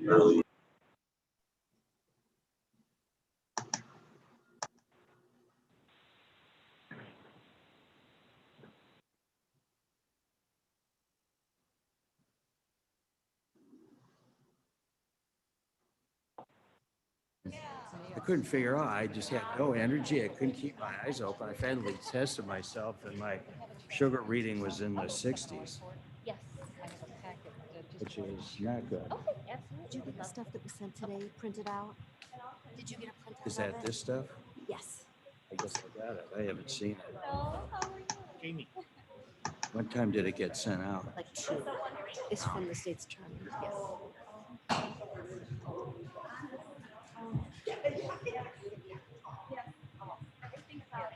early. I couldn't figure out. I just had no energy. I couldn't keep my eyes open. I finally tested myself, and my sugar reading was in the 60s, Yes, I have a packet. which is not good. Okay, absolutely. Did you get the stuff that was sent today printed out? Did you get a printout? Is that of it? this stuff? Yes. I guess I got it. I haven't seen it. Hello, how are you? Jamie. What time did it get sent out? Like 2. It's from the state's attorney. Yes.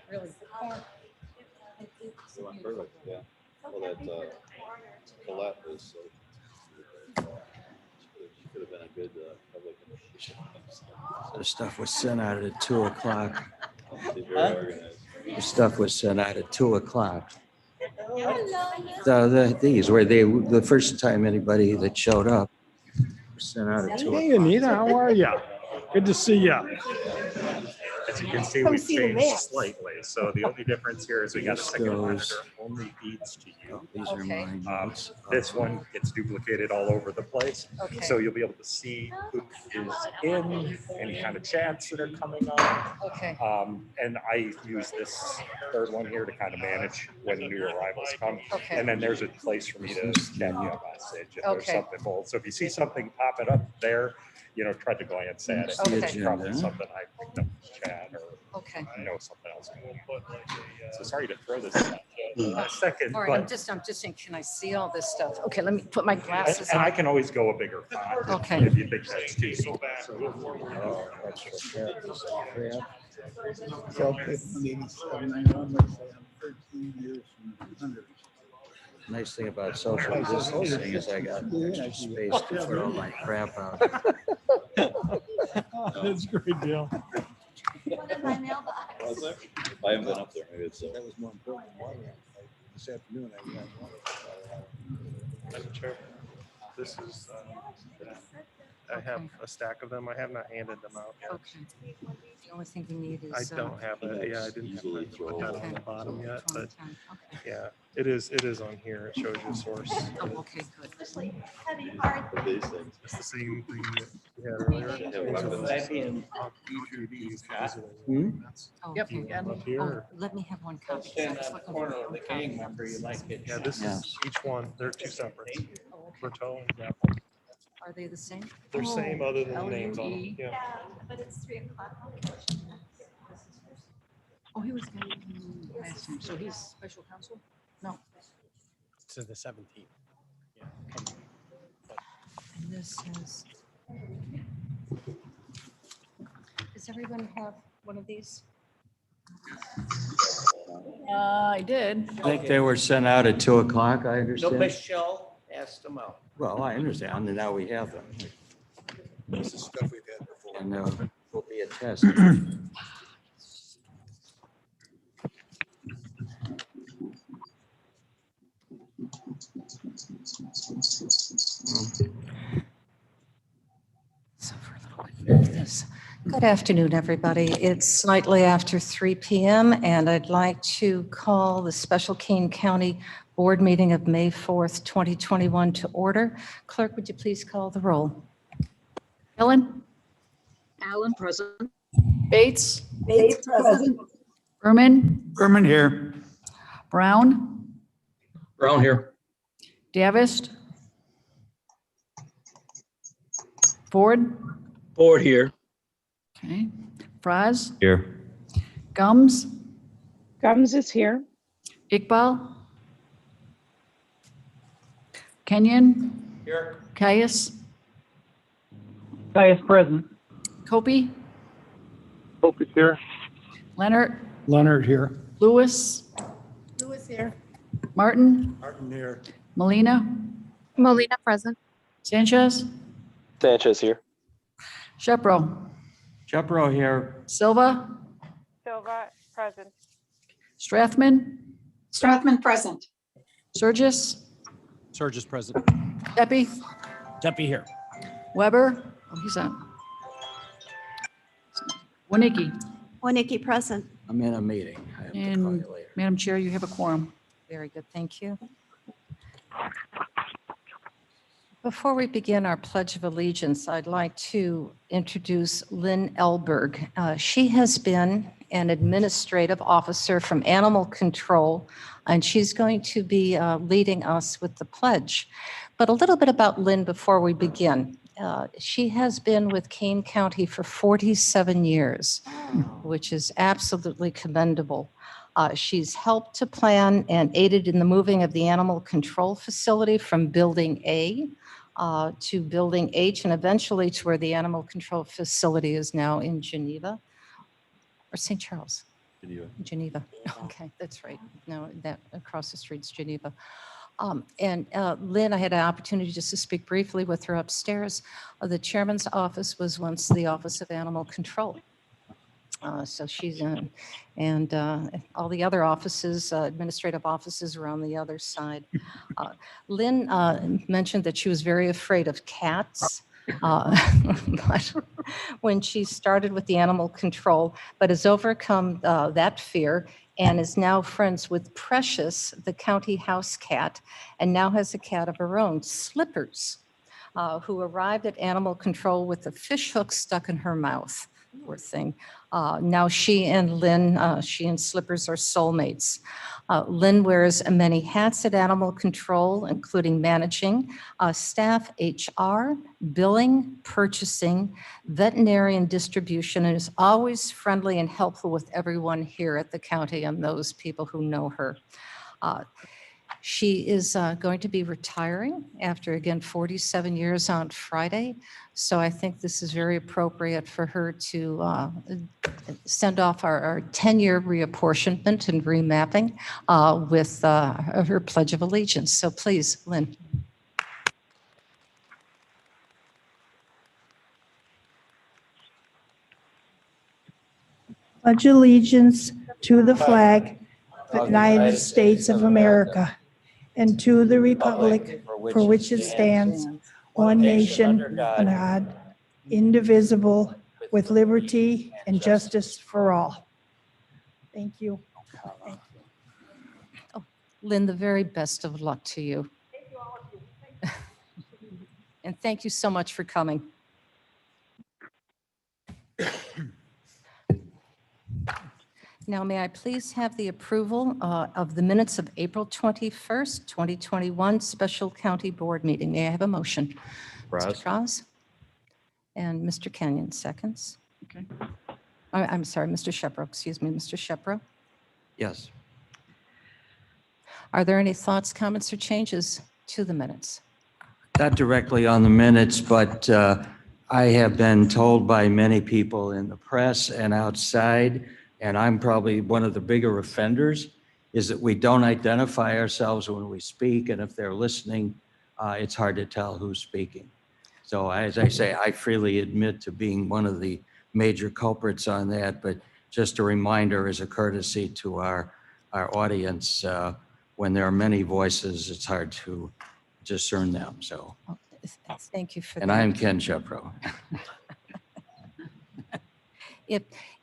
Really? Perfect, yeah. Well, that Colette was so. She could have been a good public information. The stuff was sent out at 2 o'clock. They're very organized. The stuff was sent out at 2 o'clock. These were the first time anybody that showed up was sent out at 2 Hey, o'clock. Anita, how are you? Good to see you. As you can see, Come we've see the changed map. slightly. So the only difference here is we got a second monitor only feeds to you. These are Okay. mine notes. This one gets duplicated all over the place. Okay. So you'll be able to see who is in, any kind of chats that are coming on. Okay, And I use this third one here to kind of manage when new arrivals come. okay. And then there's a place for me to send you a message if there's Okay. something bold. So if you see something popping up there, try to glance at it. Okay. It's probably something I picked up in the chat or Okay. something else going on. So sorry to throw this at you a second, All right, I'm but just saying, can I see all this stuff? Okay, let me put my glasses and I on. can always go a bigger font Okay. if you think that's too small. Oh, that's for crap. Nice thing about social distancing is I got extra space to put all my crap out. That's a great deal. My mailbox. Was there? I haven't been up there, maybe it's so. That was more important than water. This afternoon, I got water. Madam Chair, this is, I have a stack of them. I have not handed them out yet. Okay. The only thing we need I is. don't have it. Yeah, I didn't have Easily time to put that throw. on the bottom yet, but 2010. Okay. yeah, it is on here. It shows you the source. Oh, okay, good. But these things. It's the same thing that we had earlier. They have weapons. Oh, Yep. okay. Up here. Oh, let me have one copy. 'cause I was looking for one copy. Yeah, this Yeah. is each one. They're two separate. Oh, okay. For toe and grapple. Are they the same? They're Oh, same other than the names on them. LUE. Yeah. But it's 3:00. Oh, he was going last time. So he's special counsel? No. To the 17th. Yeah. And this is. Does everyone have one of these? I did. I think they were sent out at 2 o'clock, I No, understand. Michelle asked them out. Well, I understand, and now we have them. This is stuff we've had before. And will be a test. So for a little bit of this. Good afternoon, everybody. It's slightly after 3 p.m. and I'd like to call the special Kane County Board meeting of May 4th, 2021 to order. Clerk, would you please call the roll? Ellen, Allen, present. Bates, Bates, present. Berman, here. Brown, Brown here. Davist, Ford, Board here. okay, Fraz, Here. Gums, Gums is here. Iqbal, Kenyon, Here. Caius, Caius present. Kopi, Hope is here. Leonard, Leonard here. Lewis, Lewis here. Martin, Martin here. Molina, Molina present. Sanchez, Sanchez here. Shepro, Jepro here. Silva, Silva present. Strathman, Strathman present. Surgis, Surge is present. Deppie, Deppie here. Weber. Oh, he's on. Winnicki. Winnicki, present. I'm in a meeting. I have to call And you later. Madam Chair, you have a quorum. Very good, thank you. Before we begin our Pledge of Allegiance, I'd like to introduce Lynn Elberg. She has been an administrative officer from Animal Control, and she's going to be leading us with the pledge. But a little bit about Lynn before we begin. She has been with Kane County for 47 years, which is absolutely commendable. She's helped to plan and aided in the moving of the animal control facility from Building A to Building H, and eventually to where the animal control facility is now in Geneva, or St. Charles? Geneva. Okay, that's right. No, that across the street's Geneva. And Lynn, I had an opportunity just to speak briefly with her upstairs. The chairman's office was once the Office of Animal Control. So she's in, and all the other offices, administrative offices are on the other side. Lynn mentioned that she was very afraid of cats. But when she started with the animal control, but has overcome that fear and is now friends with Precious, the county house cat, and now has a cat of her own, Slippers, who arrived at animal control with a fish hook stuck in her mouth. Poor thing. Now she and Lynn, she and Slippers are soulmates. Lynn wears many hats at Animal Control, including managing, staff, HR, billing, purchasing, veterinarian distribution, and is always friendly and helpful with everyone here at the county and those people who know her. She is going to be retiring after, again, 47 years on Friday. So I think this is very appropriate for her to send off our 10-year reapportionment and remapping with her Pledge of Allegiance. So please, Lynn. Pledge allegiance to the flag of the United States of America and to the republic for which it stands, one nation, under God, indivisible, with liberty and justice for all. Thank you. Oh, Lynn, the very best of luck to you. Thank you, all of you. And thank you so much for coming. Now, may I please have the approval of the minutes of April 21st, 2021 Special County Board Meeting? May I have a motion? Mr. Cross and Mr. Kenyon, seconds. Okay. I'm sorry, Mr. Shepro, excuse me, Mr. Shepro. Yes. Are there any thoughts, comments, or changes to the minutes? Not directly on the minutes, but I have been told by many people in the press and outside, and I'm probably one of the bigger offenders, is that we don't identify ourselves when we speak, and if they're listening, it's hard to tell who's speaking. So as I say, I freely admit to being one of the major culprits on that, but just a reminder as a courtesy to our audience, when there are many voices, it's hard to discern them, so. Thank you for that. And I am Ken Shepro.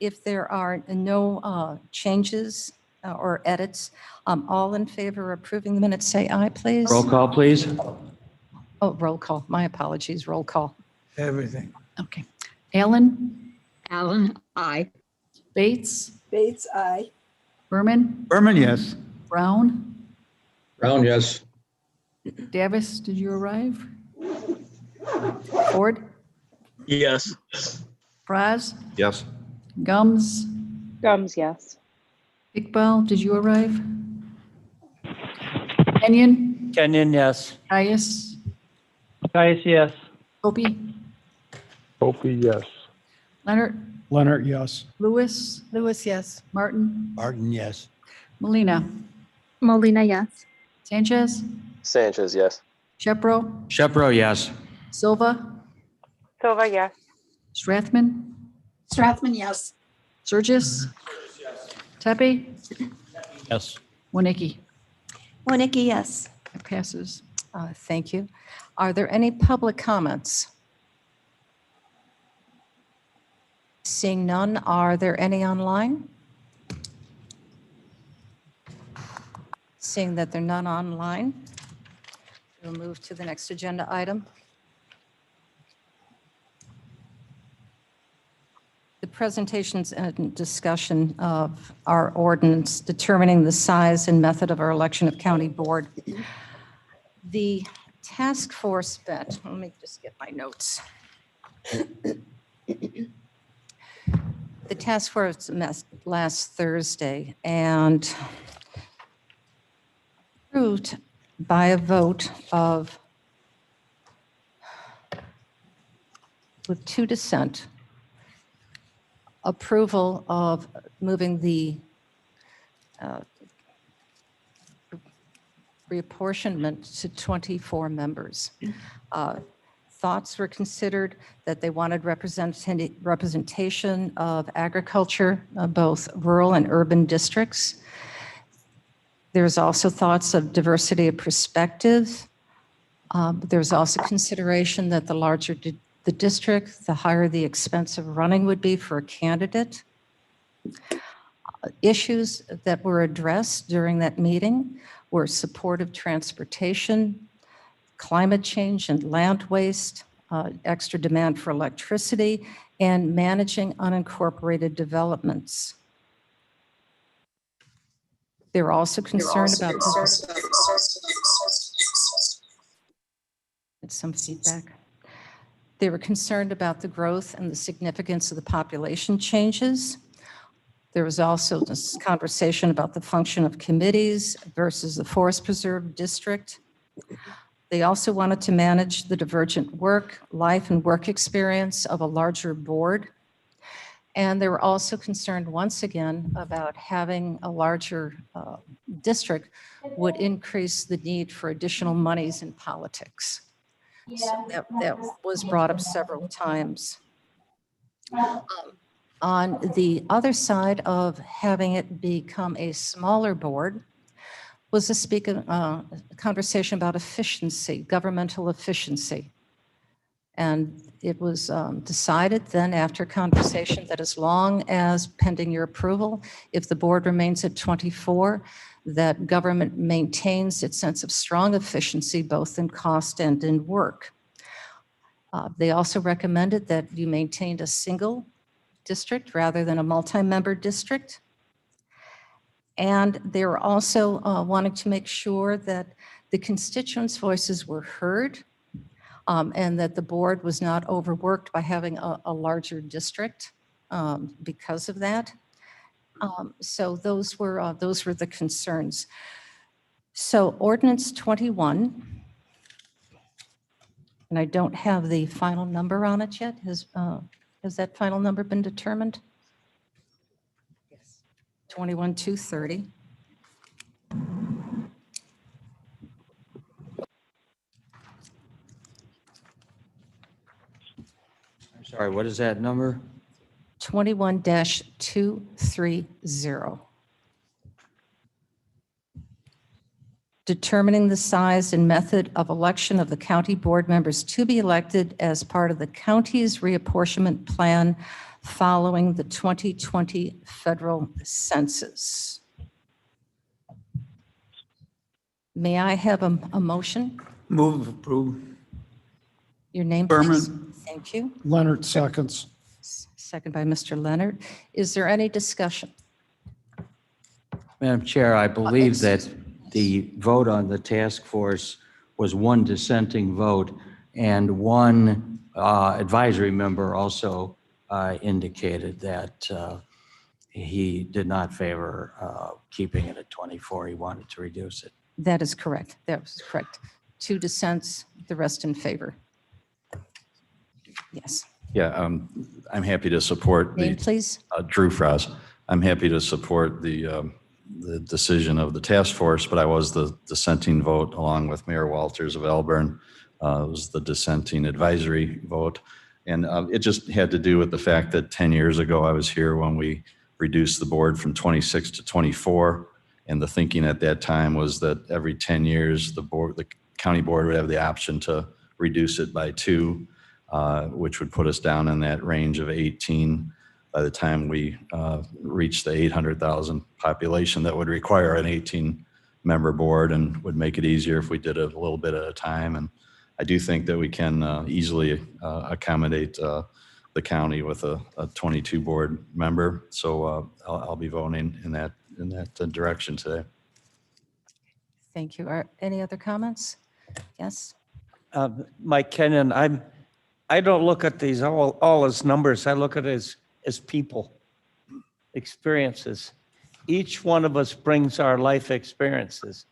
If there are no changes or edits, all in favor of approving the minutes, say aye, please. Roll call, please. Oh, roll call. My apologies. Roll call. Everything. Okay. Allen, Allen, aye. Bates, Bates, aye. Berman, Berman, yes. Brown, Brown, yes. Davis, did you arrive? Ford, Yes. Fraz, Yes. Gums, Gums, yes. Iqbal, did you arrive? Kenyon, Kenyon, yes. Caius, Caius, yes. Opie, Opie, yes. Leonard, Leonard, yes. Lewis, Lewis, yes. Martin, Martin, yes. Molina, Molina, yes. Sanchez, Sanchez, yes. Shepro, Shepro, yes. Silva, Silva, yes. Strathman, Strathman, yes. Surgis, Tepe, Yes. Winnicki. Winnicki, yes. It passes. Thank you. Are there any public comments? Seeing none, are there any online? Seeing that there are none online, we'll move to the next agenda item. The presentations and discussion of our ordinance determining the size and method of our election of county board. The task force met, let me just get my notes. The task force met last Thursday and approved by a vote of, with 2 dissent, approval of moving the reapportionment to 24 members. Thoughts were considered that they wanted representation of agriculture, both rural and urban districts. There's also thoughts of diversity of perspective. There's also consideration that the larger the district, the higher the expense of running would be for a candidate. Issues that were addressed during that meeting were supportive transportation, climate change and land waste, extra demand for electricity, and managing unincorporated developments. They were also concerned about some feedback. They were concerned about the growth and the significance of the population changes. There was also this conversation about the function of committees versus the Forest Preserve District. They also wanted to manage the divergent work, life, and work experience of a larger board. And they were also concerned, once again, about having a larger district would increase the need for additional monies in politics. So that was brought up several times. On the other side of having it become a smaller board was a conversation about efficiency, governmental efficiency. And it was decided then after conversation that as long as pending your approval, if the board remains at 24, that government maintains its sense of strong efficiency, both in cost and in work. They also recommended that you maintained a single district rather than a multi-member district. And they were also wanting to make sure that the constituents' voices were heard and that the board was not overworked by having a larger district because of that. So those were the concerns. So Ordinance 21, and I don't have the final number on it yet. Has that final number been determined? 21-230. I'm sorry, what is that number? 21-230. Determining the size and method of election of the county board members to be elected as part of the county's reapportionment plan following the 2020 federal census. May I have a motion? Move approve. Your name, please. Berman. Thank you. Leonard seconds. Second by Mr. Leonard. Is there any discussion? Madam Chair, I believe that the vote on the task force was one dissenting vote, and one advisory member also indicated that he did not favor keeping it at 24. He wanted to reduce it. That is correct. That was correct. 2 dissents, the rest in favor. Yes. Yeah, I'm happy to support Name, please. Drew Frost. I'm happy to support the decision of the task force, but I was the dissenting vote along with Mayor Walters of Elburn. It was the dissenting advisory vote. And it just had to do with the fact that 10 years ago, I was here when we reduced the board from 26 to 24. And the thinking at that time was that every 10 years, the county board would have the option to reduce it by 2, which would put us down in that range of 18. by the time we reach the 800,000 population that would require an 18-member board and would make it easier if we did it a little bit at a time. And I do think that we can easily accommodate the county with a 22 board member. So I'll be voting in that direction today. Thank you. Are any other comments? Yes? Mike Kenyon, I don't look at these all as numbers. I look at it as people, experiences. Each one of us brings our life experiences.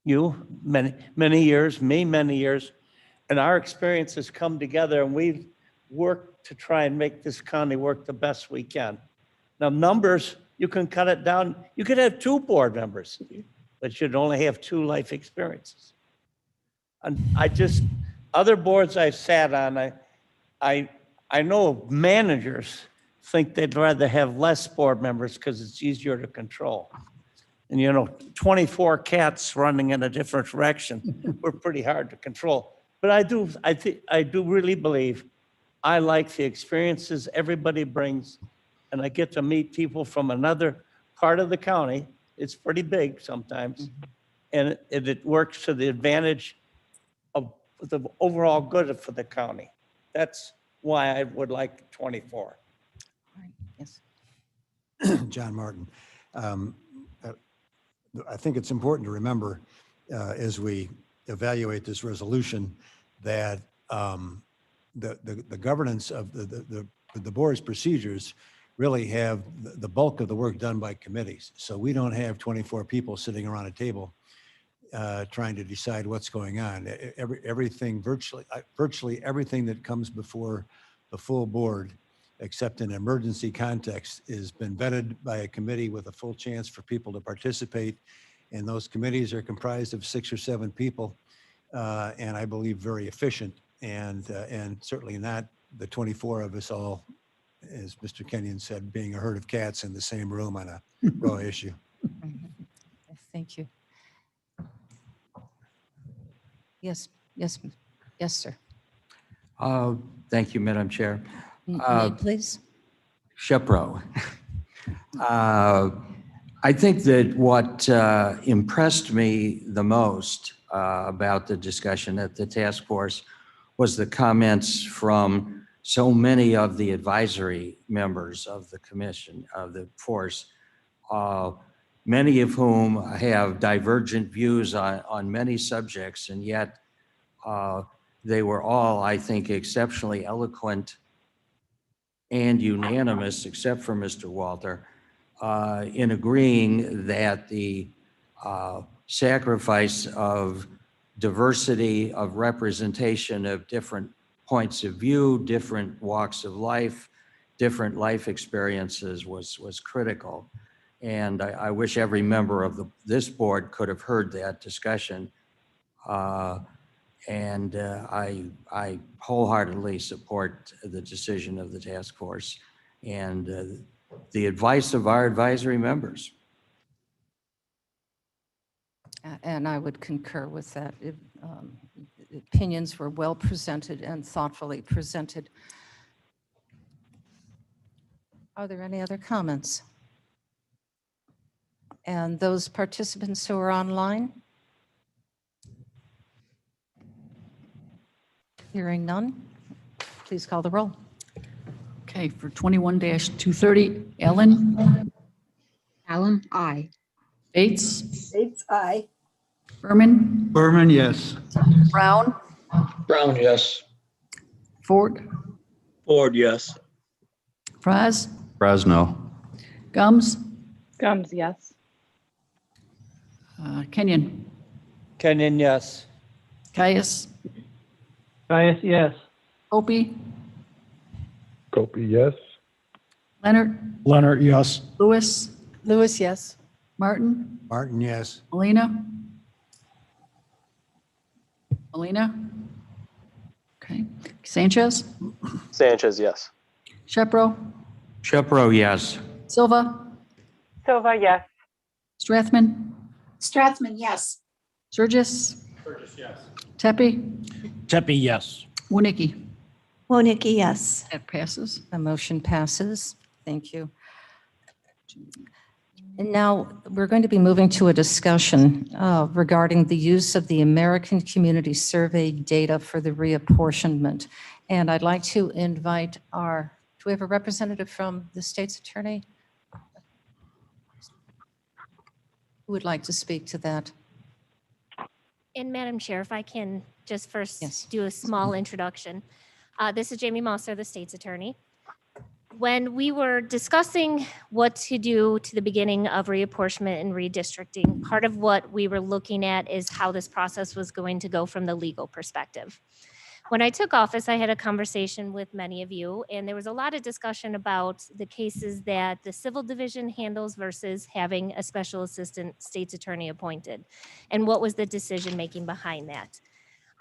You, many years, me, many years, and our experiences come together and we work to try and make this county work the best we can. Now, numbers, you can cut it down. You could have 2 board members, but you'd only have 2 life experiences. And other boards I've sat on, I know managers think they'd rather have less board members because it's easier to control. And 24 cats running in a different direction were pretty hard to control. But I do really believe I like the experiences everybody brings, and I get to meet people from another part of the county. It's pretty big sometimes, and it works to the advantage of the overall good for the county. That's why I would like 24. Yes. John Martin. I think it's important to remember as we evaluate this resolution that the governance of the board's procedures really have the bulk of the work done by committees. So we don't have 24 people sitting around a table trying to decide what's going on. Virtually everything that comes before the full board, except in an emergency context, has been vetted by a committee with a full chance for people to participate. And those committees are comprised of 6 or 7 people, and I believe very efficient, and certainly not the 24 of us all, as Mr. Kenyon said, being a herd of cats in the same room on a raw issue. Thank you. Yes, sir. Thank you, Madam Chair. Name, please. Shepro. I think that what impressed me the most about the discussion at the task force was the comments from so many of the advisory members of the commission, of the force, many of whom have divergent views on many subjects, and yet they were all, I think, exceptionally eloquent and unanimous, except for Mr. Walter, in agreeing that the sacrifice of diversity, of representation of different points of view, different walks of life, different life experiences was critical. And I wish every member of this board could have heard that discussion. And I wholeheartedly support the decision of the task force and the advice of our advisory members. And I would concur with that. Opinions were well presented and thoughtfully presented. Are there any other comments? And those participants who are online? Hearing none, please call the roll. Okay, for 21-230, Allen? Allen, aye. Bates? Bates, aye. Berman? Berman, yes. Brown? Brown, yes. Ford? Ford, yes. Fries? Fresno. Gums? Gums, yes. Kenyon? Kenyon, yes. Caius? Caius, yes. Opie? Copy, yes. Leonard? Leonard, yes. Lewis? Lewis, yes. Martin? Martin, yes. Molina? Molina? Okay. Sanchez? Sanchez, yes. Shepro? Shepro, yes. Silva? Silva, yes. Strathman? Strathman, yes. Surgis? Burgess, yes. Tepe? Tepe, yes. Woonicki? Wonicky, yes. That passes. The motion passes. Thank you. And now we're going to be moving to a discussion regarding the use of the American Community Survey data for the reapportionment. And I'd like to invite do we have a representative from the state's attorney? Who would like to speak to that? And Madam Chair, if I can just first Yes. do a small introduction. This is Jamie Mosser, the state's attorney. When we were discussing what to do to the beginning of reapportionment and redistricting, part of what we were looking at is how this process was going to go from the legal perspective. When I took office, I had a conversation with many of you, and there was a lot of discussion about the cases that the civil division handles versus having a special assistant state's attorney appointed, and what was the decision-making behind that.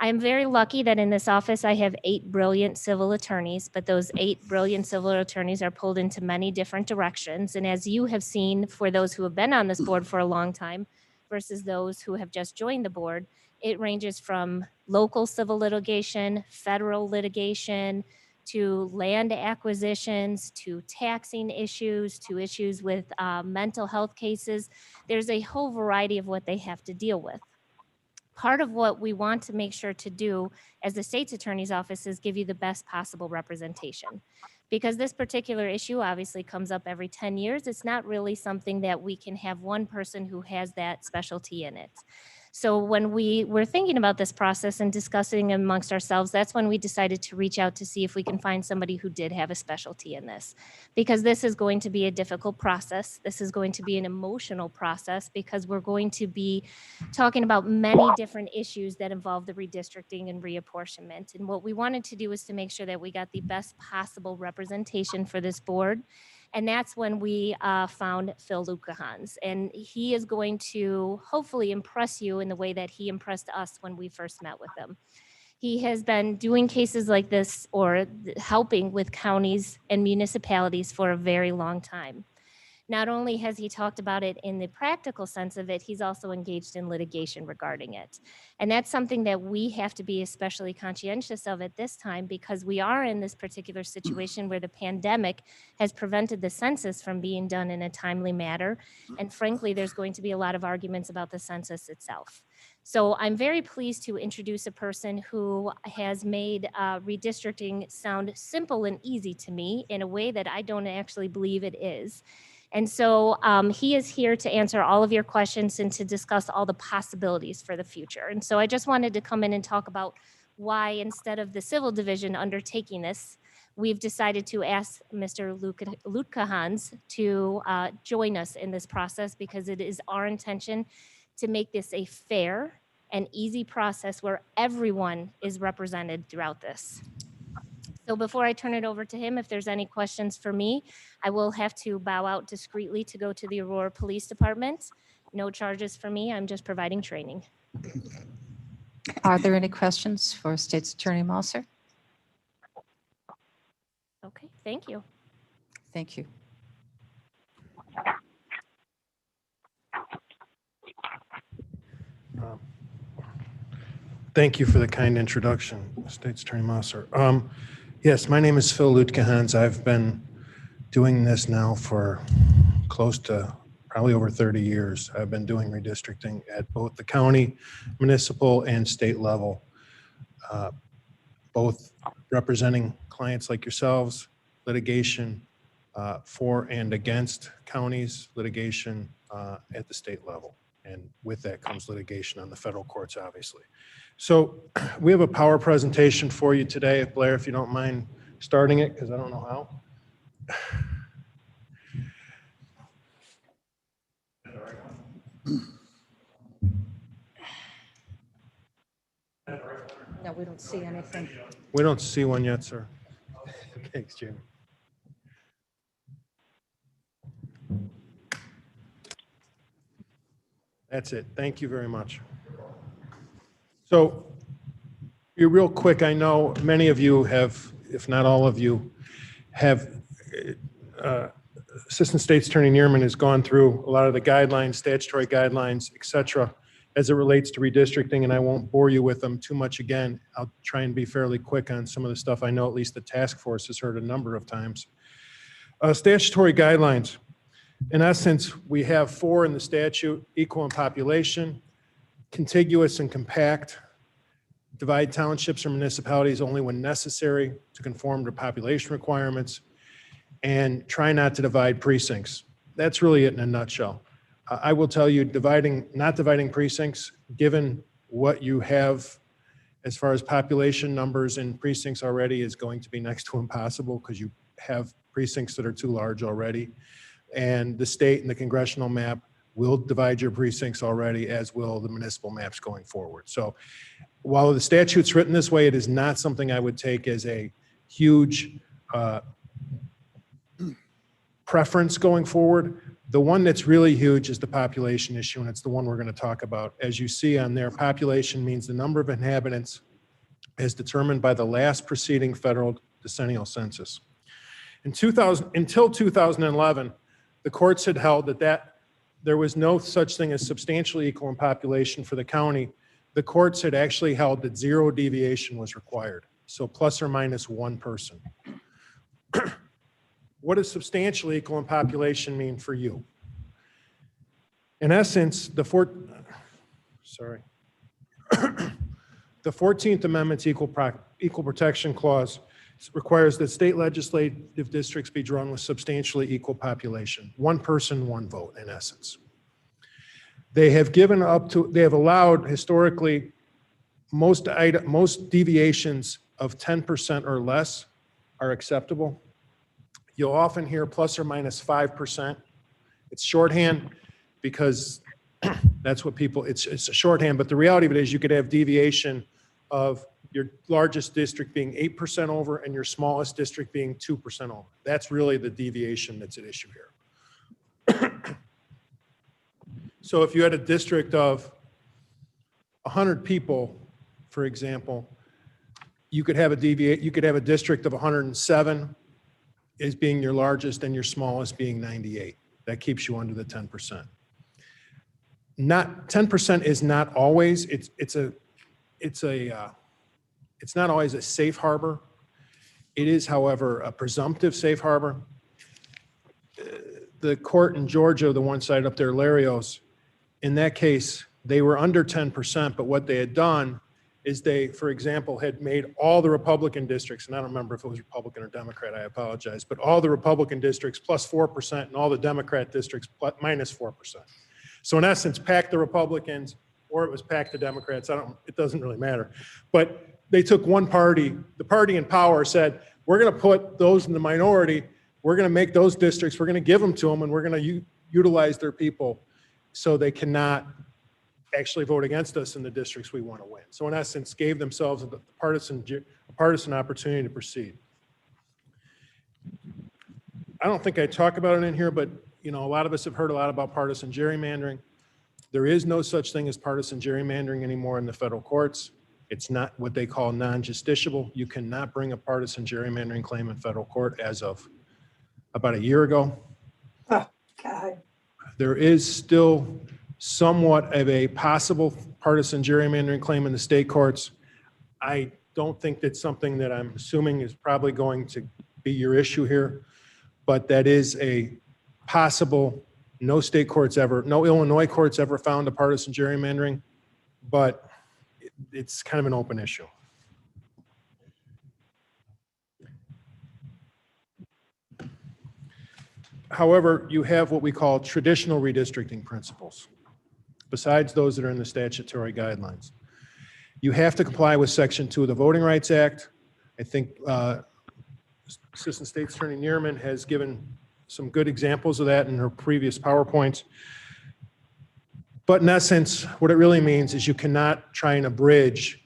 I am very lucky that in this office, I have 8 brilliant civil attorneys, but those 8 brilliant civil attorneys are pulled into many different directions. And as you have seen, for those who have been on this board for a long time versus those who have just joined the board, it ranges from local civil litigation, federal litigation, to land acquisitions, to taxing issues, to issues with mental health cases. There's a whole variety of what they have to deal with. Part of what we want to make sure to do as the state's attorney's office is give you the best possible representation. Because this particular issue obviously comes up every 10 years, it's not really something that we can have one person who has that specialty in it. So when we were thinking about this process and discussing amongst ourselves, that's when we decided to reach out to see if we can find somebody who did have a specialty in this. Because this is going to be a difficult process. This is going to be an emotional process because we're going to be talking about many different issues that involve the redistricting and reapportionment. And what we wanted to do was to make sure that we got the best possible representation for this board. And that's when we found Phil Lukahans. And he is going to hopefully impress you in the way that he impressed us when we first met with him. He has been doing cases like this or helping with counties and municipalities for a very long time. Not only has he talked about it in the practical sense of it, he's also engaged in litigation regarding it. And that's something that we have to be especially conscientious of at this time because we are in this particular situation where the pandemic has prevented the census from being done in a timely manner. And frankly, there's going to be a lot of arguments about the census itself. So I'm very pleased to introduce a person who has made redistricting sound simple and easy to me in a way that I don't actually believe it is. And so he is here to answer all of your questions and to discuss all the possibilities for the future. And so I just wanted to come in and talk about why instead of the civil division undertaking this, we've decided to ask Mr. Lukahans to join us in this process because it is our intention to make this a fair and easy process where everyone is represented throughout this. So before I turn it over to him, if there's any questions for me, I will have to bow out discreetly to go to the Aurora Police Department. No charges for me, I'm just providing training. Are there any questions for State's Attorney Mosser? Okay, thank you. Thank you. Thank you for the kind introduction, State's Attorney Mosser. Yes, my name is Phil Lutgehans. I've been doing this now for close to probably over 30 years. I've been doing redistricting at both the county, municipal, and state level, both representing clients like yourselves, litigation for and against counties, litigation at the state level. And with that comes litigation on the federal courts, obviously. So we have a power presentation for you today. Blair, if you don't mind starting it, because I don't know how. No, we don't see anything. We don't see one yet, sir. Thanks, Jamie. That's it. Thank you very much. So, you're real quick. I know many of you have, if not all of you, have, Assistant State's Attorney Neerman has gone through a lot of the guidelines, statutory guidelines, et cetera. as it relates to redistricting, and I won't bore you with them too much again. I'll try and be fairly quick on some of the stuff I know at least the task force has heard a number of times. Statutory guidelines. In essence, we have 4 in the statute: equal in population, contiguous and compact, divide townships or municipalities only when necessary to conform to population requirements, and try not to divide precincts. That's really it in a nutshell. I will tell you, not dividing precincts, given what you have as far as population numbers in precincts already, is going to be next to impossible because you have precincts that are too large already. And the state and the congressional map will divide your precincts already, as will the municipal maps going forward. So while the statute's written this way, it is not something I would take as a huge preference going forward. The one that's really huge is the population issue, and it's the one we're going to talk about. As you see on there, population means the number of inhabitants as determined by the last preceding federal decennial census. Until 2011, the courts had held that there was no such thing as substantially equal in population for the county. The courts had actually held that 0 deviation was required, so plus or minus 1 person. What does substantially equal in population mean for you? In essence, the 14th Amendment's Equal Protection Clause requires that state legislative districts be drawn with substantially equal population, 1 person, 1 vote, in essence. They have allowed historically most deviations of 10% or less are acceptable. You'll often hear plus or minus 5%. It's shorthand because that's what it's a shorthand, but the reality of it is you could have deviation of your largest district being 8% over and your smallest district being 2% over. That's really the deviation that's at issue here. So if you had a district of 100 people, for example, you could have a district of 107 as being your largest and your smallest being 98. That keeps you under the 10%. 10% is not always, it's not always a safe harbor. It is, however, a presumptive safe harbor. The court in Georgia, the one side up there, Larios, in that case, they were under 10%, but what they had done is they, for example, had made all the Republican districts, and I don't remember if it was Republican or Democrat, I apologize, but all the Republican districts plus 4% and all the Democrat districts minus 4%. So in essence, pack the Republicans, or it was pack the Democrats, it doesn't really matter. But they took one party, the party in power said, we're gonna put those in the minority, we're gonna make those districts, we're gonna give them to them, and we're gonna utilize their people so they cannot actually vote against us in the districts we want to win. So in essence, gave themselves a partisan opportunity to proceed. I don't think I talk about it in here, but a lot of us have heard a lot about partisan gerrymandering. There is no such thing as partisan gerrymandering anymore in the federal courts. It's not what they call non-justiciable. You cannot bring a partisan gerrymandering claim in federal court as of about a year ago. Oh, God. There is still somewhat of a possible partisan gerrymandering claim in the state courts. I don't think that's something that I'm assuming is probably going to be your issue here, but that is a possible. No Illinois courts ever found a partisan gerrymandering, but it's kind of an open issue. However, you have what we call traditional redistricting principles, besides those that are in the statutory guidelines. You have to comply with Section 2 of the Voting Rights Act. I think Assistant State Attorney Neerman has given some good examples of that in her previous PowerPoints. But in essence, what it really means is you cannot try and abridge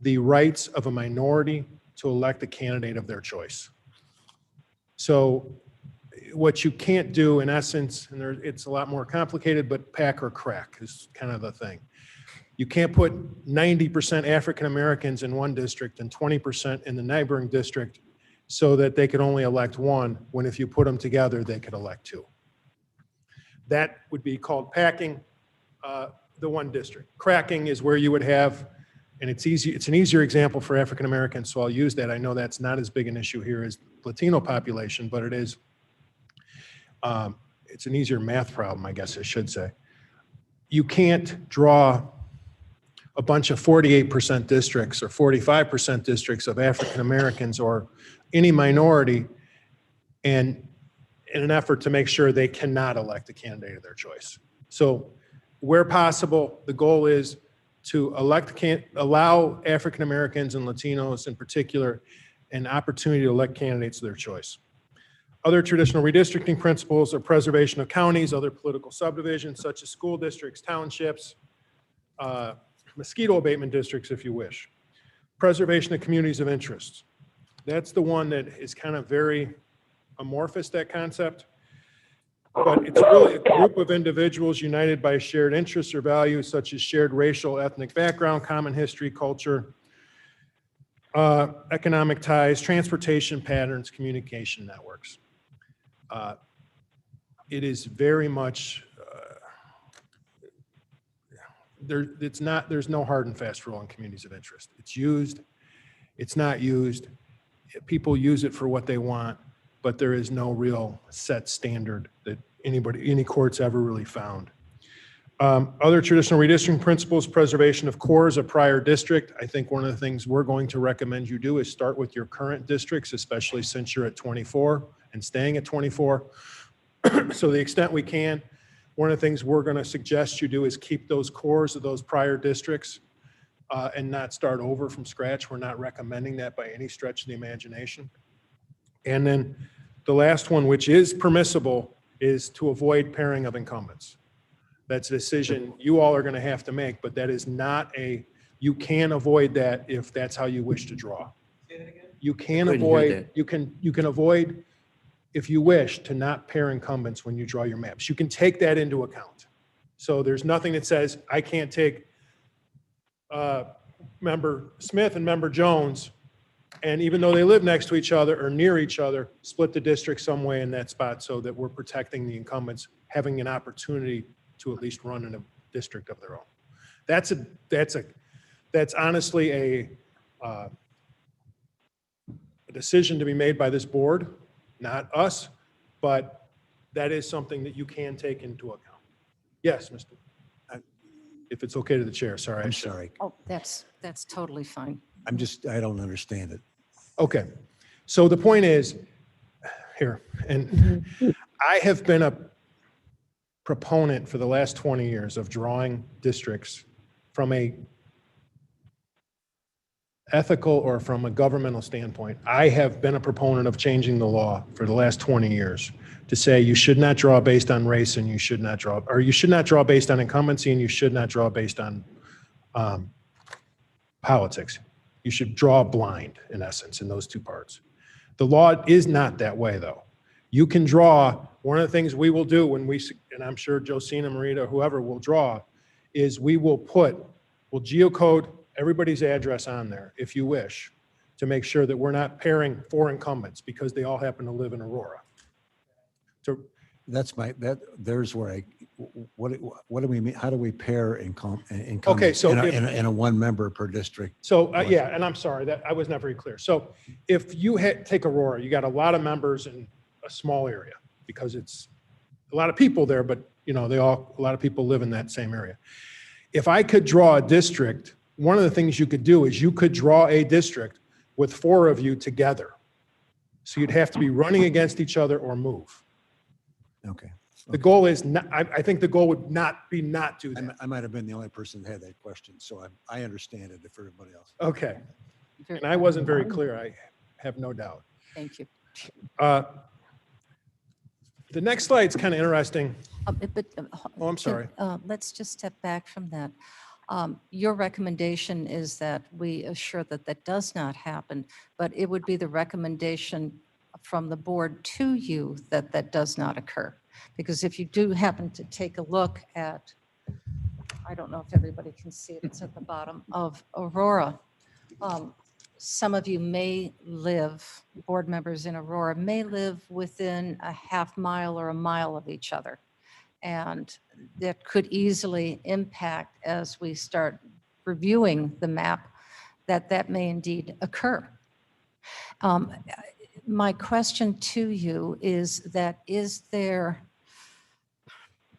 the rights of a minority to elect a candidate of their choice. So what you can't do, in essence, and it's a lot more complicated, but pack or crack is kind of the thing. You can't put 90% African Americans in one district and 20% in the neighboring district so that they could only elect one, when if you put them together, they could elect 2. That would be called packing. the one district. Cracking is where you would have, and it's easy. It's an easier example for African Americans, so I'll use that. I know that's not as big an issue here as Latino population, but it is. It's an easier math problem, I guess I should say. You can't draw a bunch of 48% districts or 45% districts of African Americans or any minority, and in an effort to make sure they cannot elect a candidate of their choice. So where possible, the goal is to allow African Americans and Latinos in particular an opportunity to elect candidates of their choice. Other traditional redistricting principles are preservation of counties, other political subdivisions such as school districts, townships, mosquito abatement districts, if you wish. Preservation of communities of interest. That's the one that is kind of very amorphous, that concept. But it's really a group of individuals united by shared interests or values such as shared racial, ethnic background, common history, culture, economic ties, transportation patterns, communication networks. It is very much, there's no hard and fast rule on communities of interest. It's used, it's not used. People use it for what they want, but there is no real set standard that any courts ever really found. Other traditional redistricting principles, preservation of cores of prior district. I think one of the things we're going to recommend you do is start with your current districts, especially since you're at 24 and staying at 24. So to the extent we can, one of the things we're going to suggest you do is keep those cores of those prior districts and not start over from scratch. We're not recommending that by any stretch of the imagination. And then the last one, which is permissible, is to avoid pairing of incumbents. That's a decision you all are going to have to make, but that is not you can avoid that if that's how you wish to draw. You can avoid, you can avoid, if you wish, to not pair incumbents when you draw your maps. You can take that into account. So there's nothing that says I can't take member Smith and member Jones, and even though they live next to each other or near each other, split the district some way in that spot so that we're protecting the incumbents having an opportunity to at least run in a district of their own. That's honestly a decision to be made by this board, not us, but that is something that you can take into account. Yes, Mr. If it's okay to the chair, sorry. I'm sorry. Oh, that's totally fine. I don't understand it. Okay. So the point is here, and I have been a proponent for the last 20 years of drawing districts from a ethical or from a governmental standpoint. I have been a proponent of changing the law for the last 20 years to say you should not draw based on race and you should not draw based on incumbency and you should not draw based on politics. You should draw blind, in essence, in those two parts. The law is not that way, though. You can draw, one of the things we will do when and I'm sure Josina, Marita, whoever will draw, is we'll geocode everybody's address on there, if you wish, to make sure that we're not pairing 4 incumbents because they all happen to live in Aurora. There's where what do we mean? How do we pair incumbents Okay, so in a one member per district? So yeah, and I'm sorry that I was not very clear. So if you take Aurora, you got a lot of members in a small area because it's a lot of people there, but a lot of people live in that same area. If I could draw a district, one of the things you could do is you could draw a district with 4 of you together. So you'd have to be running against each other or move. Okay. The goal is not, I think the goal would not do that. I might have been the only person that had that question, so I understand it for everybody else. Okay. And I wasn't very clear, I have no doubt. Thank you. The next slide's kind of interesting. Oh, I'm sorry. Let's just step back from that. Your recommendation is that we assure that does not happen, but it would be the recommendation from the board to you that does not occur. Because if you do happen to take a look at, I don't know if everybody can see it, it's at the bottom of Aurora. Some of you board members in Aurora may live within a half mile or a mile of each other. And that could easily impact as we start reviewing the map, that may indeed occur. My question to you is that, is there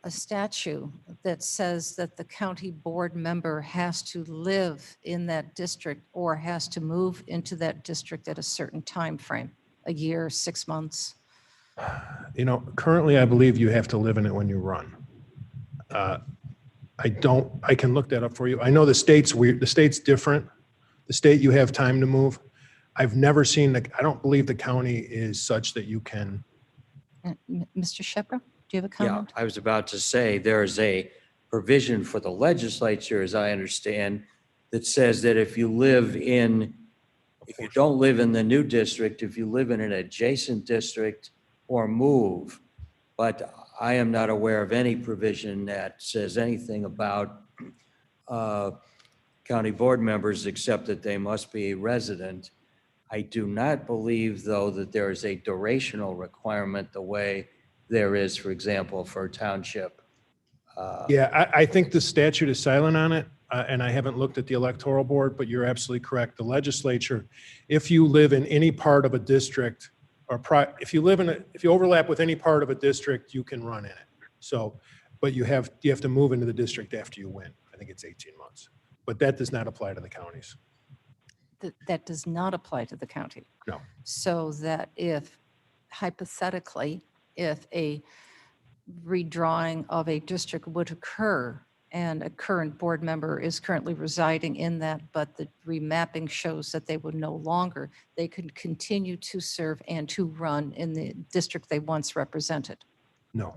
a statute that says that the county board member has to live in that district or has to move into that district at a certain time frame, a year, 6 months? You know, currently, I believe you have to live in it when you run. I can look that up for you. I know the state's weird, the state's different. The state, you have time to move. I've never seen, I don't believe the county is such that you can. Mr. Shepro, do you have a Yeah, comment? I was about to say, there's a provision for the legislature, as I understand, that says that if you don't live in the new district, if you live in an adjacent district or move, but I am not aware of any provision that says anything about county board members except that they must be a resident. I do not believe, though, that there is a durational requirement the way there is, for example, for a township. Yeah, I think the statute is silent on it, and I haven't looked at the electoral board, but you're absolutely correct. The legislature, if you live in any part of a district, or if you overlap with any part of a district, you can run in it. So, but you have to move into the district after you win. I think it's 18 months, but that does not apply to the counties. That does not apply to the county. No. So that if, hypothetically, if a redrawing of a district would occur and a current board member is currently residing in that, but the remapping shows that they would no longer, they could continue to serve and to run in the district they once represented. No,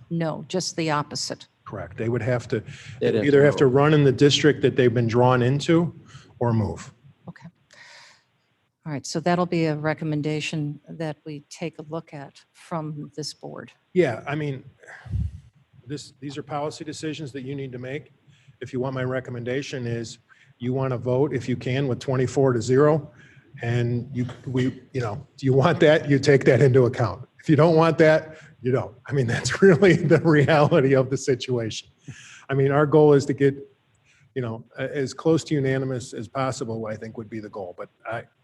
No, just the opposite. correct. They would have to They'd have either to have to move. run in the district that they've been drawn into or move. Okay. All right, so that'll be a recommendation that we take a look at from this board. Yeah, I mean, these are policy decisions that you need to make. If you want, my recommendation is you want to vote if you can with 24-0. And do you want that? You take that into account. If you don't want that, you don't. I mean, that's really the reality of the situation. I mean, our goal is to get, as close to unanimous as possible, I think would be the goal. But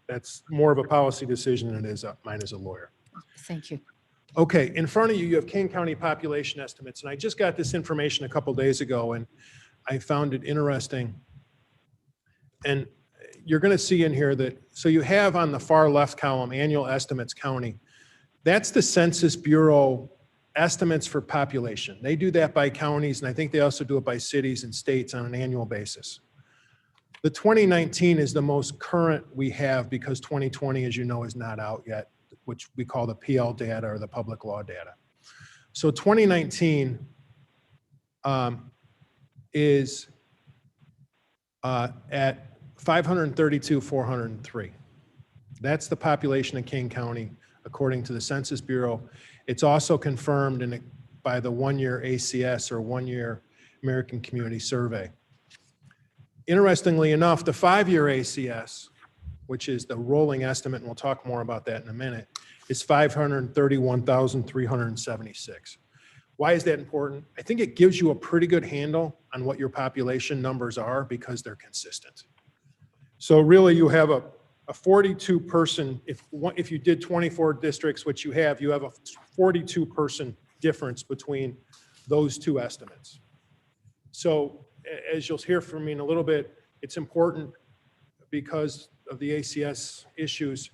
that's more of a policy decision than it is mine as a lawyer. Thank you. Okay, in front of you, you have Kane County population estimates. And I just got this information a couple days ago, and I found it interesting. And you're going to see in here that, so you have on the far left column, annual estimates county. That's the Census Bureau estimates for population. They do that by counties, and I think they also do it by cities and states on an annual basis. The 2019 is the most current we have because 2020, as you know, is not out yet, which we call the PL data or the public law data. So 2019 is at 532,403. That's the population of Kane County, according to the Census Bureau. It's also confirmed by the one-year ACS or one-year American Community Survey. Interestingly enough, the 5-year ACS, which is the rolling estimate, and we'll talk more about that in a minute, is 531,376. Why is that important? I think it gives you a pretty good handle on what your population numbers are because they're consistent. So really you have a 42 person, if you did 24 districts, which you have a 42 person difference between those two estimates. So as you'll hear from me in a little bit, it's important because of the ACS issues,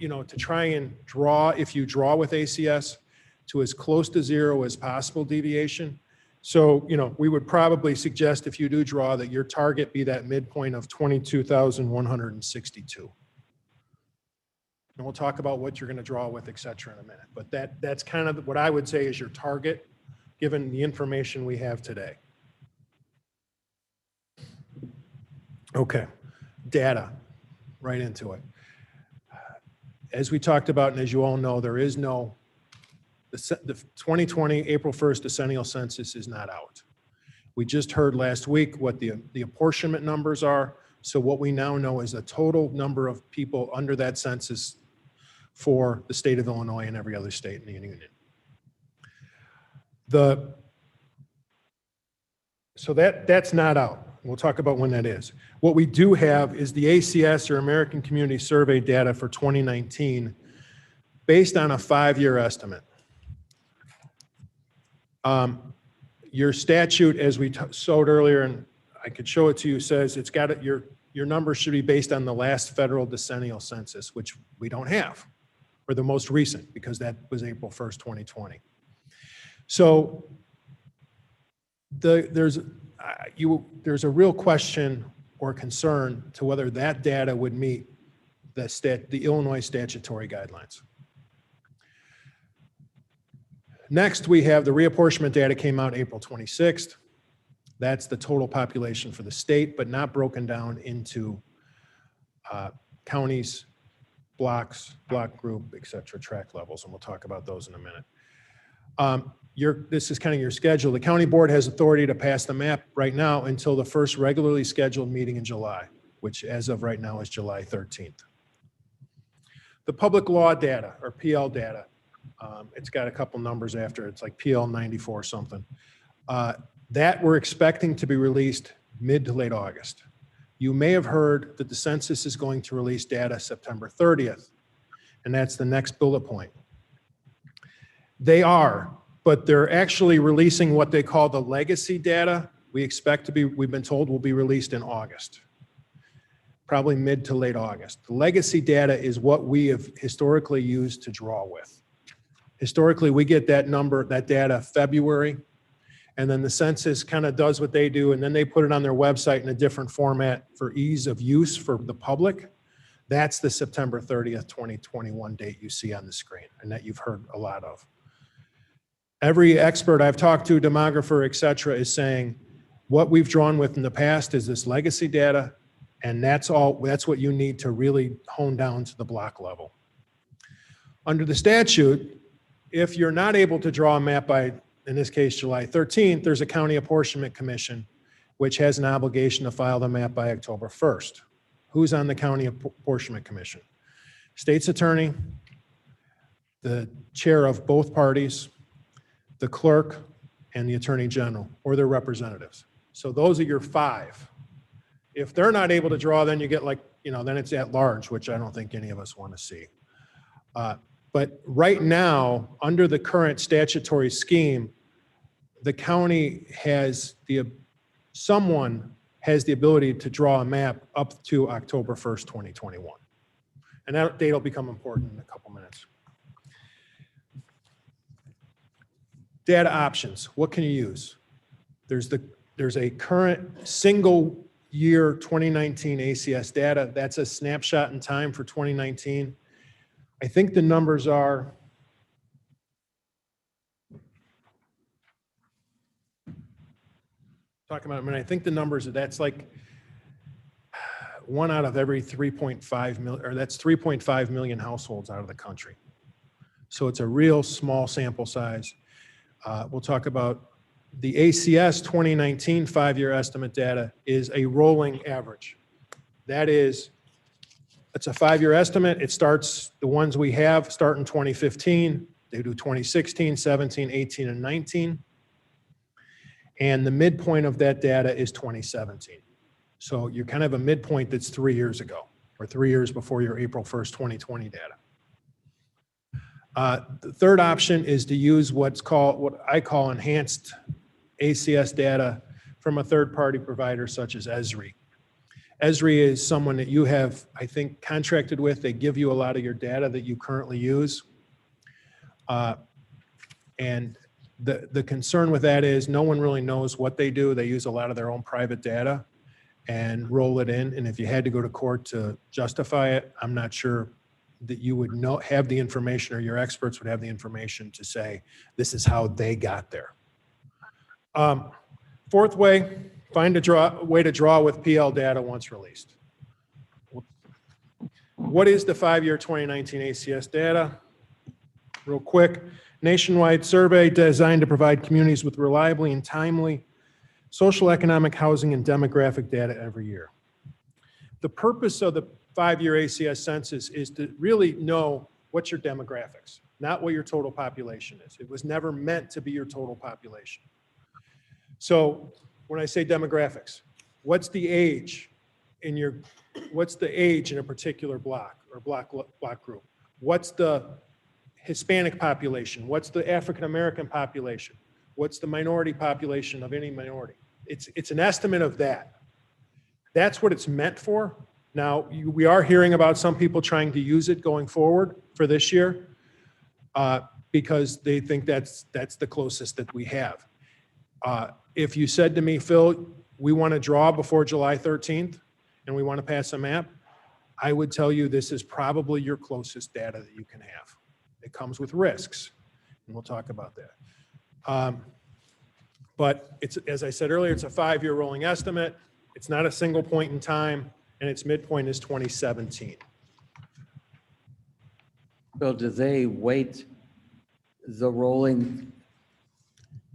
to try and draw, if you draw with ACS, to as close to zero as possible deviation. So, we would probably suggest if you do draw that your target be that midpoint of 22,162. And we'll talk about what you're going to draw with, et cetera, in a minute. But that's kind of what I would say is your target, given the information we have today. Okay, data, right into it. As we talked about, and as you all know, there is no, the 2020 April 1st decennial census is not out. We just heard last week what the apportionment numbers are. So what we now know is the total number of people under that census for the state of Illinois and every other state in the union. So that's not out. We'll talk about when that is. What we do have is the ACS, or American Community Survey data for 2019, based on a 5-year estimate. Your statute, as we showed earlier, and I could show it to you, says it's got your numbers should be based on the last federal decennial census, which we don't have, or the most recent, because that was April 1st, 2020. So there's a real question or concern to whether that data would meet the Illinois statutory guidelines. Next, we have the reapportionment data came out April 26th. That's the total population for the state, but not broken down into counties, blocks, block group, et cetera, track levels, and we'll talk about those in a minute. This is kind of your schedule. The county board has authority to pass the map right now until the first regularly scheduled meeting in July, which as of right now is July 13th. The public law data, or PL data, it's got a couple numbers after, it's like PL 94 something. That we're expecting to be released mid to late August. You may have heard that the census is going to release data September 30th, and that's the next bullet point. They are, but they're actually releasing what they call the legacy data. We've been told will be released in August, probably mid to late August. The legacy data is what we have historically used to draw with. Historically, we get that data February, and then the census kind of does what they do, and then they put it on their website in a different format for ease of use for the public. That's the September 30th, 2021 date you see on the screen, and that you've heard a lot of. Every expert I've talked to, demographer, et cetera, is saying what we've drawn with in the past is this legacy data, and that's what you need to really hone down to the block level. Under the statute, if you're not able to draw a map by, in this case, July 13th, there's a county apportionment commission, which has an obligation to file the map by October 1st. Who's on the county apportionment commission? State's attorney, the chair of both parties, the clerk, and the attorney general, or their representatives. So those are your 5. If they're not able to draw, then you get then it's at large, which I don't think any of us want to see. But right now, under the current statutory scheme, the county someone has the ability to draw a map up to October 1st, 2021. And that date will become important in a couple minutes. Data options, what can you use? There's a current single year 2019 ACS data. That's a snapshot in time for 2019. I think the numbers are, I think the numbers, that's like 1 out of every 3.5 million, or that's 3.5 million households out of the country. So it's a real small sample size. We'll talk about the ACS 2019 5-year estimate data is a rolling average. It's a 5-year estimate. It starts, the ones we have start in 2015. They do 2016, 17, 18, and 19. And the midpoint of that data is 2017. So you're kind of a midpoint that's 3 years ago, or 3 years before your April 1st, 2020 data. The third option is to use what I call enhanced ACS data from a third-party provider such as Esri. Esri is someone that you have, I think, contracted with. They give you a lot of your data that you currently use. And the concern with that is no one really knows what they do. They use a lot of their own private data and roll it in. And if you had to go to court to justify it, I'm not sure that you would have the information, or your experts would have the information to say, this is how they got there. Fourth way, find a way to draw with PL data once released. What is the 5-year 2019 ACS data? Real quick, nationwide survey designed to provide communities with reliably and timely social, economic, housing, and demographic data every year. The purpose of the 5-year ACS census is to really know what's your demographics. not what your total population is. It was never meant to be your total population. So when I say demographics, what's the age in a particular block or block group? What's the Hispanic population? What's the African American population? What's the minority population of any minority? It's an estimate of that. That's what it's meant for. Now, we are hearing about some people trying to use it going forward for this year because they think that's the closest that we have. If you said to me, Phil, we want to draw before July 13th and we want to pass a map, I would tell you this is probably your closest data that you can have. It comes with risks, and we'll talk about that. But it's, as I said earlier, it's a 5-year rolling estimate. It's not a single point in time, and its midpoint is 2017. Bill, do they weight the rolling?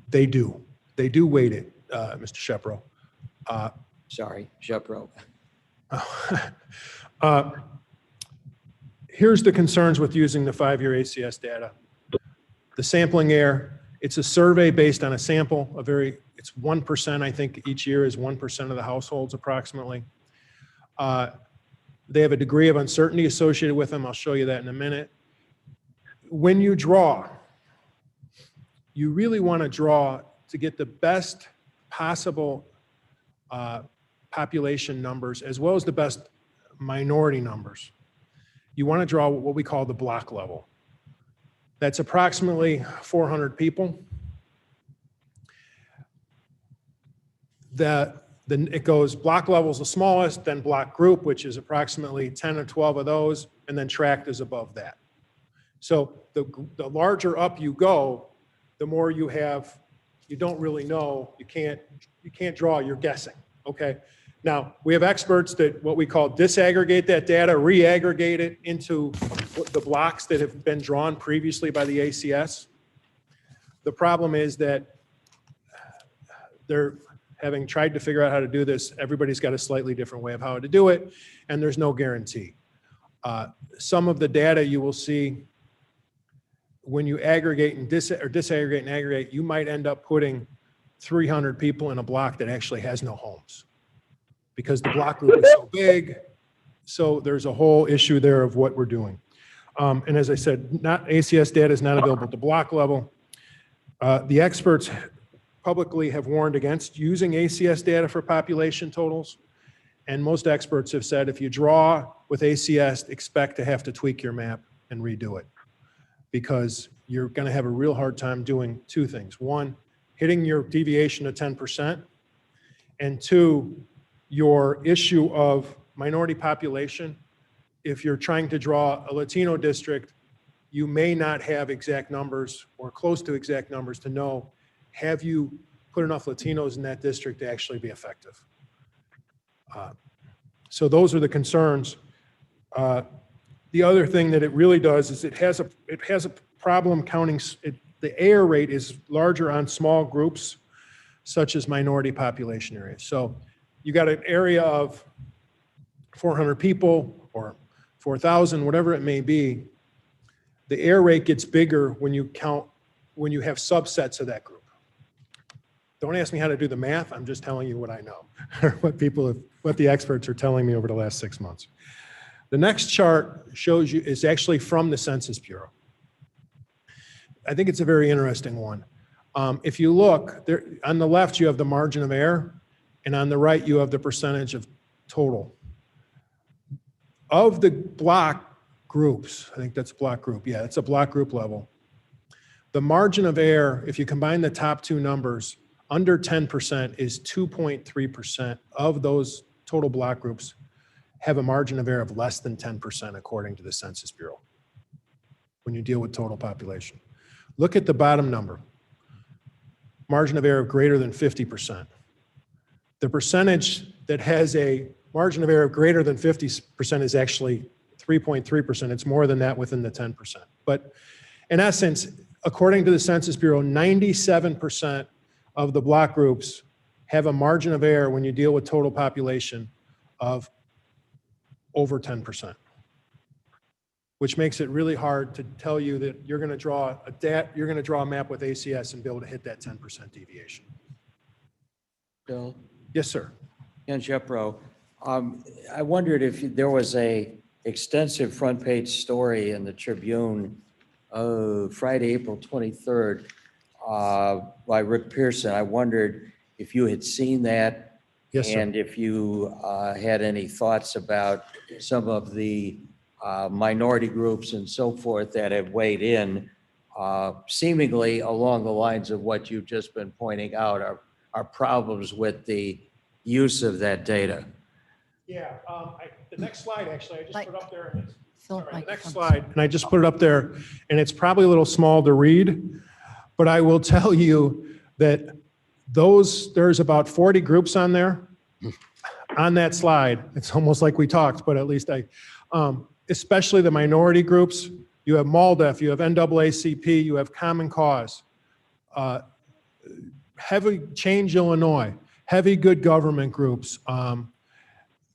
They do. They do weight it, Mr. Shepro. Sorry, Shepro. Here's the concerns with using the 5-year ACS data. The sampling error, it's a survey based on a sample, it's 1%, I think each year is 1% of the households approximately. They have a degree of uncertainty associated with them. I'll show you that in a minute. When you draw, you really want to draw to get the best possible population numbers as well as the best minority numbers. You want to draw what we call the block level. That's approximately 400 people. It goes block level is the smallest, then block group, which is approximately 10 or 12 of those, and then tract is above that. So the larger up you go, the more you have, you don't really know, you can't draw, you're guessing, okay? Now, we have experts that what we call disaggregate that data, re-aggregate it into the blocks that have been drawn previously by the ACS. The problem is that they're having tried to figure out how to do this, everybody's got a slightly different way of how to do it, and there's no guarantee. Some of the data you will see when you aggregate and disaggregate and aggregate, you might end up putting 300 people in a block that actually has no homes because the block group is so big. So there's a whole issue there of what we're doing. And as I said, ACS data is not available at the block level. The experts publicly have warned against using ACS data for population totals. And most experts have said if you draw with ACS, expect to have to tweak your map and redo it because you're going to have a real hard time doing two things. One, hitting your deviation of 10%, and two, your issue of minority population. If you're trying to draw a Latino district, you may not have exact numbers or close to exact numbers to know, have you put enough Latinos in that district to actually be effective? So those are the concerns. The other thing that it really does is it has a problem counting, the error rate is larger on small groups such as minority population areas. So you got an area of 400 people or 4,000, whatever it may be, the error rate gets bigger when you have subsets of that group. Don't ask me how to do the math, I'm just telling you what I know, or what the experts are telling me over the last 6 months. The next chart shows you, is actually from the Census Bureau. I think it's a very interesting one. If you look, there, on the left you have the margin of error, and on the right you have the percentage of total. Of the block groups, I think that's block group, yeah, it's a block group level. The margin of error, if you combine the top two numbers, under 10% is 2.3% of those total block groups have a margin of error of less than 10% according to the Census Bureau when you deal with total population. Look at the bottom number, margin of error of greater than 50%. The percentage that has a margin of error of greater than 50% is actually 3.3%. It's more than that within the 10%. But in essence, according to the Census Bureau, 97% of the block groups have a margin of error when you deal with total population of over 10%. which makes it really hard to tell you that you're going to draw a map with ACS and be able to hit that 10% deviation. Bill? Yes, sir. Ken Shepro, I wondered if there was a extensive front page story in the Tribune Friday, April 23rd by Rick Pearson. I wondered if you had seen that. Yes, sir. And if you had any thoughts about some of the minority groups and so forth that have weighed in, seemingly along the lines of what you've just been pointing out, are problems with the use of that data. Yeah, the next slide, actually, I just put up there. And Phil, the next slide, and I just put it up there, and it's probably a little small to read, but I will tell you that there's about 40 groups on there. On that slide, it's almost like we talked, but at least especially the minority groups. You have MALDEF, you have NAACP, you have Common Cause, Heavy Change Illinois, heavy good government groups.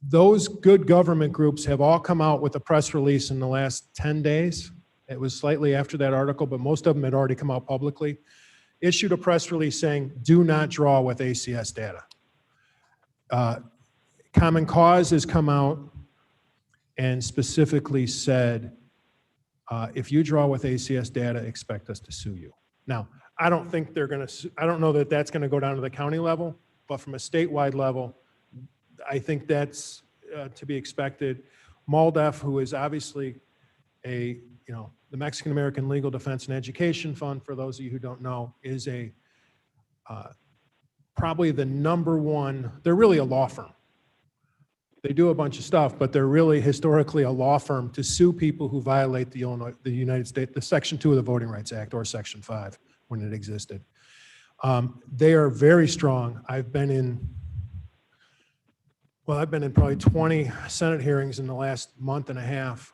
Those good government groups have all come out with a press release in the last 10 days. It was slightly after that article, but most of them had already come out publicly. Issued a press release saying, do not draw with ACS data. Common Cause has come out and specifically said, if you draw with ACS data, expect us to sue you. Now, I don't think they're going to, I don't know that that's going to go down to the county level, but from a statewide level, I think that's to be expected. MALDEF, who is obviously the Mexican American Legal Defense and Education Fund, for those of you who don't know, is probably the number one, they're really a law firm. They do a bunch of stuff, but they're really historically a law firm to sue people who violate the United States, the Section 2 of the Voting Rights Act, or Section 5 when it existed. They are very strong. I've been in probably 20 Senate hearings in the last month and a half,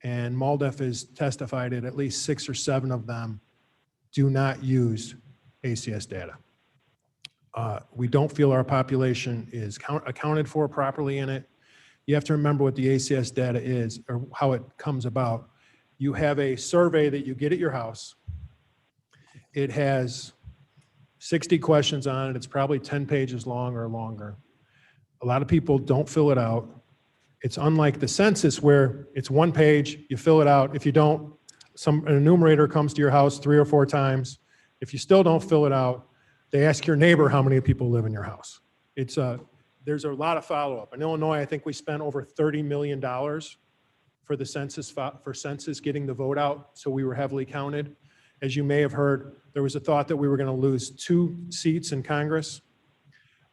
and MALDEF has testified at least 6 or 7 of them do not use ACS data. We don't feel our population is accounted for properly in it. You have to remember what the ACS data is, or how it comes about. You have a survey that you get at your house. It has 60 questions on it. It's probably 10 pages long or longer. A lot of people don't fill it out. It's unlike the census where it's 1 page, you fill it out. If you don't, an enumerator comes to your house 3 or 4 times. If you still don't fill it out, they ask your neighbor how many people live in your house. There's a lot of follow-up. In Illinois, I think we spent over $30 million for the census getting the vote out, so we were heavily counted. As you may have heard, there was a thought that we were going to lose 2 seats in Congress.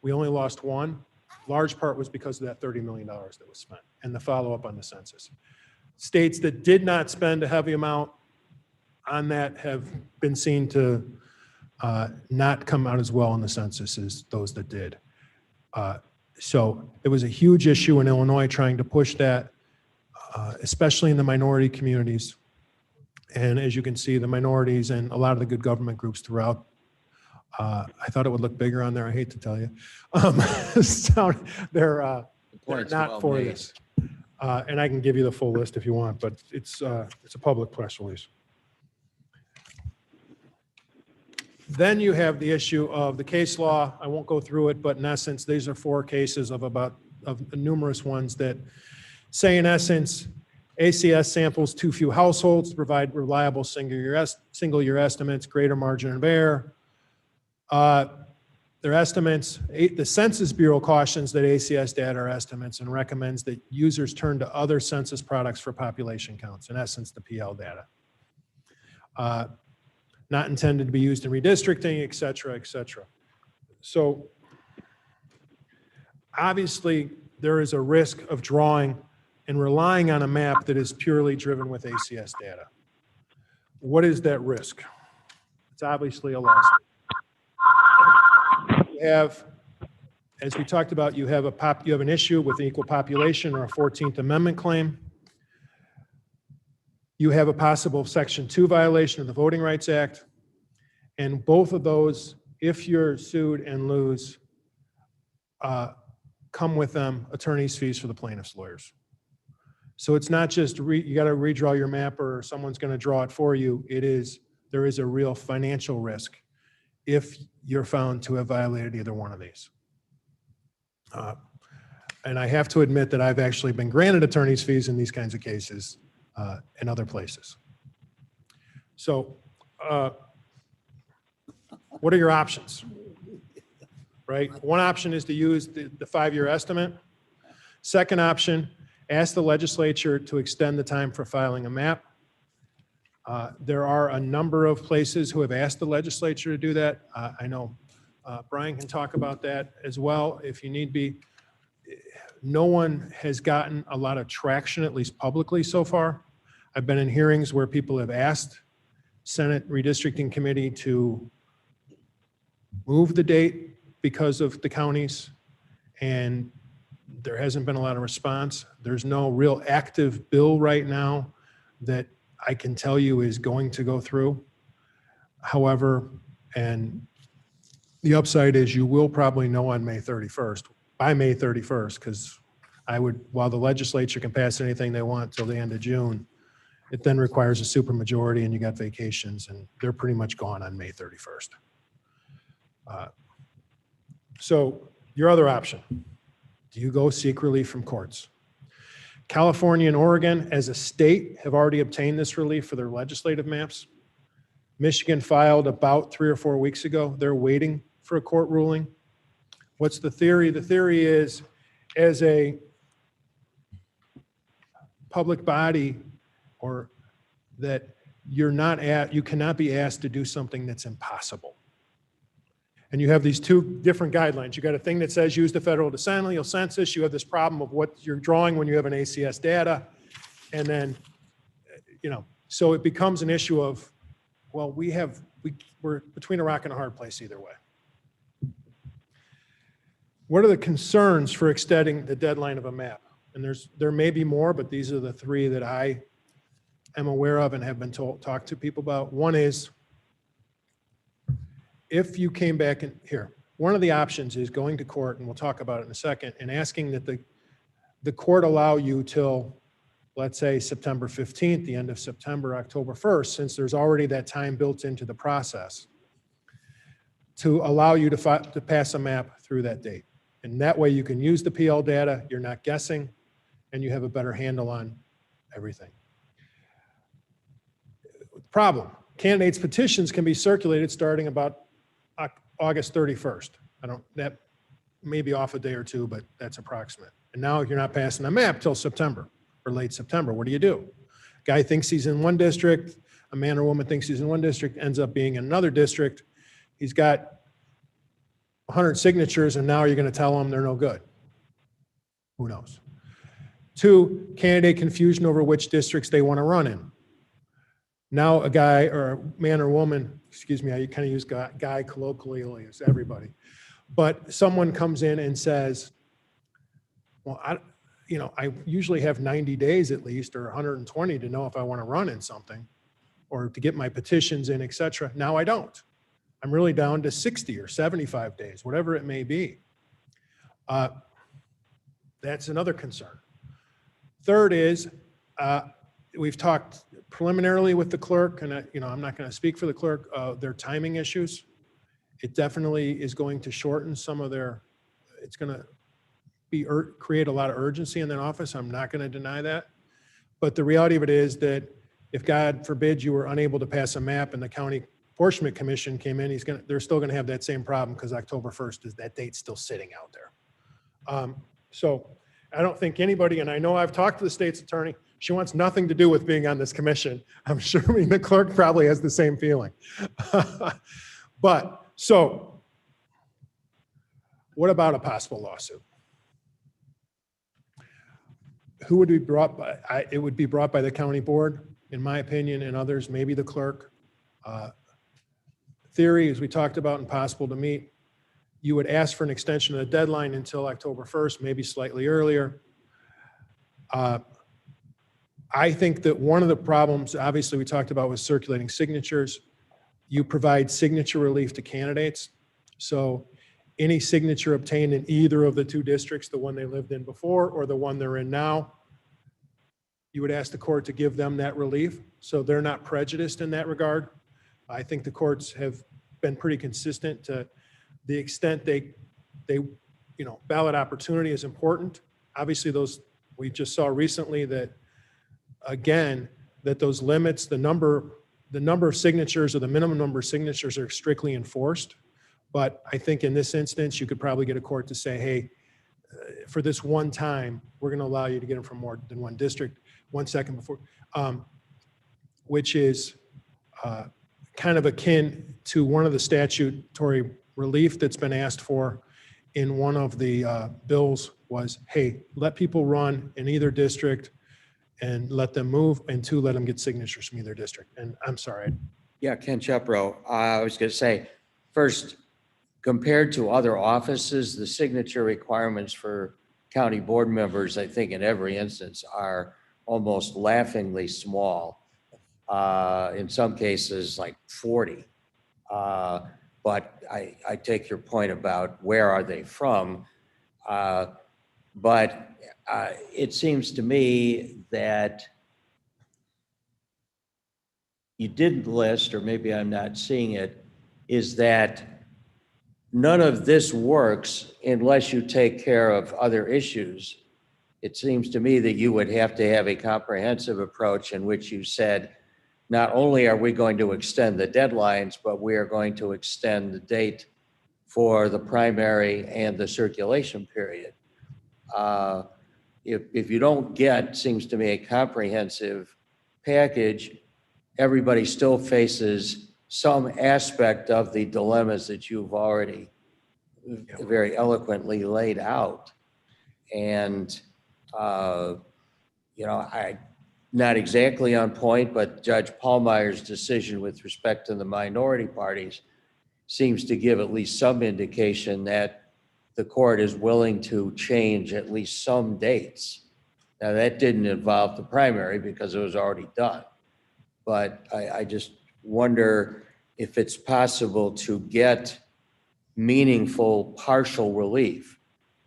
We only lost 1. Large part was because of that $30 million that was spent and the follow-up on the census. States that did not spend a heavy amount on that have been seen to not come out as well in the census as those that did. So it was a huge issue in Illinois trying to push that, especially in the minority communities. And as you can see, the minorities and a lot of the good government groups throughout, I thought it would look bigger on there, I hate to tell you. So they're not for this. And I can give you the full list if you want, but it's a public press release. Then you have the issue of the case law. I won't go through it, but in essence, these are 4 cases of numerous ones that say, in essence, ACS samples too few households to provide reliable single-year estimates, greater margin of error. Their estimates, the Census Bureau cautions that ACS data are estimates and recommends that users turn to other census products for population counts, in essence, the PL data. Not intended to be used in redistricting, et cetera, et cetera. So obviously there is a risk of drawing and relying on a map that is purely driven with ACS data. What is that risk? It's obviously a lawsuit. You have, as we talked about, you have an issue with the equal population or a 14th Amendment claim. You have a possible Section 2 violation of the Voting Rights Act. And both of those, if you're sued and lose, come with them attorney's fees for the plaintiff's lawyers. So it's not just you got to redraw your map or someone's going to draw it for you. There is a real financial risk if you're found to have violated either one of these. And I have to admit that I've actually been granted attorney's fees in these kinds of cases in other places. So what are your options? Right? One option is to use the 5-year estimate. Second option, ask the legislature to extend the time for filing a map. There are a number of places who have asked the legislature to do that. I know Brian can talk about that as well if you need be. No one has gotten a lot of traction, at least publicly so far. I've been in hearings where people have asked Senate Redistricting Committee to move the date because of the counties, and there hasn't been a lot of response. There's no real active bill right now that I can tell you is going to go through. However, and the upside is you will probably know on May 31st, by May 31st, because while the legislature can pass anything they want till the end of June, it then requires a supermajority and you got vacations and they're pretty much gone on May 31st. So your other option, do you go seek relief from courts? California and Oregon as a state have already obtained this relief for their legislative maps. Michigan filed about 3 or 4 weeks ago. They're waiting for a court ruling. What's the theory? The theory is, as a public body, or that you cannot be asked to do something that's impossible. And you have these two different guidelines. You got a thing that says use the federal decennial census. You have this problem of what you're drawing when you have an ACS data. And then, so it becomes an issue of, well, we're between a rock and a hard place either way. What are the concerns for extending the deadline of a map? And there may be more, but these are the three that I am aware of and have been talked to people about. One is, if you came back in here, one of the options is going to court, and we'll talk about it in a second, and asking that the court allow you till, let's say, September 15th, the end of September, October 1st, since there's already that time built into the process, to allow you to pass a map through that date. And that way you can use the PL data, you're not guessing, and you have a better handle on everything. Problem, candidates' petitions can be circulated starting about August 31st. That may be off a day or two, but that's approximate. And now you're not passing a map till September or late September. What do you do? Guy thinks he's in one district, a man or woman thinks he's in one district, ends up being in another district. He's got 100 signatures, and now you're going to tell him they're no good. Who knows? 2, candidate confusion over which districts they want to run in. Now a guy or a man or woman, excuse me, I kind of use guy colloquially as everybody, but someone comes in and says, well, I usually have 90 days at least, or 120 to know if I want to run in something or to get my petitions in, et cetera. Now I don't. I'm really down to 60 or 75 days, whatever it may be. That's another concern. Third is, we've talked preliminarily with the clerk, and I'm not going to speak for the clerk, their timing issues. It definitely is going to shorten some of it's going to create a lot of urgency in that office. I'm not going to deny that. But the reality of it is that if, God forbid, you were unable to pass a map and the county apportionment commission came in, they're still going to have that same problem because October 1st is that date's still sitting out there. So I don't think anybody, and I know I've talked to the state's attorney, she wants nothing to do with being on this commission. I'm sure the clerk probably has the same feeling. But so what about a possible lawsuit? Who would be brought by? It would be brought by the county board, in my opinion, and others, maybe the clerk. Theory, as we talked about, impossible to meet. You would ask for an extension of the deadline until October 1st, maybe slightly earlier. I think that one of the problems, obviously, we talked about was circulating signatures. You provide signature relief to candidates. So any signature obtained in either of the two districts, the one they lived in before or the one they're in now, you would ask the court to give them that relief, so they're not prejudiced in that regard. I think the courts have been pretty consistent to the extent they, ballot opportunity is important. Obviously, those, we just saw recently that, again, that those limits, the number of signatures or the minimum number of signatures are strictly enforced. But I think in this instance, you could probably get a court to say, hey, for this one time, we're going to allow you to get them from more than one district. 1 second before, which is kind of akin to one of the statutory relief that's been asked for in one of the bills was, hey, let people run in either district and let them move, and 2, let them get signatures from either district. And I'm sorry. Yeah, Ken Chepro, I was going to say, first, compared to other offices, the signature requirements for county board members, I think in every instance, are almost laughingly small. In some cases, like 40. But I take your point about where are they from. But it seems to me that you didn't list, or maybe I'm not seeing it, is that none of this works unless you take care of other issues. It seems to me that you would have to have a comprehensive approach in which you said, not only are we going to extend the deadlines, but we are going to extend the date for the primary and the circulation period. If you don't get, seems to me, a comprehensive package, everybody still faces some aspect of the dilemmas that you've already very eloquently laid out. And, I, not exactly on point, but Judge Pallmeyer's decision with respect to the minority parties seems to give at least some indication that the court is willing to change at least some dates. Now, that didn't involve the primary because it was already done. But I just wonder if it's possible to get meaningful partial relief.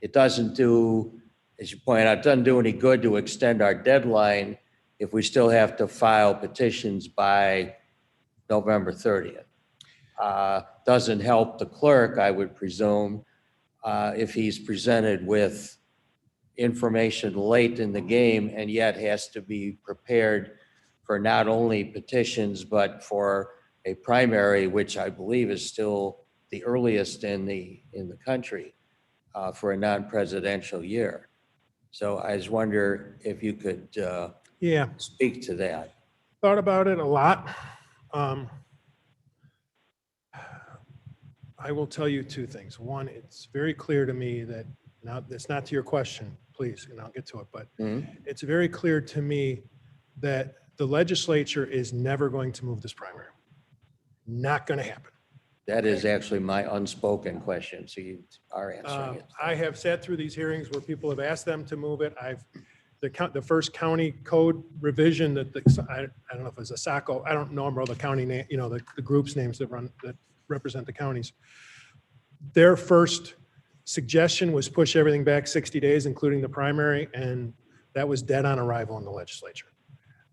It doesn't do, as you point out, it doesn't do any good to extend our deadline if we still have to file petitions by November 30th. Doesn't help the clerk, I would presume, if he's presented with information late in the game and yet has to be prepared for not only petitions, but for a primary, which I believe is still the earliest in the country for a non-presidential year. So I just wonder if you could speak to that. Thought about it a lot. I will tell you 2 things. One, it's very clear to me that, now it's not to your question, please, and I'll get to it, but it's very clear to me that the legislature is never going to move this primary. Not going to happen. That is actually my unspoken question, so you are answering it. I have sat through these hearings where people have asked them to move it. The first county code revision that I don't know if it's a SACO, I don't know all the county name, the groups names that represent the counties. Their first suggestion was push everything back 60 days, including the primary, and that was dead on arrival in the legislature.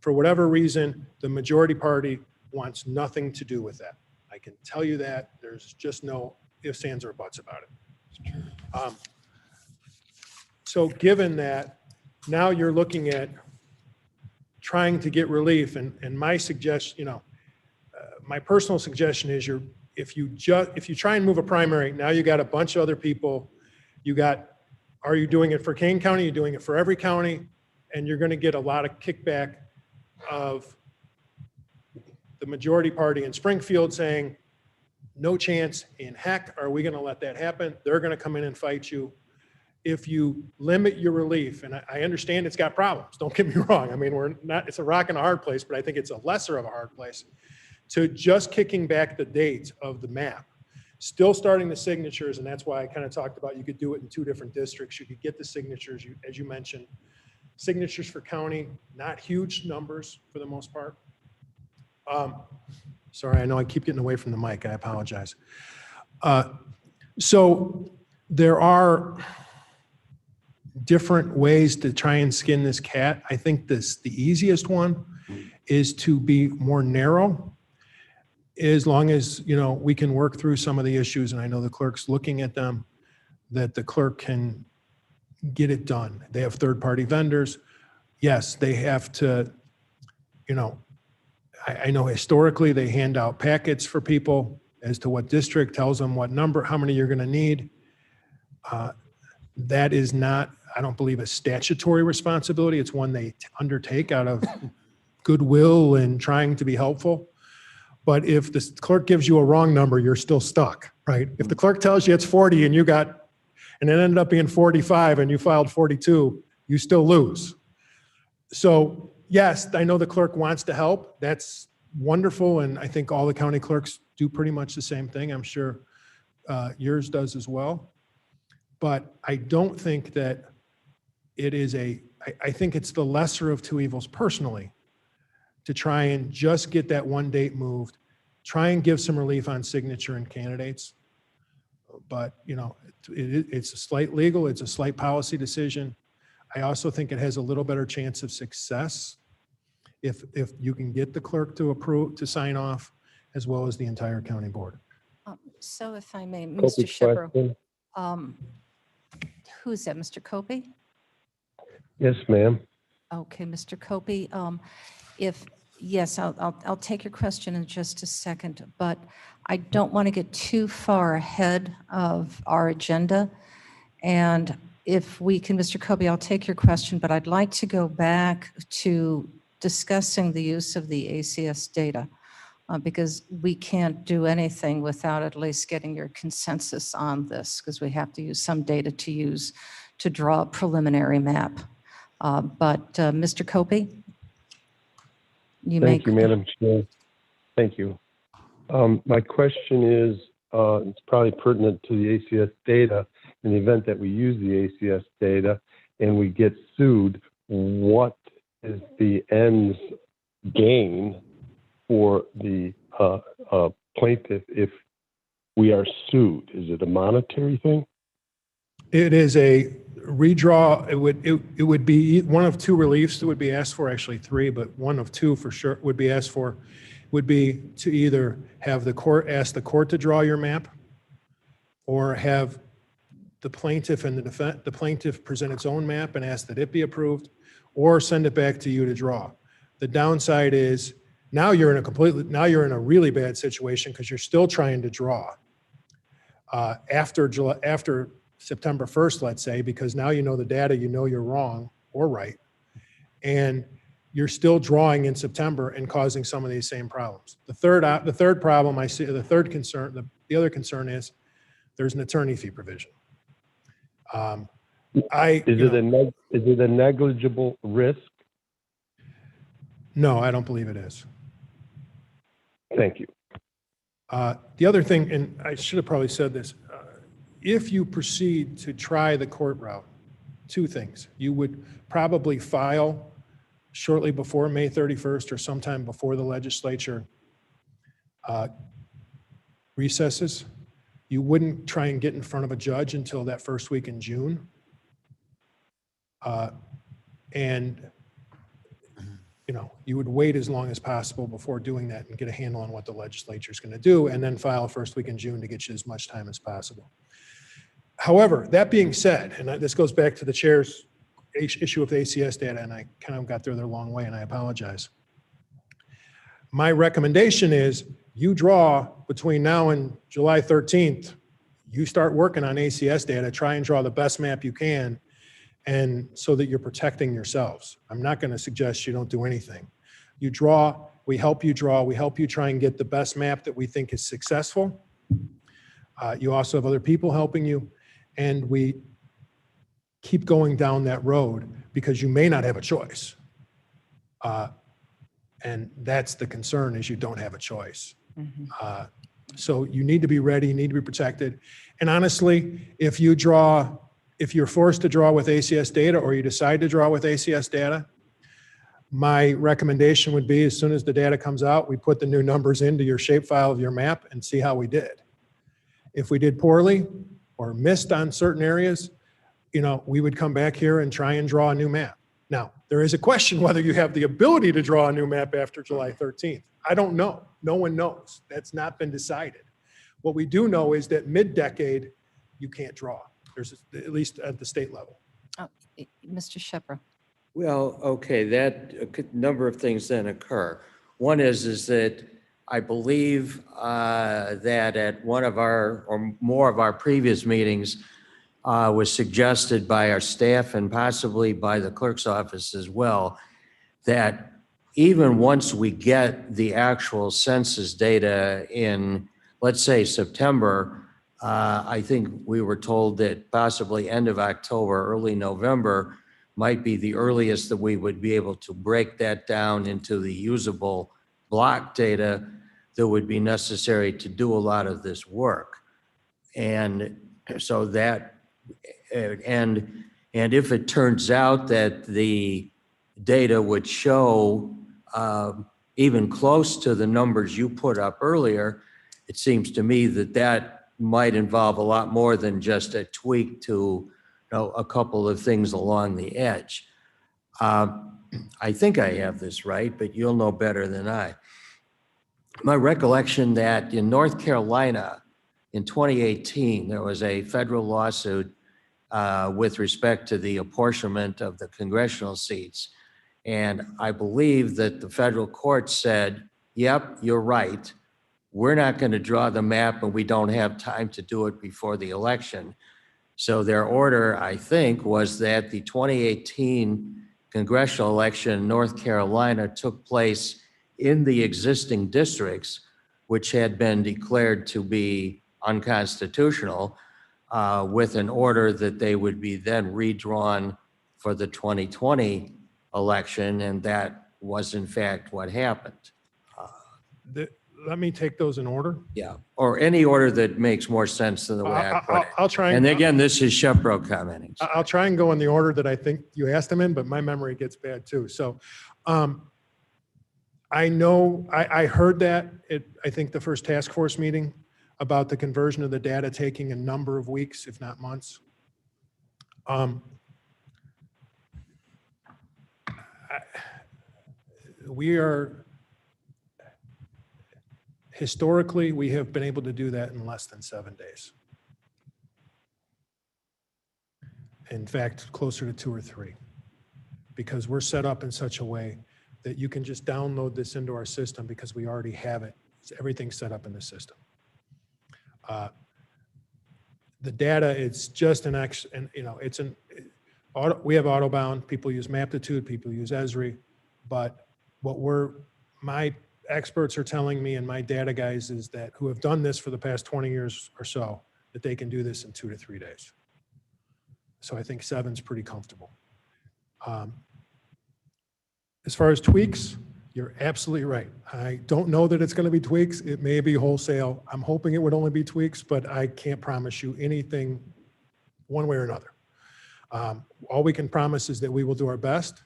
For whatever reason, the majority party wants nothing to do with that. I can tell you that. There's just no ifs, ands, or buts about it. So given that, now you're looking at trying to get relief, and my suggestion, my personal suggestion is if you try and move a primary, now you got a bunch of other people. Are you doing it for Kane County? You're doing it for every county, and you're going to get a lot of kickback of the majority party in Springfield saying, no chance in heck are we going to let that happen. They're going to come in and fight you. If you limit your relief, and I understand it's got problems, don't get me wrong. I mean, it's a rock and a hard place, but I think it's a lesser of a hard place, to just kicking back the dates of the map, still starting the signatures. And that's why I kind of talked about, you could do it in 2 different districts. You could get the signatures, as you mentioned, signatures for county, not huge numbers for the most part. Sorry, I know I keep getting away from the mic. I apologize. So there are different ways to try and skin this cat. I think the easiest one is to be more narrow, as long as, we can work through some of the issues, and I know the clerk's looking at them, that the clerk can get it done. They have third-party vendors. Yes, they have to, I know historically they hand out packets for people as to what district, tells them what number, how many you're going to need. That is not, I don't believe, a statutory responsibility. It's one they undertake out of goodwill and trying to be helpful. But if the clerk gives you a wrong number, you're still stuck, right? If the clerk tells you it's 40 and it ended up being 45 and you filed 42, you still lose. So yes, I know the clerk wants to help. That's wonderful. And I think all the county clerks do pretty much the same thing. I'm sure yours does as well. But I don't think that it is I think it's the lesser of two evils personally to try and just get that one date moved, try and give some relief on signature and candidates. But, it's a slight legal, it's a slight policy decision. I also think it has a little better chance of success if you can get the clerk to approve, to sign off, as well as the entire county board. So if I may, Mr. Shepro, who's that, Mr. Copey? Yes, ma'am. Okay, Mr. Copey, yes, I'll take your question in just a second, but I don't want to get too far ahead of our agenda. And if we can, Mr. Copey, I'll take your question, but I'd like to go back to discussing the use of the ACS data, because we can't do anything without at least getting your consensus on this, because we have to use some data to use to draw a preliminary map. But Mr. Copey? Thank you, Madam Chair. Thank you. My question is, it's probably pertinent to the ACS data. In the event that we use the ACS data and we get sued, what is the ends gain for the plaintiff if we are sued? Is it a monetary thing? It is a redraw. It would be one of two reliefs that would be asked for, actually three, but one of two for sure would be asked for, would be to either have the court ask the court to draw your map, or have the plaintiff and the plaintiff present its own map and ask that it be approved, or send it back to you to draw. The downside is now you're in a really bad situation because you're still trying to draw after September 1st, let's say, because now you know the data, you're wrong or right, and you're still drawing in September and causing some of these same problems. The third problem I see, the third concern, the other concern is there's an attorney fee provision. Is it a negligible risk? No, I don't believe it is. Thank you. The other thing, and I should have probably said this, if you proceed to try the court route, two things. You would probably file shortly before May 31st or sometime before the legislature recesses. You wouldn't try and get in front of a judge until that first week in June. And you would wait as long as possible before doing that and get a handle on what the legislature is going to do, and then file first week in June to get you as much time as possible. However, that being said, and this goes back to the chair's issue of the ACS data, and I kind of got there the long way, and I apologize. My recommendation is you draw between now and July 13th, you start working on ACS data, try and draw the best map you can, and so that you're protecting yourselves. I'm not going to suggest you don't do anything. You draw, we help you draw, we help you try and get the best map that we think is successful. You also have other people helping you, and we keep going down that road because you may not have a choice. And that's the concern, is you don't have a choice. Mm-hmm. So you need to be ready, you need to be protected. And honestly, if you're forced to draw with ACS data, or you decide to draw with ACS data, my recommendation would be, as soon as the data comes out, we put the new numbers into your shapefile of your map and see how we did. If we did poorly or missed on certain areas, we would come back here and try and draw a new map. Now, there is a question whether you have the ability to draw a new map after July 13th. I don't know. No one knows. That's not been decided. What we do know is that mid-decade, you can't draw. There's at least at the state level. Mr. Shepro. Well, okay, that a number of things then occur. One is that I believe that at one of our or more of our previous meetings was suggested by our staff and possibly by the clerk's office as well, that even once we get the actual census data in, let's say, September, I think we were told that possibly end of October, early November might be the earliest that we would be able to break that down into the usable block data that would be necessary to do a lot of this work. And so that, and if it turns out that the data would show even close to the numbers you put up earlier, it seems to me that that might involve a lot more than just a tweak to a couple of things along the edge. I think I have this right, but you'll know better than I. My recollection that in North Carolina in 2018, there was a federal lawsuit with respect to the apportionment of the congressional seats. And I believe that the federal court said, yep, you're right. We're not going to draw the map and we don't have time to do it before the election. So their order, I think, was that the 2018 congressional election in North Carolina took place in the existing districts, which had been declared to be unconstitutional, with an order that they would be then redrawn for the 2020 election, and that was in fact what happened. Let me take those in order. Yeah, or any order that makes more sense than the way I put it. I'll try. And again, this is Shepro commenting. I'll try and go in the order that I think you asked them in, but my memory gets bad too. So I know, I heard that at, I think, the first task force meeting about the conversion of the data taking a number of weeks, if not months. Historically, we have been able to do that in less than 7 days. In fact, closer to 2 or 3, because we're set up in such a way that you can just download this into our system because we already have it. Everything's set up in the system. The data, it's just an X, and it's an, we have Autobound, people use Maptitude, people use Esri, but what my experts are telling me and my data guys is that who have done this for the past 20 years or so, that they can do this in 2 to 3 days. So I think 7's pretty comfortable. As far as tweaks, you're absolutely right. I don't know that it's going to be tweaks. It may be wholesale. I'm hoping it would only be tweaks, but I can't promise you anything one way or another. All we can promise is that we will do our best,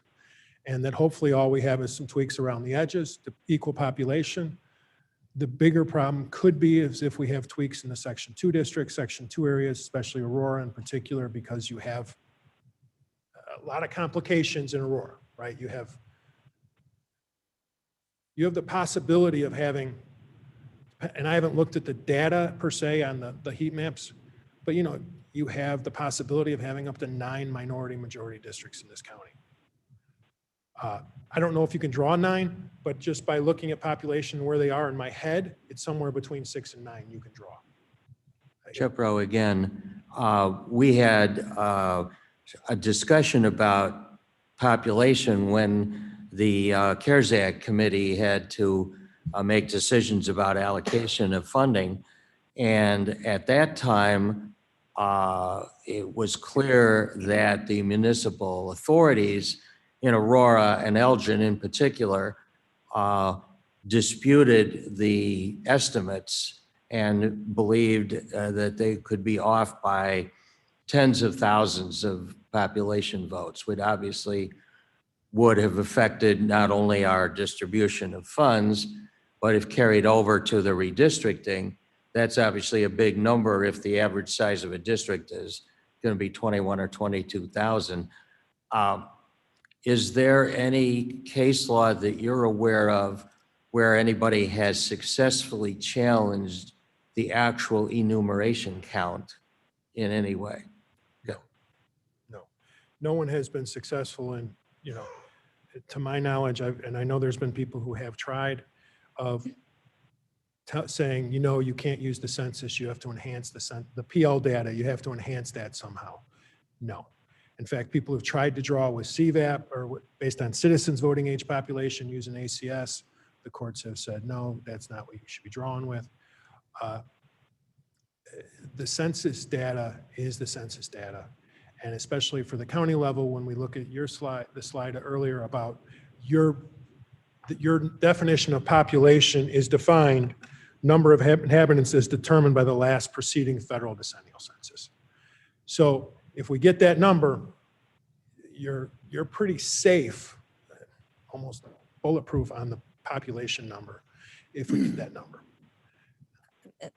and that hopefully all we have is some tweaks around the edges to equal population. The bigger problem could be is if we have tweaks in the Section 2 districts, Section 2 areas, especially Aurora in particular, because you have a lot of complications in Aurora, right? You have the possibility of having, and I haven't looked at the data per se on the heat maps, but you have the possibility of having up to 9 minority majority districts in this county. I don't know if you can draw 9, but just by looking at population where they are in my head, it's somewhere between 6 and 9 you can draw. Shepro, again, we had a discussion about population when the CARES Act committee had to make decisions about allocation of funding. And at that time, it was clear that the municipal authorities in Aurora and Elgin in particular disputed the estimates and believed that they could be off by tens of thousands of population votes, which obviously would have affected not only our distribution of funds, but if carried over to the redistricting, that's obviously a big number if the average size of a district is going to be 21 or 22,000. Is there any case law that you're aware of where anybody has successfully challenged the actual enumeration count in any way? No one has been successful in, to my knowledge, and I know there's been people who have tried of saying, you can't use the census, you have to enhance the PL data, you have to enhance that somehow. No. In fact, people have tried to draw with CVAP or based on citizens voting age population using ACS. The courts have said, no, that's not what you should be drawing with. The census data is the census data. And especially for the county level, when we look at your slide, the slide earlier about your definition of population is defined, number of inhabitants is determined by the last preceding federal decennial census. So if we get that number, you're pretty safe, almost bulletproof on the population number, if we get that number.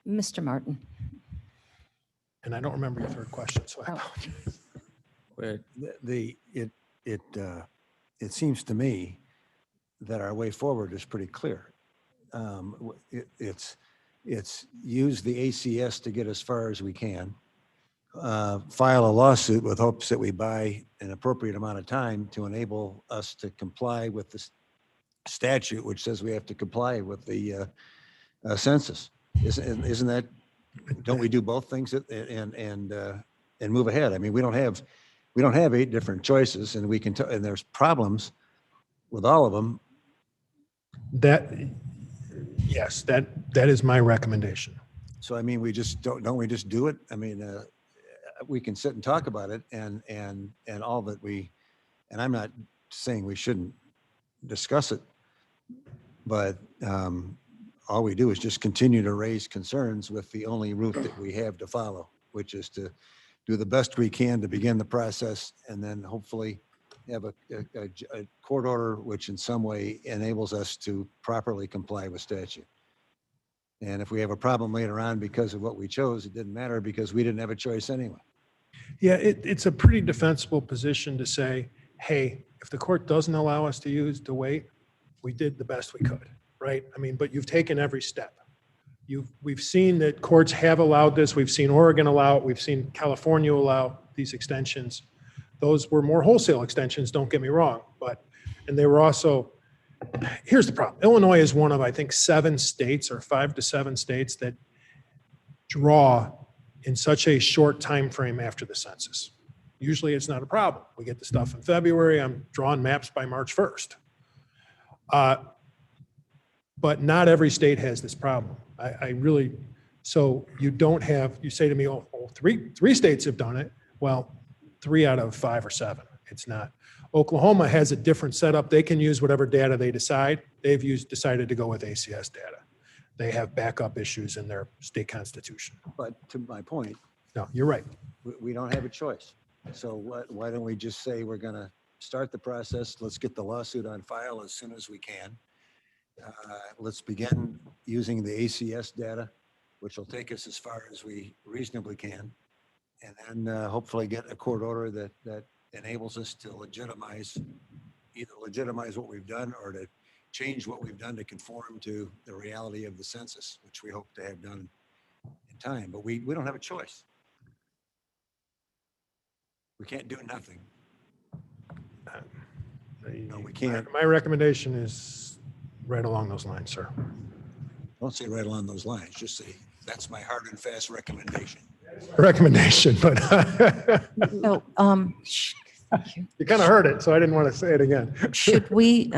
Mr. Martin. And I don't remember your third question, so I apologize. It seems to me that our way forward is pretty clear. It's use the ACS to get as far as we can, file a lawsuit with hopes that we buy an appropriate amount of time to enable us to comply with the statute, which says we have to comply with the census. Isn't that? Don't we do both things and move ahead? I mean, we don't have 8 different choices, and we can and there's problems with all of them. Yes, that is my recommendation. So I mean, we just don't we just do it? I mean, we can sit and talk about it, and all that and I'm not saying we shouldn't discuss it, but all we do is just continue to raise concerns with the only route that we have to follow, which is to do the best we can to begin the process, and then hopefully have a court order which in some way enables us to properly comply with statute. And if we have a problem later on because of what we chose, it didn't matter because we didn't have a choice anyway. Yeah, it's a pretty defensible position to say, hey, if the court doesn't allow us to wait, we did the best we could, right? I mean, but you've taken every step. We've seen that courts have allowed this. We've seen Oregon allow it. We've seen California allow these extensions. Those were more wholesale extensions, don't get me wrong, and they were also, here's the problem. Illinois is one of, I think, 7 states or 5 to 7 states that draw in such a short time frame after the census. Usually it's not a problem. We get the stuff in February. I'm drawing maps by March 1st. But not every state has this problem. So you don't have, you say to me, three states have done it. Well, 3 out of 5 or 7. It's not. Oklahoma has a different setup. They can use whatever data they decide. They've decided to go with ACS data. They have backup issues in their state constitution. But to my point, no, you're right. We don't have a choice. So why don't we just say we're going to start the process? Let's get the lawsuit on file as soon as we can. Let's begin using the ACS data, which will take us as far as we reasonably can, and then hopefully get a court order that enables us to either legitimize what we've done or to change what we've done to conform to the reality of the census, which we hope to have done in time. But we don't have a choice. We can't do nothing. No, we can't. My recommendation is right along those lines, sir. Don't say right along those lines. Just say, that's my hard and fast recommendation. Recommendation, but No, you kind of heard it, so I didn't want to say it again. should we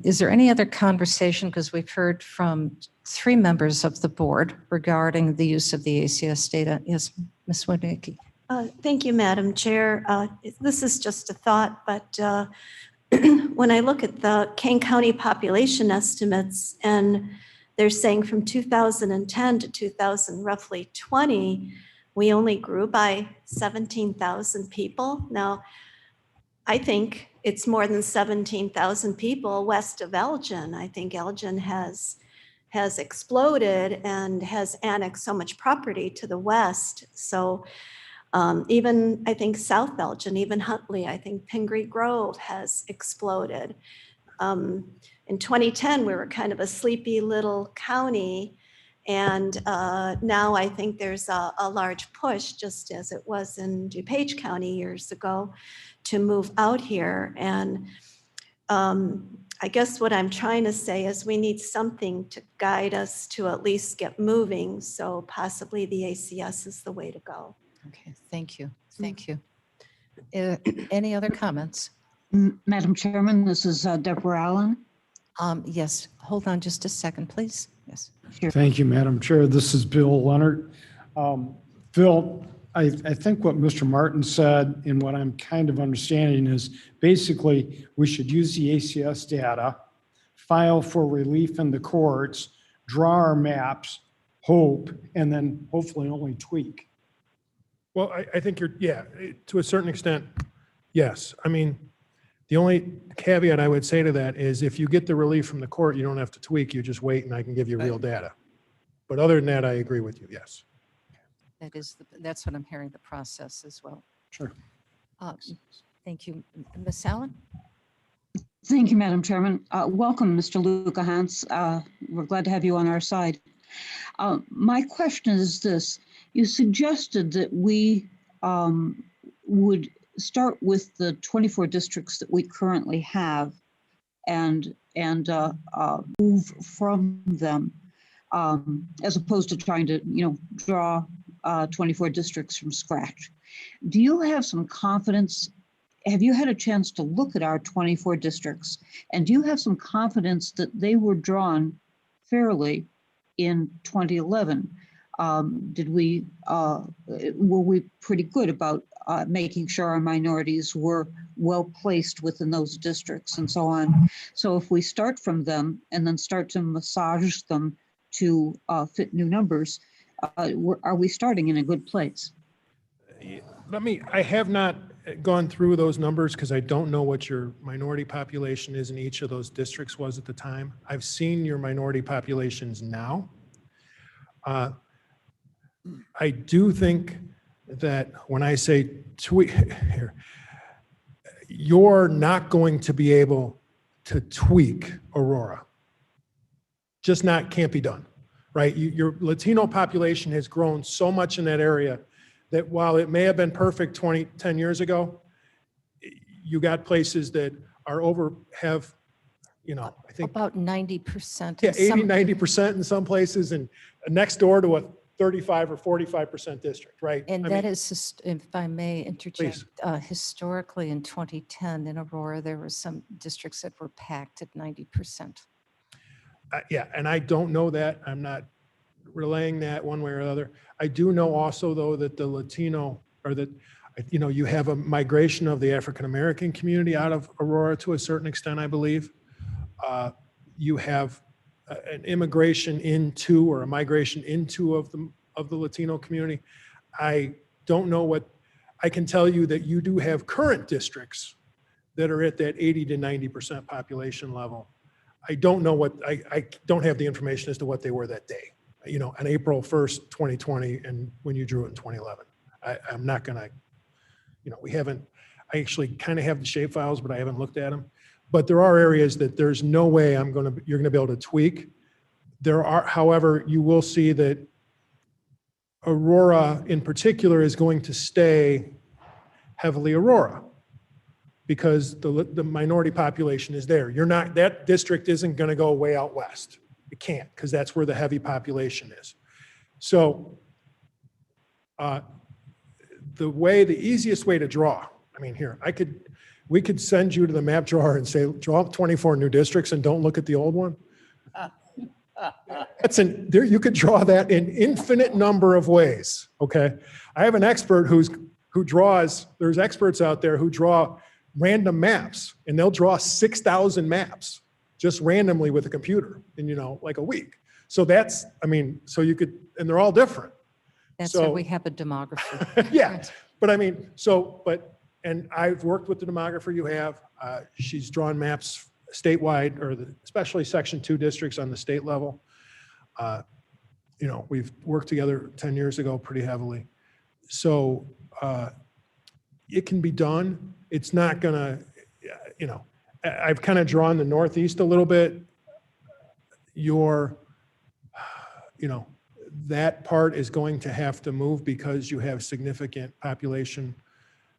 is there any other conversation? Because we've heard from 3 members of the board regarding the use of the ACS data. Yes, Ms. Wodnicki. Thank you, Madam Chair. This is just a thought, but when I look at the Kane County population estimates, and they're saying from 2010 to 2020, we only grew by 17,000 people. Now, I think it's more than 17,000 people west of Elgin. I think Elgin has exploded and has annexed so much property to the west. So Even, I think, South Belgium, even Huntley, I think Pingree Grove has exploded. In 2010, we were kind of a sleepy little county. And now I think there's a large push, just as it was in DuPage County years ago, to move out here. And I guess what I'm trying to say is we need something to guide us to at least get moving. So possibly the ACS is the way to go. Okay, thank you. Thank you. Any other comments? Madam Chairman, this is Deborah Allen. Yes, hold on just a second, please. Yes. Thank you, Madam Chair. This is Bill Leonard. Phil, I think what Mr. Martin said and what I'm kind of understanding is basically we should use the ACS data, file for relief in the courts, draw our maps, hope, and then hopefully only tweak. Well, I think to a certain extent, yes. I mean, the only caveat I would say to that is if you get the relief from the court, you don't have to tweak, you just wait and I can give you real data. But other than that, I agree with you, yes. That's what I'm hearing, the process as well. Sure. Thank you. Ms. Allen? Thank you, Madam Chairman. Welcome, Mr. Luca Hans. We're glad to have you on our side. My question is this. You suggested that we would start with the 24 districts that we currently have and move from them as opposed to trying to, draw 24 districts from scratch. Do you have some confidence? Have you had a chance to look at our 24 districts? And do you have some confidence that they were drawn fairly in 2011? Were we pretty good about making sure our minorities were well placed within those districts and so on? So if we start from them and then start to massage them to fit new numbers, are we starting in a good place? I have not gone through those numbers because I don't know what your minority population is in each of those districts was at the time. I've seen your minority populations now. I do think that when I say tweak here, you're not going to be able to tweak Aurora. Just can't be done, right? Your Latino population has grown so much in that area that while it may have been perfect 10 years ago, you got places that are I think about 90%. Yeah, 80, 90% in some places, and next door to a 35 or 45% district, right? And is, if I may interject, historically in 2010 in Aurora, there were some districts that were packed at 90%. Yeah, and I don't know that. I'm not relaying that one way or another. I do know also, though, that the Latino, or that, you have a migration of the African-American community out of Aurora to a certain extent, I believe. You have an immigration into, or a migration into of the Latino community. I don't know what, I can tell you that you do have current districts that are at that 80 to 90% population level. I don't know what, I don't have the information as to what they were that day, on April 1st, 2020, and when you drew it in 2011. I'm not gonna, we haven't, I actually kind of have the shape files, but I haven't looked at them. But there are areas that there's no way you're gonna be able to tweak. There are, however, you will see that Aurora in particular is going to stay heavily Aurora because the minority population is there. That district isn't gonna go way out west. It can't, because that's where the heavy population is. So the easiest way to draw, we could send you to the map drawer and say, draw 24 new districts and don't look at the old one. You could draw that in infinite number of ways, okay? I have an expert who draws, there's experts out there who draw random maps, and they'll draw 6,000 maps just randomly with a computer in, like a week. So so you could, and they're all different. That's why we have a demographer. Yeah, and I've worked with the demographer you have. She's drawn maps statewide, or especially Section 2 districts on the state level. We've worked together 10 years ago pretty heavily. So it can be done. It's not gonna, you know, I've kind of drawn the Northeast a little bit. You know, that part is going to have to move because you have significant population.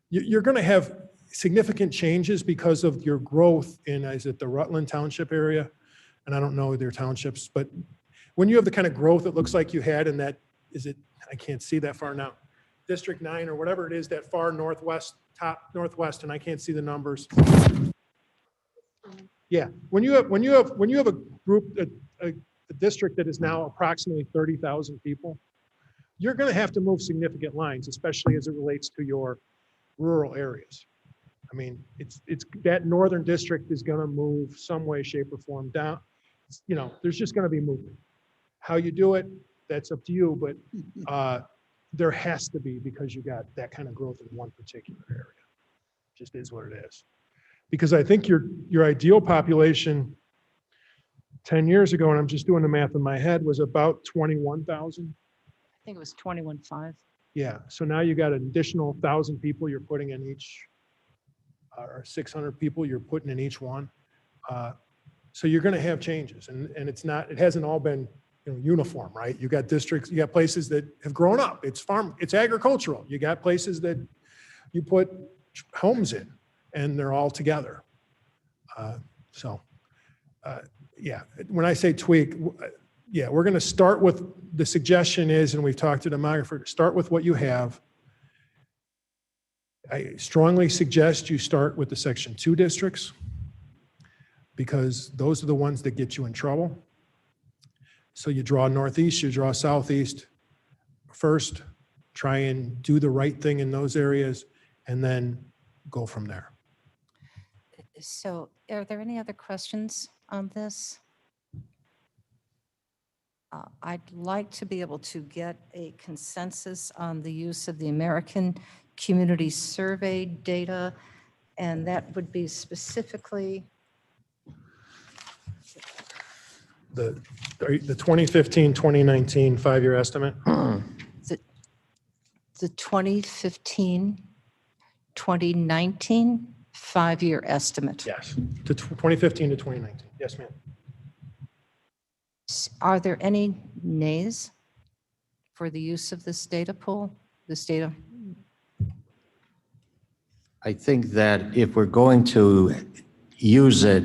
You're going to have significant changes because of your growth in, is it the Rutland Township area? And I don't know their townships, but when you have the kind of growth it looks like you had in that, I can't see that far now, District 9 or whatever it is, that far northwest, top northwest, and I can't see the numbers. Yeah, when you have a group, a district that is now approximately 30,000 people, you're going to have to move significant lines, especially as it relates to your rural areas. I mean, it's that northern district is going to move some way, shape, or form down. You know, there's just going to be movement. How you do it, that's up to you, but there has to be, because you got that kind of growth in one particular area. It just is what it is. Because I think your ideal population 10 years ago, and I'm just doing the math in my head, was about 21,000. I think it was 21.5. Yeah, so now you got an additional 1,000 people you're putting in each, or 600 people you're putting in each one. So you're going to have changes, and it hasn't all been, you know, uniform, right? You got districts, you got places that have grown up. It's agricultural. You got places that you put homes in, and they're all together. Yeah, when I say tweak, yeah, we're going to start with, the suggestion is, and we've talked to the demographer, start with what you have. I strongly suggest you start with the Section 2 districts, because those are the ones that get you in trouble. So you draw Northeast, you draw Southeast first, try and do the right thing in those areas, and then go from there. So are there any other questions on this? I'd like to be able to get a consensus on the use of the American Community Survey data, and that would be specifically The 2015, 2019 5-year estimate? the 2015, 2019 5-year estimate. Yes, to 2015 to 2019. Yes, ma'am. Are there any nays for the use of this data pool, this data? I think that if we're going to use it,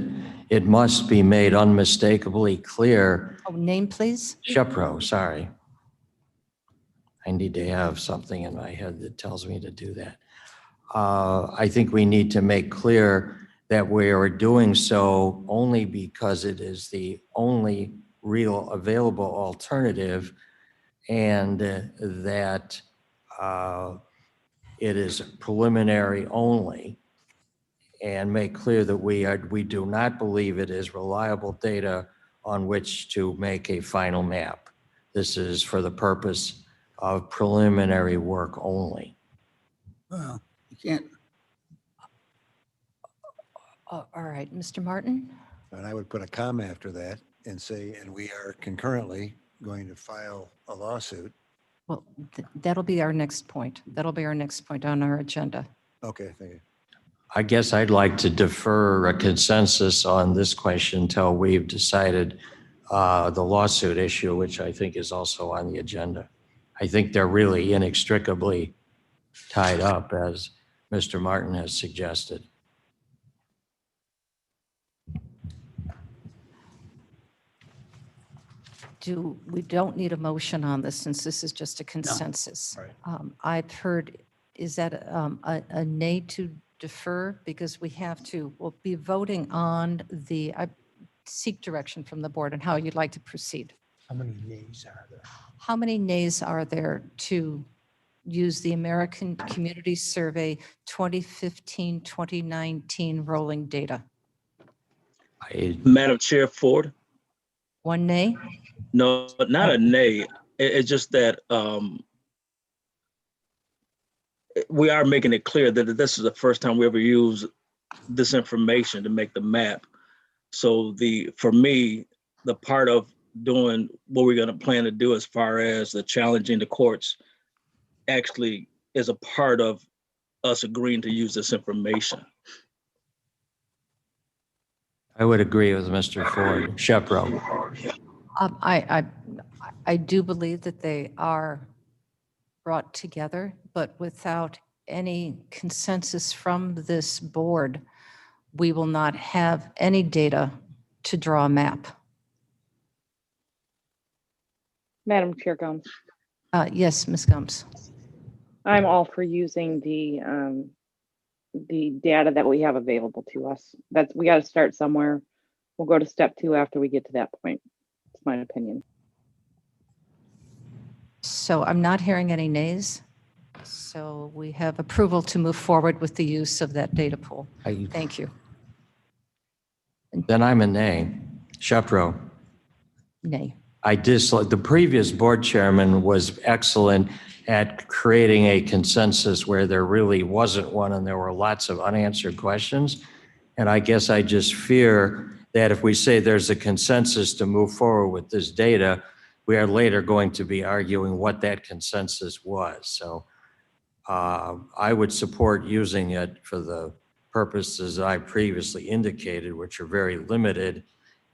it must be made unmistakably clear. Oh, name, please. Shepro, sorry. I need to have something in my head that tells me to do that. I think we need to make clear that we are doing so only because it is the only real available alternative, and that it is preliminary only, and make clear that we do not believe it is reliable data on which to make a final map. This is for the purpose of preliminary work only. Well, you can't. All right, Mr. Martin? And I would put a comma after that and say, and we are concurrently going to file a lawsuit. Well, that'll be our next point. That'll be our next point on our agenda. Okay, thank you. I guess I'd like to defer a consensus on this question until we've decided the lawsuit issue, which I think is also on the agenda. I think they're really inextricably tied up, as Mr. Martin has suggested. We don't need a motion on this, since this is just a consensus. No. Right. I've heard, is that a nay to defer? Because we'll be voting on I seek direction from the board on how you'd like to proceed. How many nays are there? How many nays are there to use the American Community Survey 2015, 2019 rolling data? Madam Chair Ford? One nay? No, not a nay. It's just that we are making it clear that this is the first time we ever use this information to make the map. So for me, the part of doing what we're going to plan to do as far as the challenging the courts actually is a part of us agreeing to use this information. I would agree with Mr. Ford. Shepro. I do believe that they are brought together, but without any consensus from this board, we will not have any data to draw a map. Madam Chair Gomes, Yes, Ms. Gomes. I'm all for using the data that we have available to us. We got to start somewhere. We'll go to step 2 after we get to that point. It's my opinion. So I'm not hearing any nays. So we have approval to move forward with the use of that data pool. Thank you. Then I'm a nay. Shepro. Nay. I dislike, the previous board chairman was excellent at creating a consensus where there really wasn't one and there were lots of unanswered questions. And I guess I just fear that if we say there's a consensus to move forward with this data, we are later going to be arguing what that consensus was. So I would support using it for the purposes I previously indicated, which are very limited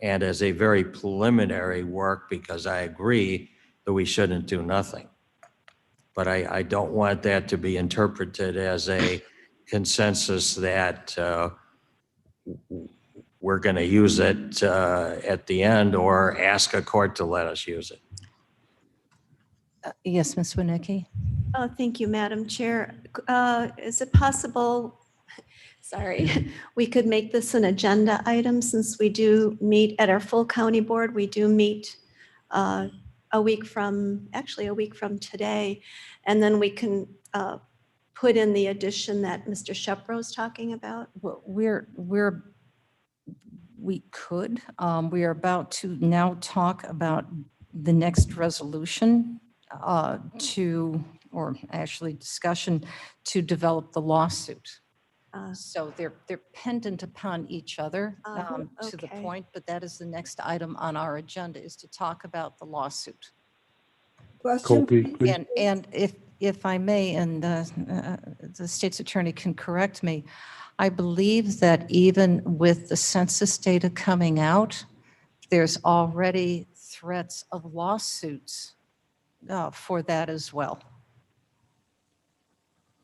and as a very preliminary work, because I agree that we shouldn't do nothing. But I don't want that to be interpreted as a consensus that we're going to use it at the end or ask a court to let us use it. Yes, Ms. Winicki. Thank you, Madam Chair. Is it possible, sorry, we could make this an agenda item since we do meet at our full county board. We do meet a week from today. And then we can put in the addition that Mr. Shepro's talking about. Well, we could. We are about to now talk about the next resolution or actually discussion to develop the lawsuit. So they're pendant upon each other to the point, but that is the next item on our agenda, is to talk about the lawsuit. Question, please. And if I may, and the state's attorney can correct me, I believe that even with the census data coming out, there's already threats of lawsuits for that as well.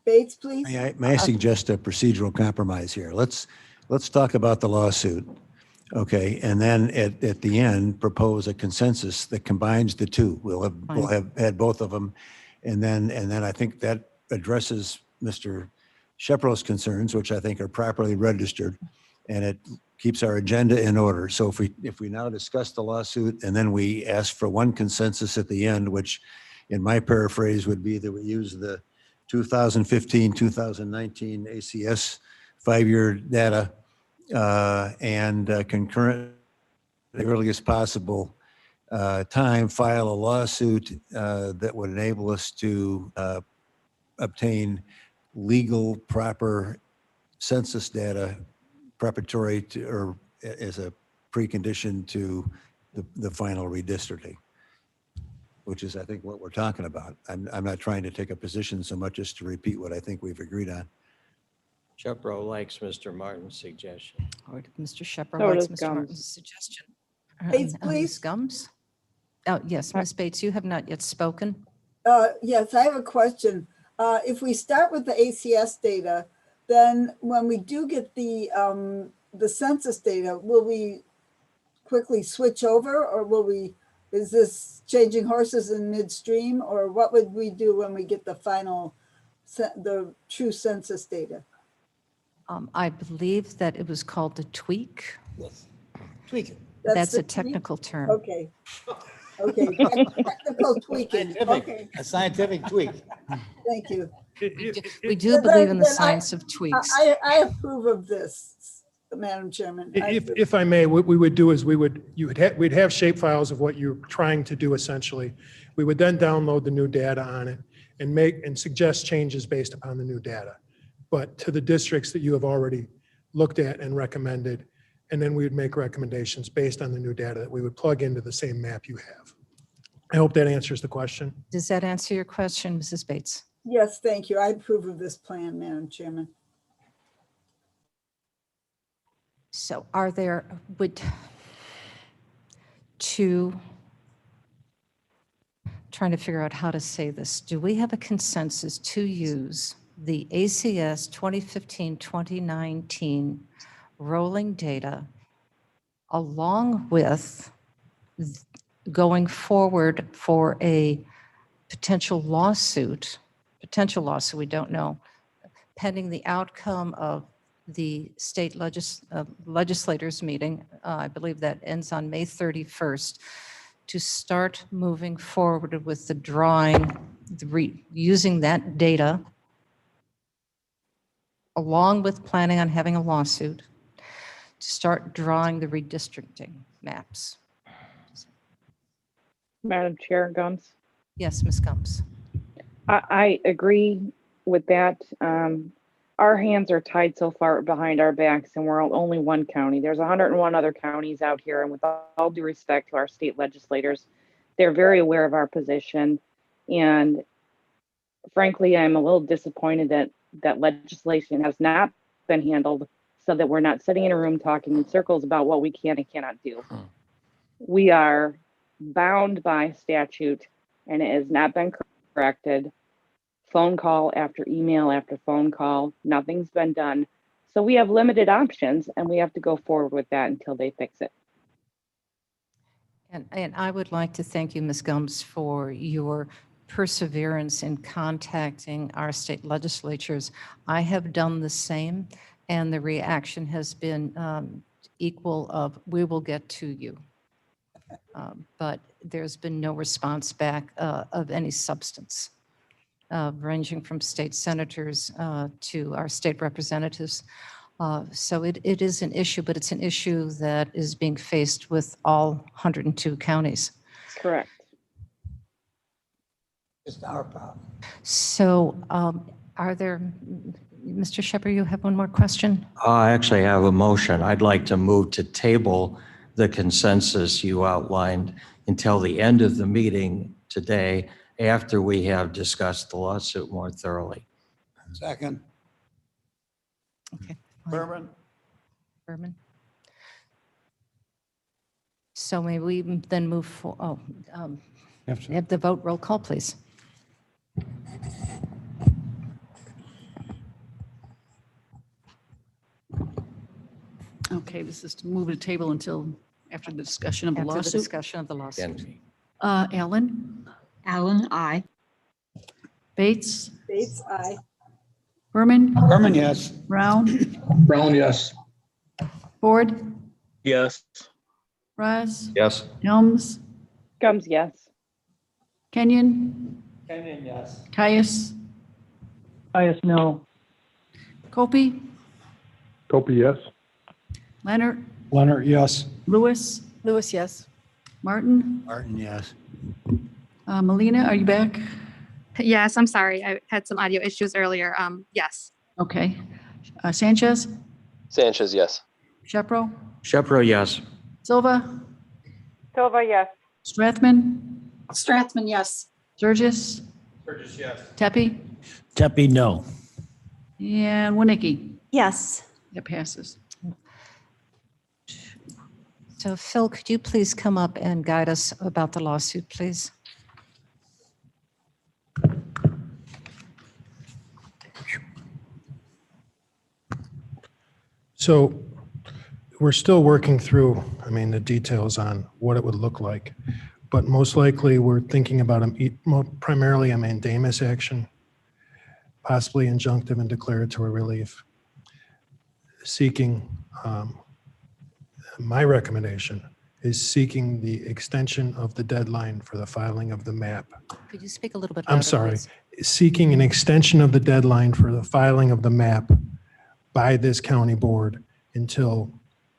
Bates, please. May I suggest a procedural compromise here? Let's talk about the lawsuit, okay? And then at the end, propose a consensus that combines the two. We'll have had both of them, and then I think that addresses Mr. Shepro's concerns, which I think are properly registered, and it keeps our agenda in order. So if we now discuss the lawsuit and then we ask for one consensus at the end, which in my paraphrase would be that we use the 2015-2019 ACS 5-year data and concurrent the earliest possible time file a lawsuit that would enable us to obtain legal proper census data preparatory to or as a precondition to the final redistricting, which is, I think, what we're talking about. I'm not trying to take a position so much as to repeat what I think we've agreed on. Shepro likes Mr. Martin's suggestion. Or Mr. Shepro So likes does Mr. Gums. Martin's suggestion. Bates, Ms. please. Gums? Oh, yes, Ms. Bates, you have not yet spoken. Yes, I have a question. If we start with the ACS data, then when we do get the census data, will we quickly switch over, or is this changing horses in midstream, or what would we do when we get the final, the true census data? I believe that it was called the tweak. Yes. Tweak it. That's the a technical term. Okay. Okay. Technical tweaking. Okay. A scientific tweak. Thank you. We do believe in the science of tweaks. I approve of this, Madam Chairman. If I may, what we would do is we'd have shape files of what you're trying to do essentially. We would then download the new data on it and suggest changes based upon the new data, but to the districts that you have already looked at and recommended. And then we would make recommendations based on the new data that we would plug into the same map you have. I hope that answers the question. Does that answer your question, Mrs. Bates? Yes, thank you. I approve of this plan, Madam Chairman. So are there, trying to figure out how to say this. Do we have a consensus to use the ACS 2015-2019 rolling data along with going forward for a potential lawsuit, we don't know, pending the outcome of the state legislators meeting, I believe that ends on May 31st, to start moving forward with the drawing, using that data, along with planning on having a lawsuit, to start drawing the redistricting maps. Madam Chair, Gums. Yes, Ms. Gums. I agree with that. Our hands are tied so far behind our backs, and we're only one county. There's 101 other counties out here, and with all due respect to our state legislators, they're very aware of our position. And frankly, I'm a little disappointed that legislation has not been handled so that we're not sitting in a room talking in circles about what we can and cannot do. We are bound by statute, and it has not been corrected. Phone call after email after phone call, nothing's been done. So we have limited options, and we have to go forward with that until they fix it. And I would like to thank you, Ms. Gums, for your perseverance in contacting our state legislatures. I have done the same, and the reaction has been equal of, we will get to you. But there's been no response back of any substance, ranging from state senators to our state representatives. So it is an issue, but it's an issue that is being faced with all 102 counties. Correct. It's our problem. So are there, Mr. Shepherd, you have one more question? I actually have a motion. I'd like to move to table the consensus you outlined until the end of the meeting today, after we have discussed the lawsuit more thoroughly. Second. Okay. Berman. Berman. So may we then move for, have the vote roll call, please. Okay, this is to move the table until after the discussion of the After the lawsuit. discussion of the lawsuit. Allen, Allen, aye. Bates, Bates, aye. Berman, Berman, yes. Brown, Brown, yes. Ford, Yes. Ross, Yes. Helms, Gums, yes. Kenyon, Kenyon, yes. Caius, Caius, no. Copey, Copy, yes. Leonard, Leonard, yes. Lewis, Lewis, yes. Martin, Martin, yes. Melina, are you back? Yes, I'm sorry. I had some audio issues earlier. Yes. Okay. Sanchez, Sanchez, yes. Shepro, Shepro, yes. Silva, Silva, yes. Strathman, Strathman, yes. Sturgis, Burgess, yes. Tepe, Tepe, no. and Winnicki. Yes. That passes. So Phil, could you please come up and guide us about the lawsuit, please? So we're still working through, the details on what it would look like. But most likely, we're thinking about primarily a mandamus action, possibly injunctive and declaratory relief, seeking, my recommendation is seeking the extension of the deadline for the filing of the map. Could you speak a little bit I'm louder, sorry, please? seeking an extension of the deadline for the filing of the map by this county board until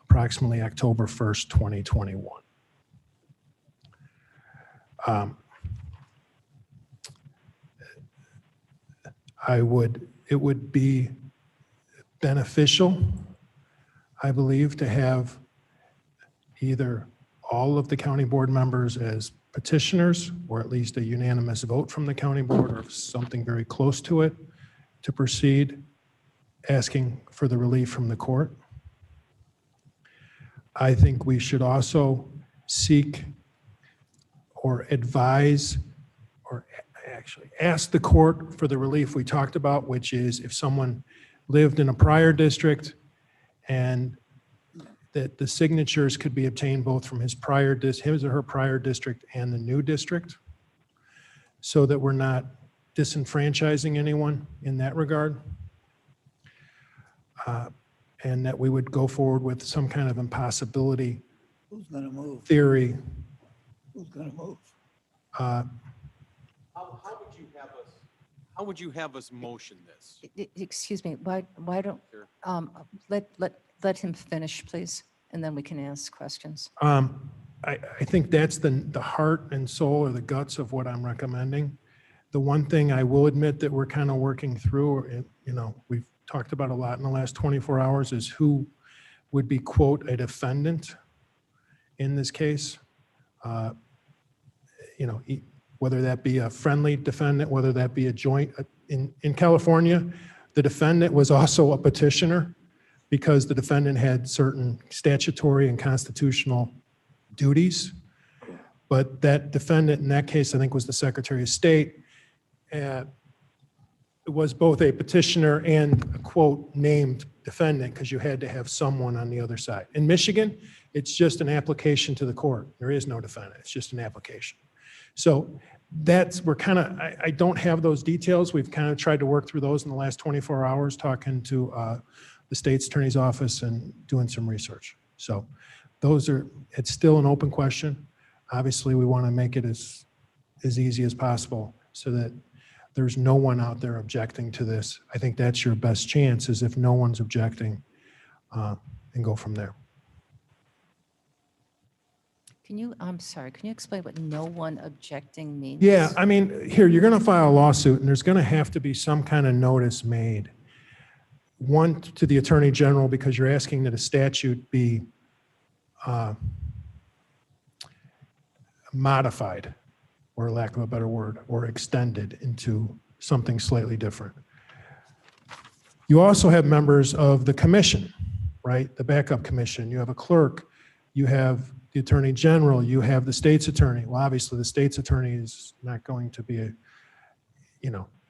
approximately October 1st, 2021. It would be beneficial, I believe, to have either all of the county board members as petitioners, or at least a unanimous vote from the county board or something very close to it, to proceed asking for the relief from the court. I think we should also seek or advise or actually ask the court for the relief we talked about, which is if someone lived in a prior district and that the signatures could be obtained both from his or her prior district and the new district, so that we're not disenfranchising anyone in that regard. And that we would go forward with some kind of impossibility Who's going to move? theory. Who's going to move? Uh, How would you have us motion this? Excuse me, why don't, let him finish, please, and then we can ask questions. I think that's the heart and soul or the guts of what I'm recommending. The one thing I will admit that we're kind of working through, we've talked about a lot in the last 24 hours, is who would be, quote, a defendant in this case. Whether that be a friendly defendant, whether that be a joint. In California, the defendant was also a petitioner because the defendant had certain statutory and constitutional duties. But that defendant in that case, I think, was the Secretary of State. Was both a petitioner and a, quote, named defendant, because you had to have someone on the other side. In Michigan, it's just an application to the court. There is no defendant. It's just an application. So I don't have those details. We've kind of tried to work through those in the last 24 hours, talking to the state's attorney's office and doing some research. So it's still an open question. Obviously, we want to make it as easy as possible so that there's no one out there objecting to this. I think that's your best chance, is if no one's objecting, and go from there. I'm sorry, can you explain what no one objecting means? Yeah, I mean, here, you're going to file a lawsuit, and there's going to have to be some kind of notice made. One, to the Attorney General, because you're asking that a statute be modified, or lack of a better word, or extended into something slightly different. You also have members of the commission, right? The backup commission. You have a clerk. You have the Attorney General. You have the state's attorney. Well, obviously, the state's attorney is not going to be,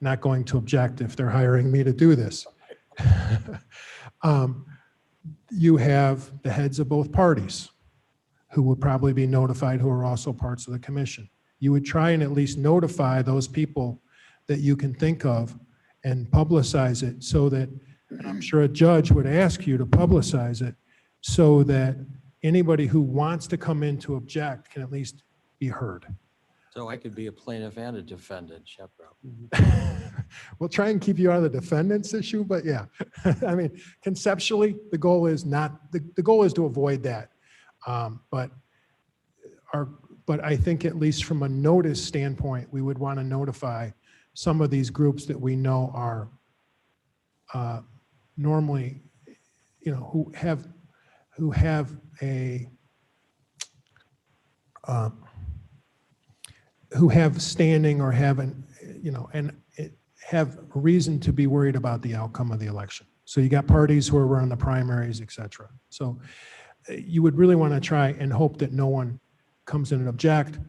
not going to object if they're hiring me to do this. You have the heads of both parties who would probably be notified, who are also parts of the commission. You would try and at least notify those people that you can think of and publicize it so that, and I'm sure a judge would ask you to publicize it so that anybody who wants to come in to object can at least be heard. So I could be a plaintiff and a defendant, Shepro. We'll try and keep you out of the defendant's issue, but yeah. I mean, conceptually, the goal is to avoid that. But I think at least from a notice standpoint, we would want to notify some of these groups that we know are normally, who have standing or haven't, and have reason to be worried about the outcome of the election. So you got parties who are running the primaries, et cetera. So you would really want to try and hope that no one comes in and object.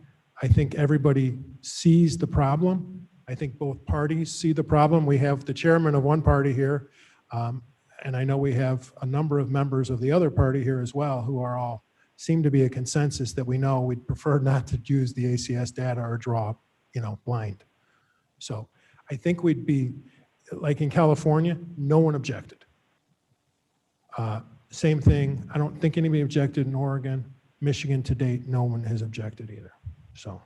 I think everybody sees the problem. I think both parties see the problem. We have the chairman of one party here, and I know we have a number of members of the other party here as well, who are all seem to be a consensus that we know we'd prefer not to use the ACS data or draw, blind. So I think we'd be, like in California, no one objected. Same thing, I don't think anybody objected in Oregon. Michigan to date, no one has objected either, so.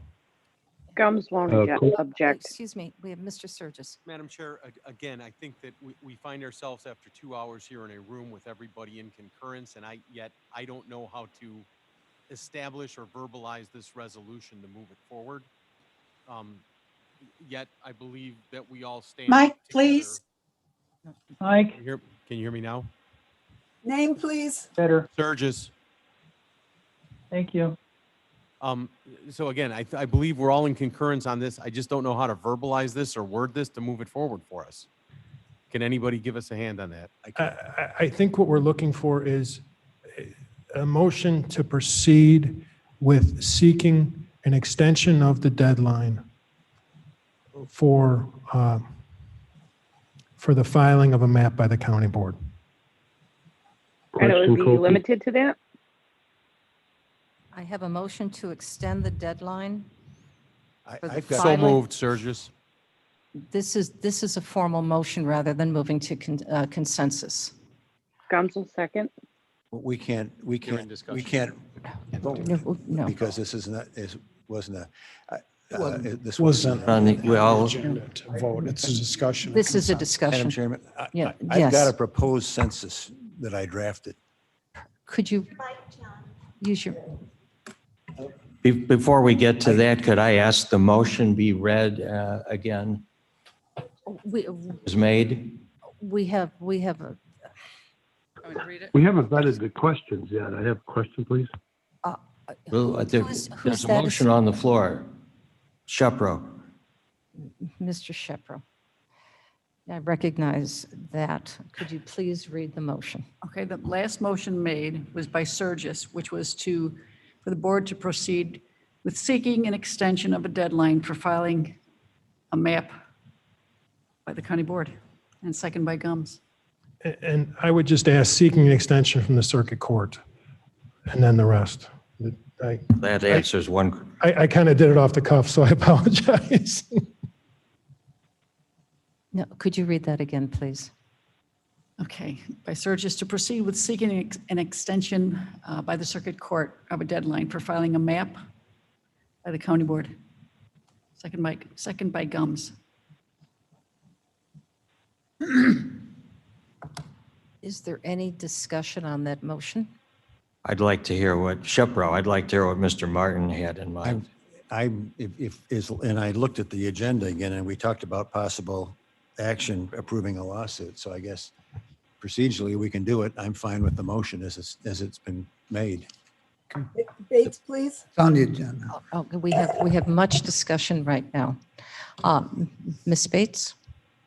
Gums won't object. Excuse me, we have Mr. Sturgis. Madam Chair, again, I think that we find ourselves after 2 hours here in a room with everybody in concurrence, and yet I don't know how to establish or verbalize this resolution to move it forward. Yet I believe that we all stand Mike, together. please. Mike. Can you hear me now? Name, please. Better. Sturgis. Thank you. So again, I believe we're all in concurrence on this. I just don't know how to verbalize this or word this to move it forward for us. Can anybody give us a hand on that? I think what we're looking for is a motion to proceed with seeking an extension of the deadline for the filing of a map by the county board. And it would be Question, Kofi? limited to that? I have a motion to extend the deadline. for the I've got- So filing. moved, Surges. This is a formal motion rather than moving to consensus. Gums will second. We can't vote No. because this is not, wasn't this Wasn't On the, well, agenda to vote. It's a discussion. This is a Madam discussion. Chairman, Yeah, I've got yes. a proposed census that I drafted. Could you use your, before we get to that, could I ask the motion be read again? we Is made? we have a, Want me to read it? We haven't vetted the questions yet. I have a question, please. Well, who's there's a that? motion on the floor. Shepro. Mr. Shepro. I recognize that. Could you please read the motion? Okay, the last motion made was by Surges, which was for the board to proceed with seeking an extension of a deadline for filing a map by the county board, and second by Gums. And I would just ask seeking an extension from the circuit court and then the rest. That answers one. I kind of did it off the cuff, so I apologize. No, could you read that again, please? Okay, by Surges to proceed with seeking an extension by the circuit court of a deadline for filing a map by the county board. Second by Gums. Is there any discussion on that motion? I'd like to hear what, Shepro, I'd like to hear what Mr. Martin had in mind. And I looked at the agenda again, and we talked about possible action approving a lawsuit. So I guess procedurally we can do it. I'm fine with the motion as it's been made. Bates, please. It's on the agenda. Oh, we have much discussion right now. Ms. Bates?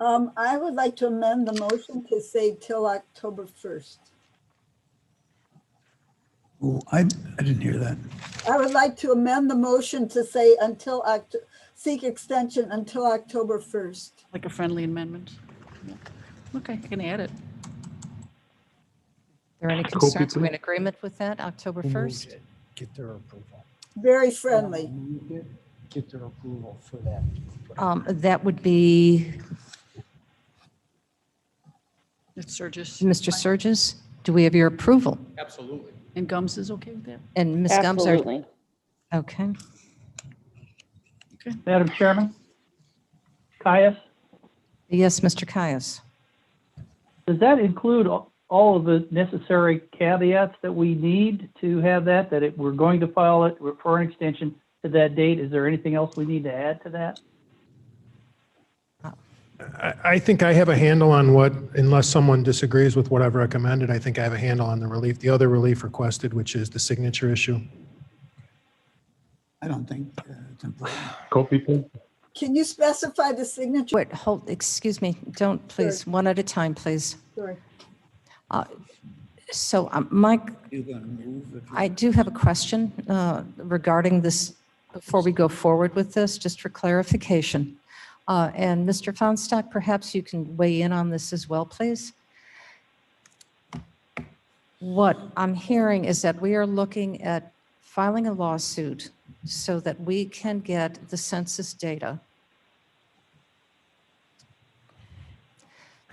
I would like to amend the motion to say till October 1st. Oh, I didn't hear that. I would like to amend the motion to say seek extension until October 1st. Like a friendly amendment. Yeah. Okay, I can add it. Are there any concerns? Are we in agreement with that, October 1st? Get their approval. Very friendly. Get their approval for that. That would be It's Surges. Mr. Surges. Do we have your approval? Absolutely. And Gums is okay with that? And Ms. Gums? Absolutely. Okay. Madam Chairman? Caius, Yes, Mr. Caius. does that include all of the necessary caveats that we need to have that we're going to file it for an extension to that date? Is there anything else we need to add to that? I think I have a handle on what, unless someone disagrees with what I've recommended, I think I have a handle on the other relief requested, which is the signature issue. I don't think it's important. Kofi, please. Can you specify the signature? Wait, hold, excuse me. Don't, please, Sure. one at a time, please. Sorry. So, Mike, You're going to move? I do have a question regarding this before we go forward with this, just for clarification. And Mr. Fonstock, perhaps you can weigh in on this as well, please. What I'm hearing is that we are looking at filing a lawsuit so that we can get the census data,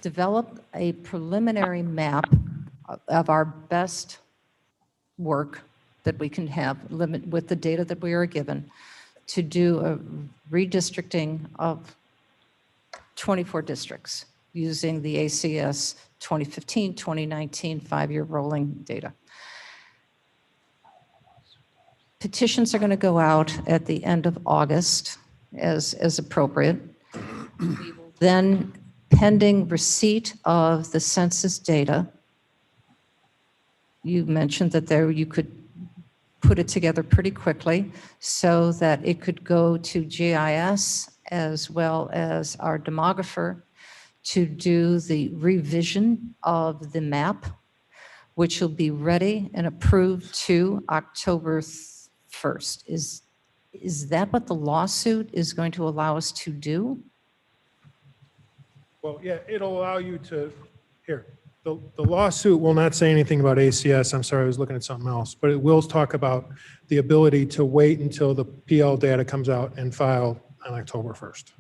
develop a preliminary map of our best work that we can have limit with the data that we are given to do a redistricting of 24 districts using the ACS 2015, 2019 5-year rolling data. Petitions are going to go out at the end of August as appropriate. We will then, pending receipt of the census data, you mentioned that there you could put it together pretty quickly so that it could go to GIS as well as our demographer to do the revision of the map, which will be ready and approved to October 1st. Is that what the lawsuit is going to allow us to do? Well, yeah, it'll allow you to, here, the lawsuit will not say anything about ACS. I'm sorry, I was looking at something else, but it will talk about the ability to wait until the PL data comes out and file on October 1st.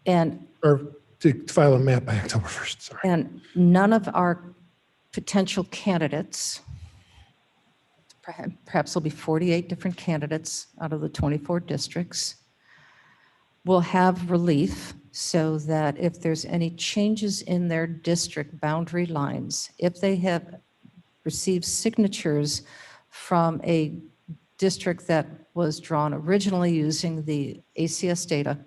And Or to file a map by October 1st, sorry. And none of our potential candidates, perhaps there'll be 48 different candidates out of the 24 districts, will have relief so that if there's any changes in their district boundary lines, if they have received signatures from a district that was drawn originally using the ACS data,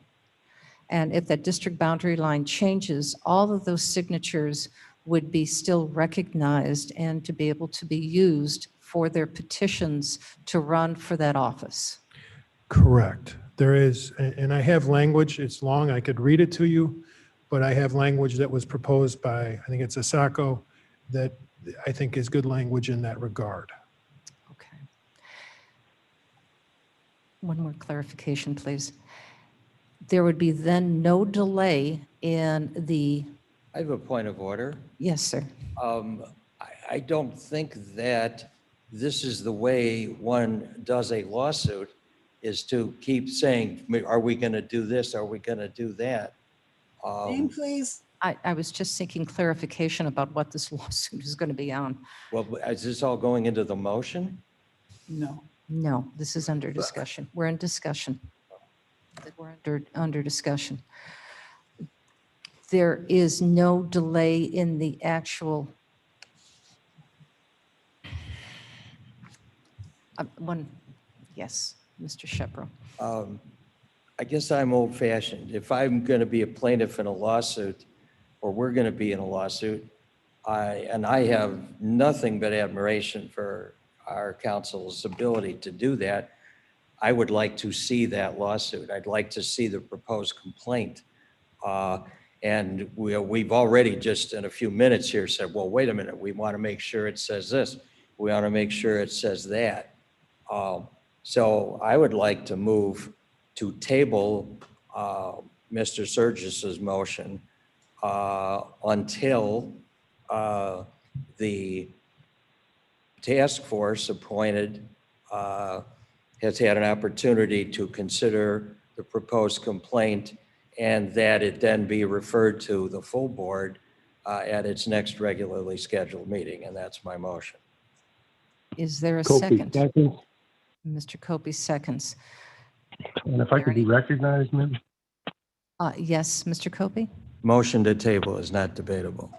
and if that district boundary line changes, all of those signatures would be still recognized and to be able to be used for their petitions to run for that office. Correct. There is, and I have language, it's long, I could read it to you, but I have language that was proposed by, I think it's Asako, that I think is good language in that regard. Okay. One more clarification, please. There would be then no delay in the, I have a point of order. yes, sir. I don't think that this is the way one does a lawsuit, is to keep saying, are we going to do this? Are we going to do that? Name, please. I was just seeking clarification about what this lawsuit is going to be on. Well, is this all going into the motion? No. No, this is under discussion. We're in discussion. We're under discussion. There is no delay in the actual yes, Mr. Shepro. I guess I'm old fashioned. If I'm going to be a plaintiff in a lawsuit, or we're going to be in a lawsuit, I have nothing but admiration for our counsel's ability to do that. I would like to see that lawsuit. I'd like to see the proposed complaint. And we've already just in a few minutes here said, well, wait a minute, we want to make sure it says this. We want to make sure it says that. So I would like to move to table Mr. Surgis's motion until the task force appointed has had an opportunity to consider the proposed complaint, and that it then be referred to the full board at its next regularly scheduled meeting. And that's my motion. Is there a Kopi second? seconds. Mr. Kopi seconds. And if I could be recognized, maybe? Yes, Mr. Kopi? Motion to table is not debatable.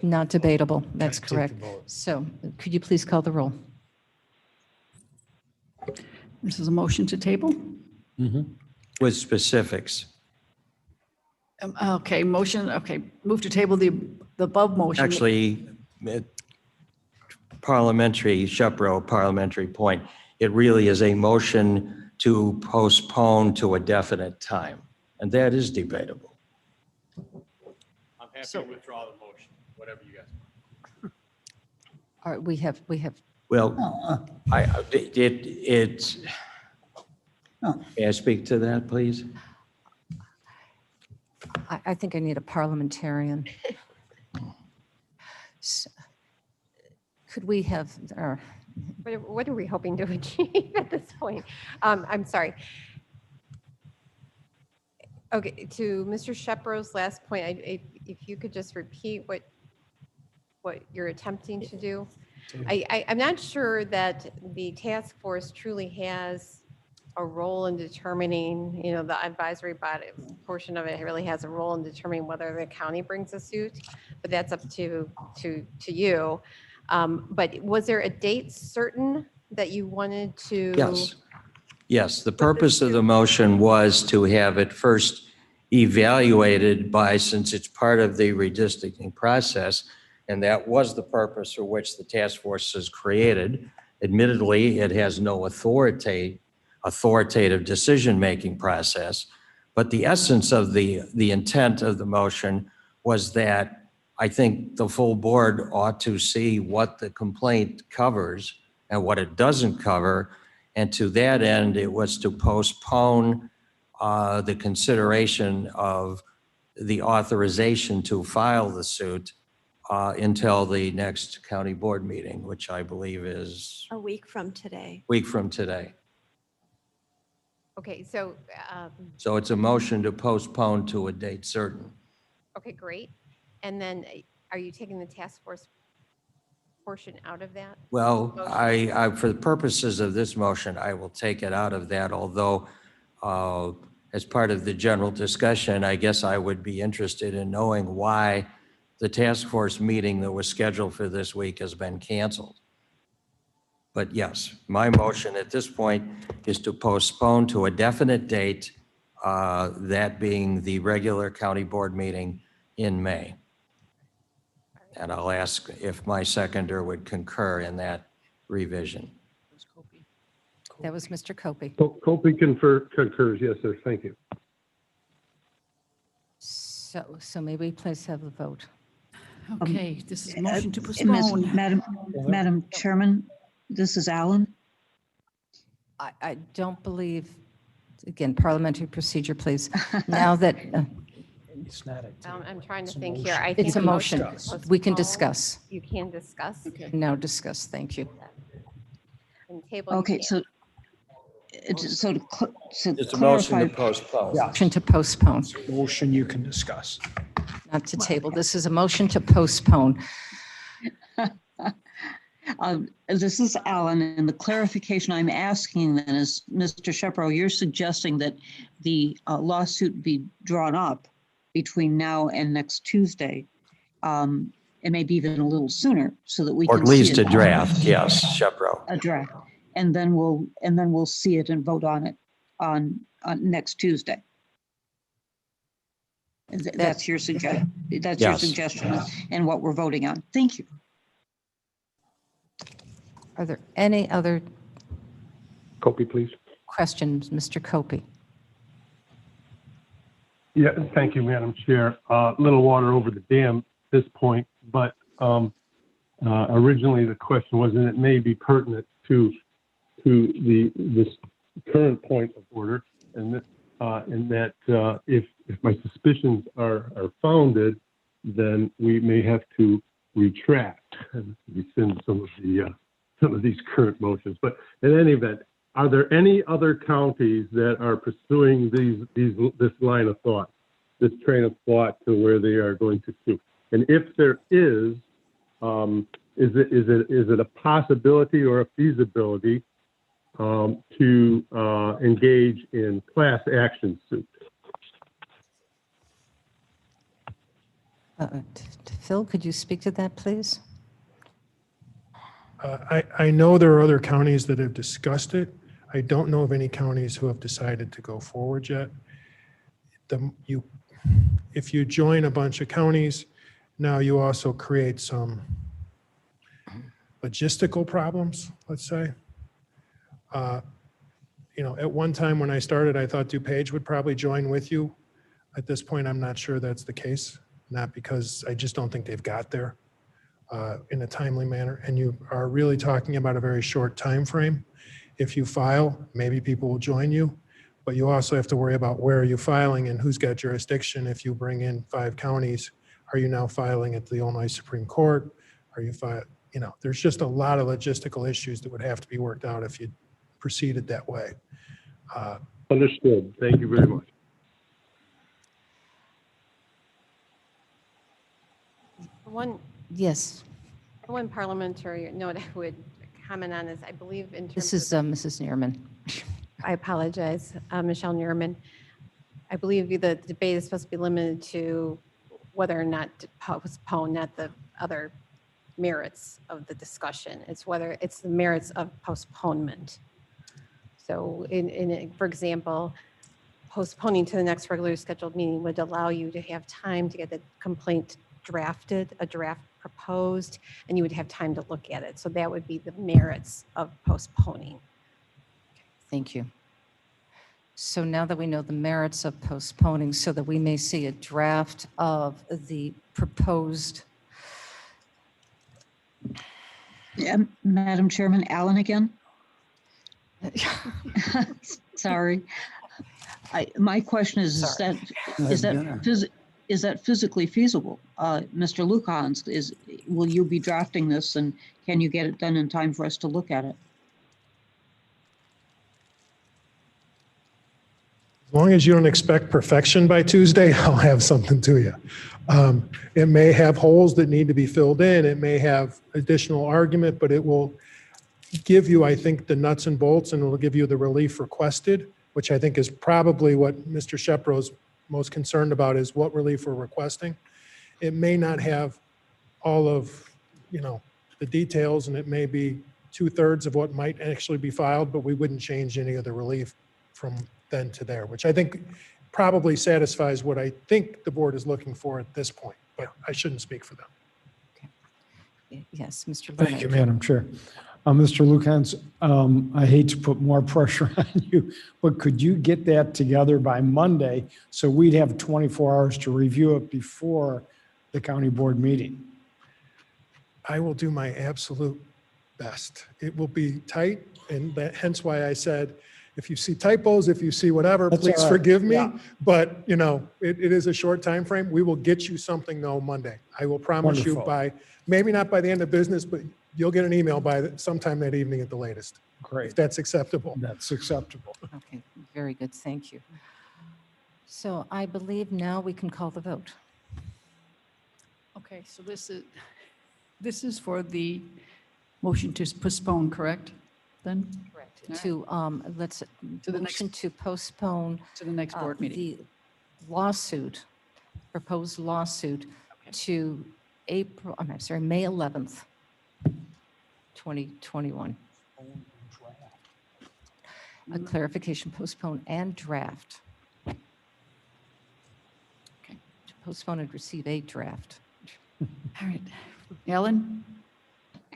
Not debatable. That's Take the correct. vote. So could you please call the roll? This is a motion to table. With specifics. Okay, motion, okay, move to table the above motion. Actually, parliamentary, Shepro, parliamentary point, it really is a motion to postpone to a definite time. And that is debatable. I'm happy to withdraw the motion, whatever you guys want. All right, we have, Well, may I speak to that, please? I think I need a parliamentarian. Could we have, What are we hoping to achieve at this point? I'm sorry. Okay, to Mr. Shepro's last point, if you could just repeat what you're attempting to do. I'm not sure that the task force truly has a role in determining, the advisory body portion of it really has a role in determining whether the county brings a suit, but that's up to you. But was there a date certain that you wanted to? Yes. Yes, the purpose of the motion was to have it first evaluated by, since it's part of the redistricting process, and that was the purpose for which the task force is created, Admittedly, it has no authoritative decision-making process, but the essence of the intent of the motion was that I think the full board ought to see what the complaint covers and what it doesn't cover. And to that end, it was to postpone the consideration of the authorization to file the suit until the next county board meeting, which I believe is A week from today. week from today. Okay, so, So it's a motion to postpone to a date certain. okay, great. And then are you taking the task force portion out of that? Well, motion? for the purposes of this motion, I will take it out of that, although as part of the general discussion, I guess I would be interested in knowing why the task force meeting that was scheduled for this week has been canceled. But yes, my motion at this point is to postpone to a definite date, that being the regular county board meeting in May. And I'll ask if my seconder would concur in that revision. That was Mr. Copey. Copey concurs, yes, sir, thank you. So may we please have the vote? Okay, this is a motion to Miss- postpone. Madam Chairman, this is Alan. I don't believe, again, parliamentary procedure, please. Now that It's not a. I'm trying It's to a think motion. here. I it's think a the motion, to we can postpone, discuss. You can discuss. Okay. Now discuss, thank you. And table. you Okay, can't. So to It's a motion clarify, to postpone. Motion to postpone, Motion you can discuss. not to table. This is a motion to postpone. this is Alan, and the clarification I'm asking then is, Mr. Shepro, you're suggesting that the lawsuit be drawn up between now and next Tuesday, and maybe even a little sooner, so that we Or can at least see a draft, yes, Shepro. a draft, and then we'll see it and vote on it on next Tuesday. That's your suggestion. That's your Yes. suggestion, and what we're voting on. Thank you. Are there any other Copey, please. questions, Mr. Copey? Yeah, thank you, Madam Chair. Little water over the dam at this point, but originally the question was, and it may be pertinent to this current point of order, and that if my suspicions are founded, then we may have to retract and rescind some of these current motions. But in any event, are there any other counties that are pursuing this line of thought, this train of thought to where they are going to sue? And if there is it a possibility or a feasibility to engage in class action suits? Phil, could you speak to that, please? I know there are other counties that have discussed it. I don't know of any counties who have decided to go forward yet. If you join a bunch of counties, now you also create some logistical problems, let's say. At one time when I started, I thought DuPage would probably join with you. At this point, I'm not sure that's the case, not because I just don't think they've got there in a timely manner. And you are really talking about a very short time frame. If you file, maybe people will join you, but you also have to worry about where are you filing and who's got jurisdiction. If you bring in 5 counties, are you now filing at the Illinois Supreme Court? Are you there's just a lot of logistical issues that would have to be worked out if you proceeded that way. Understood. Thank you very much. Yes, One parliamentary note I would comment on is, I believe in terms this is Mrs. Neerman. I apologize, Michelle Neerman. I believe the debate is supposed to be limited to whether or not to postpone, not the other merits of the discussion. It's whether it's the merits of postponement. So for example, postponing to the next regularly scheduled meeting would allow you to have time to get the complaint drafted, a draft proposed, and you would have time to look at it. So that would be the merits of postponing. Thank you. So now that we know the merits of postponing, so that we may see a draft of the proposed. Yeah, Madam Chairman, Alan again. Sorry. My question is that physically feasible? Mr. Lukhans, will you be drafting this, and can you get it done in time for us to look at it? As long as you don't expect perfection by Tuesday, I'll have something to you. It may have holes that need to be filled in. It may have additional argument, but it will give you, I think, the nuts and bolts, and it will give you the relief requested, which I think is probably what Mr. Shepro is most concerned about, is what relief we're requesting. It may not have all of, the details, and it may be 2/3 of what might actually be filed, but we wouldn't change any of the relief from then to there, which I think probably satisfies what I think the board is looking for at this point, but I shouldn't speak for them. Yes, Mr. Thank you, Leonard. Madam Chair. Mr. Lukhans, I hate to put more pressure on you, but could you get that together by Monday so we'd have 24 hours to review it before the county board meeting? I will do my absolute best. It will be tight, and hence why I said, if you see typos, if you see whatever, That's please all right. forgive me. Yeah. But, it is a short time frame. We will get you something though Monday. I will promise you Wonderful. maybe not by the end of business, but you'll get an email by sometime that evening at the latest. Great. If that's acceptable. That's acceptable. Okay, very good, thank you. So I believe now we can call the vote. Okay, so this is for the motion to postpone, correct? Then? Correct. All To, let's, To the motion to postpone To the next board meeting. the lawsuit, proposed lawsuit to May 11th, 2021. A clarification, postpone and draft. Okay. To postpone and receive a draft. All right. Alan?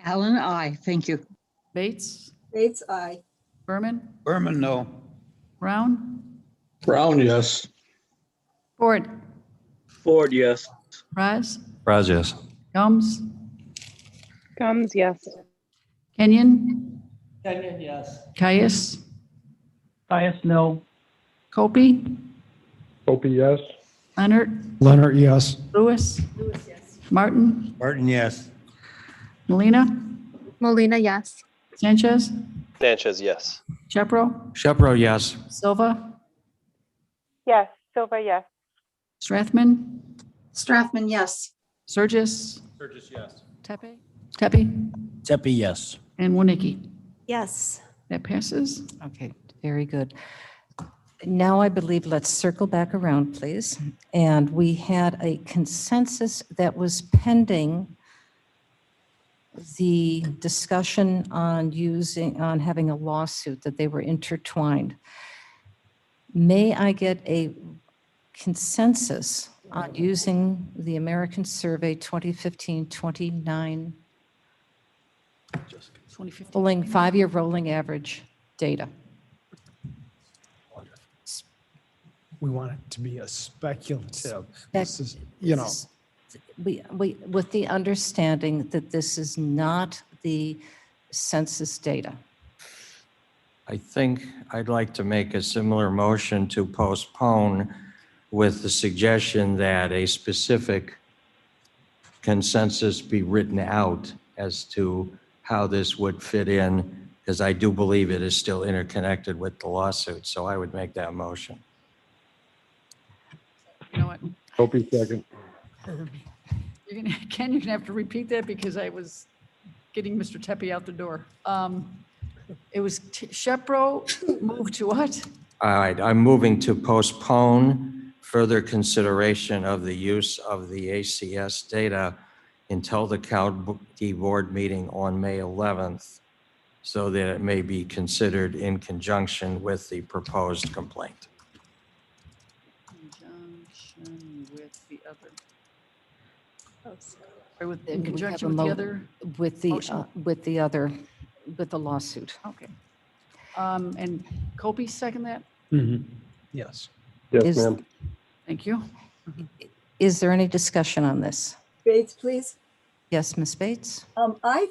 Alan, aye. Thank you. Bates? Bates, aye. Berman? Berman, no. Brown? Brown, yes. Ford? Ford, yes. Raz? Raz, yes. Gums? Comes, yes. Kenyon? Kenyon, yes. Caius? Caius, no. Copey? Opie, yes. Leonard? Leonard, yes. Lewis? Martin? Martin, yes. Molina? Molina, yes. Sanchez? Sanchez, yes. Shepro? Shepro, yes. Silva? Yes, Silva, yes. Strathman? Strathman, yes. Surgis? Burgess, yes. Tepe? Tepe? Tepe, yes. And Winicky? Yes. That passes. Okay, very good. Now I believe let's circle back around, please. And we had a consensus that was pending the discussion on having a lawsuit, that they were intertwined. May I get a consensus on using the American Survey 2015-29 pulling 5-year rolling average data? We want it to be a speculative. That- This is, We, with the understanding that this is not the census data. I think I'd like to make a similar motion to postpone with the suggestion that a specific consensus be written out as to how this would fit in, because I do believe it is still interconnected with the lawsuit. So I would make that motion. You know what? Opie, second. Ken, you're gonna have to repeat that because I was getting Mr. Tepe out the door. It was Shepro moved to what? All right, I'm moving to postpone further consideration of the use of the ACS data until the county board meeting on May 11th, so that it may be considered in conjunction with the proposed complaint. Conjunction with the other. Or with, We in have conjunction a with the mo- other? With the, motion? with the lawsuit. Okay. And Kobe second that? Yes. Yes, Is- ma'am. Thank you. Is there any discussion on this? Bates, please. Yes, Ms. Bates? I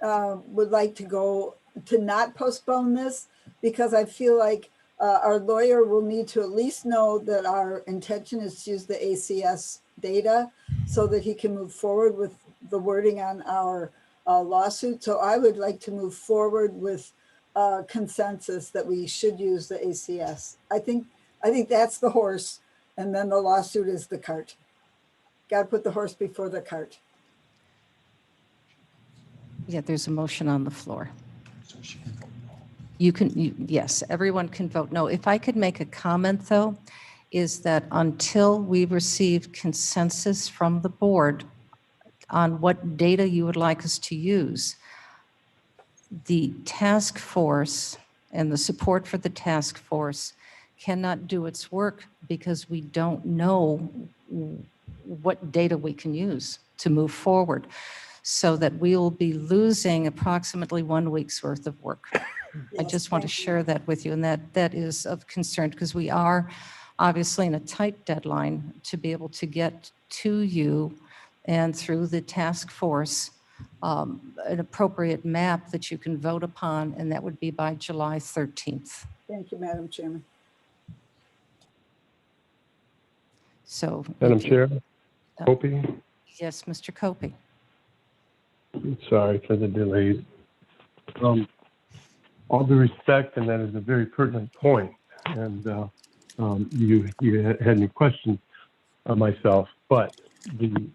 would like to go to not postpone this because I feel like our lawyer will need to at least know that our intention is to use the ACS data so that he can move forward with the wording on our lawsuit. So I would like to move forward with consensus that we should use the ACS. I think that's the horse, and then the lawsuit is the cart. Got to put the horse before the cart. Yeah, there's a motion on the floor. Yes, everyone can vote no. If I could make a comment, though, is that until we receive consensus from the board on what data you would like us to use, the task force and the support for the task force cannot do its work because we don't know what data we can use to move forward, so that we will be losing approximately 1 week's worth of work. I just want to share that with you, and that is of concern because we are obviously in a tight deadline to be able to get to you and through the task force an appropriate map that you can vote upon, and that would be by July 13th. Thank you, Madam Chairman. So, Madam Chair, Opie, yes, Mr. Copey. sorry for the delays. All due respect, and that is a very pertinent point. And you had me question myself, but the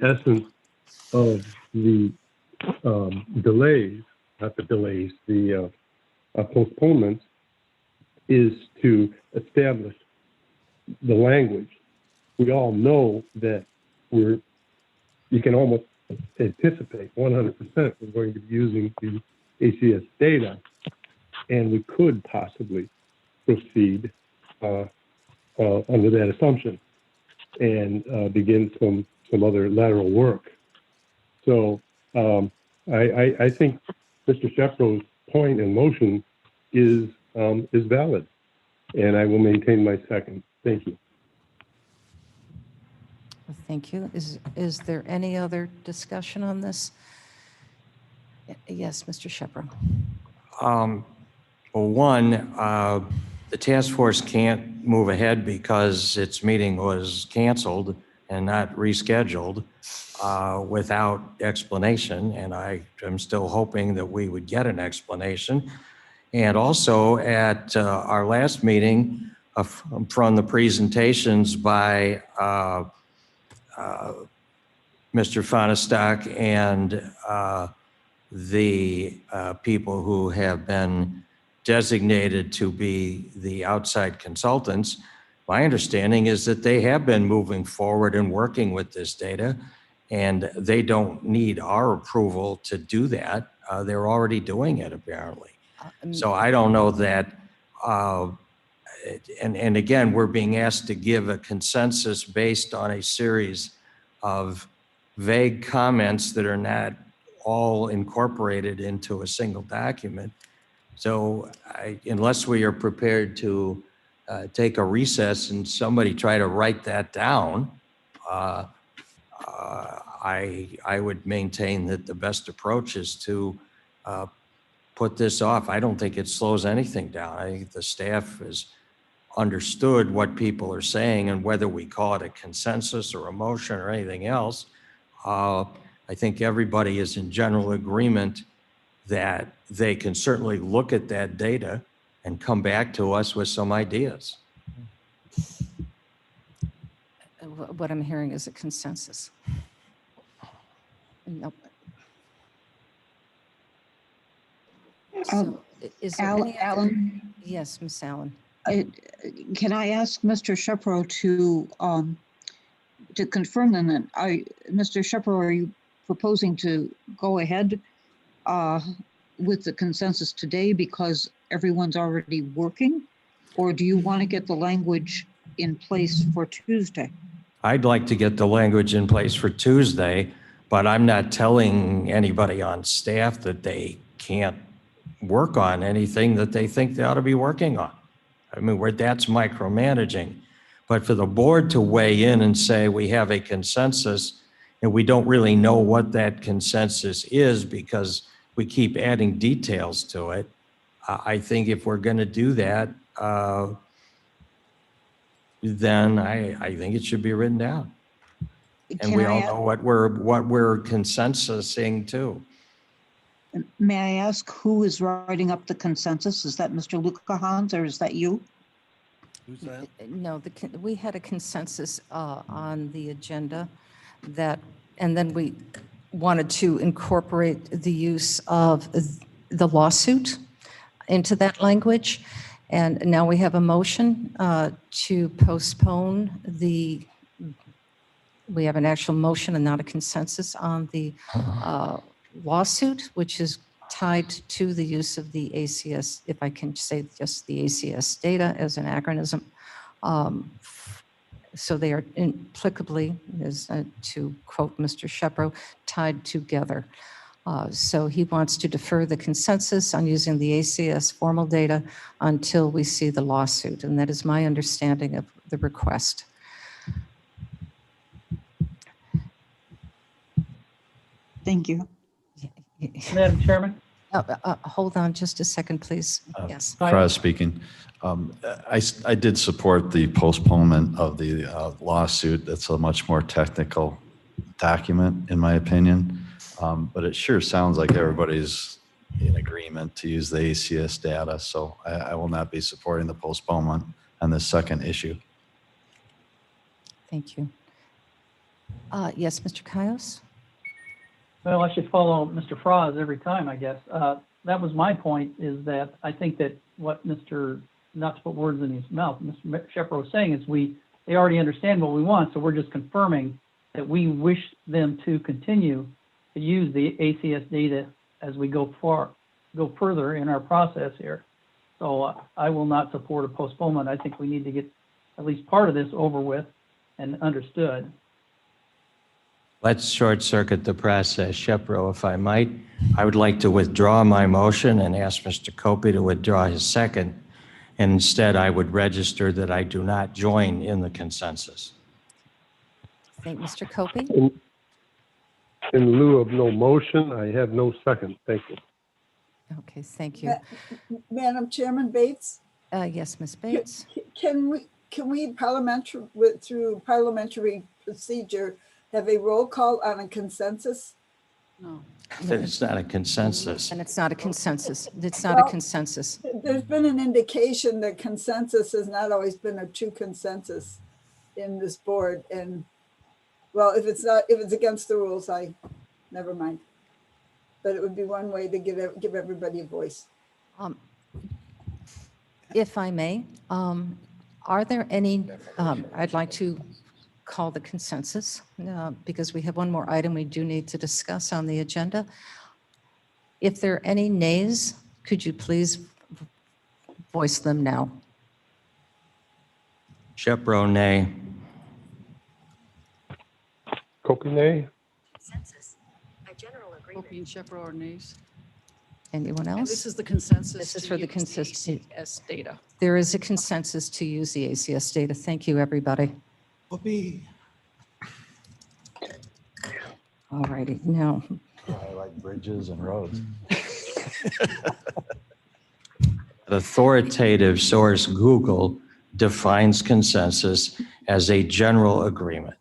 essence of the delays, not the delays, the postponements, is to establish the language. We all know that you can almost anticipate 100% we're going to be using the ACS data, and we could possibly proceed under that assumption and begin some other lateral work. So I think Mr. Sheffro's point and motion is valid, and I will maintain my second. Thank you. Thank you. Is there any other discussion on this? Yes, Mr. Shepro. Well, one, the task force can't move ahead because its meeting was canceled and not rescheduled without explanation, and I am still hoping that we would get an explanation. And also at our last meeting, from the presentations by Mr. Fonestock and the people who have been designated to be the outside consultants, my understanding is that they have been moving forward and working with this data, and they don't need our approval to do that. They're already doing it, apparently. So I don't know that, and again, we're being asked to give a consensus based on a series of vague comments that are not all incorporated into a single document. So unless we are prepared to take a recess and somebody try to write that down, I would maintain that the best approach is to put this off. I don't think it slows anything down. I think the staff has understood what people are saying, and whether we call it a consensus or a motion or anything else, I think everybody is in general agreement that they can certainly look at that data and come back to us with some ideas. What I'm hearing is a consensus. Nope. So, is there any other? Alan? Yes, Ms. Allen. Can I ask Mr. Shepro to confirm then that Mr. Shepro, are you proposing to go ahead with the consensus today because everyone's already working? Or do you want to get the language in place for Tuesday? I'd like to get the language in place for Tuesday, but I'm not telling anybody on staff that they can't work on anything that they think they ought to be working on. I mean, that's micromanaging. But for the board to weigh in and say we have a consensus and we don't really know what that consensus is because we keep adding details to it, I think if we're going to do that, then I think it should be written down. And Can we I all a- know what we're consensusing to. May I ask who is writing up the consensus? Is that Mr. Lukahans or is that you? Who's that? No, we had a consensus on the agenda that, and then we wanted to incorporate the use of the lawsuit into that language. And now we have a motion to postpone we have an actual motion and not a consensus on the lawsuit, which is tied to the use of the ACS, if I can say just the ACS data as an acronym. So they are implicably, as to quote Mr. Shepro, tied together. So he wants to defer the consensus on using the ACS formal data until we see the lawsuit. And that is my understanding of the request. Thank you. Madam Chairman? Hold on just a second, please. Yes. Fraz speaking. I did support the postponement of the lawsuit. That's a much more technical document, in my opinion. But it sure sounds like everybody's in agreement to use the ACS data. So I will not be supporting the postponement on the second issue. Thank you. Yes, Mr. Caius? Well, I should follow Mr. Fraz every time, I guess. That was my point, is that I think that what not to put words in his mouth, Mr. Shepro was saying is they already understand what we want, so we're just confirming that we wish them to continue to use the ACS data as we go further in our process here. So I will not support a postponement. I think we need to get at least part of this over with and understood. Let's short circuit the process. Shepro, if I might, I would like to withdraw my motion and ask Mr. Copey to withdraw his second. And instead, I would register that I do not join in the consensus. Thank Mr. Copey. In lieu of no motion, I have no second. Thank you. Okay, thank you. Madam Chairman Bates? Yes, Ms. Bates. Can we through parliamentary procedure have a roll call on a consensus? No. That it's not a consensus. And it's not a consensus. It's not a consensus. There's been an indication that consensus has not always been a true consensus in this board. And well, if it's against the rules, never mind. But it would be one way to give everybody a voice. If I may, are there any, I'd like to call the consensus because we have one more item we do need to discuss on the agenda. If there are any nays, could you please voice them now? Shepro, nay. Copey, nay. Consensus. A general agreement. Opie and Shepro are nays. Anyone else? And this is the consensus. This is to for the use consistency. ACS data. There is a consensus to use the ACS data. Thank you, everybody. Whoopee. All righty, now. I like bridges and roads. The authoritative source, Google, defines consensus as a general agreement.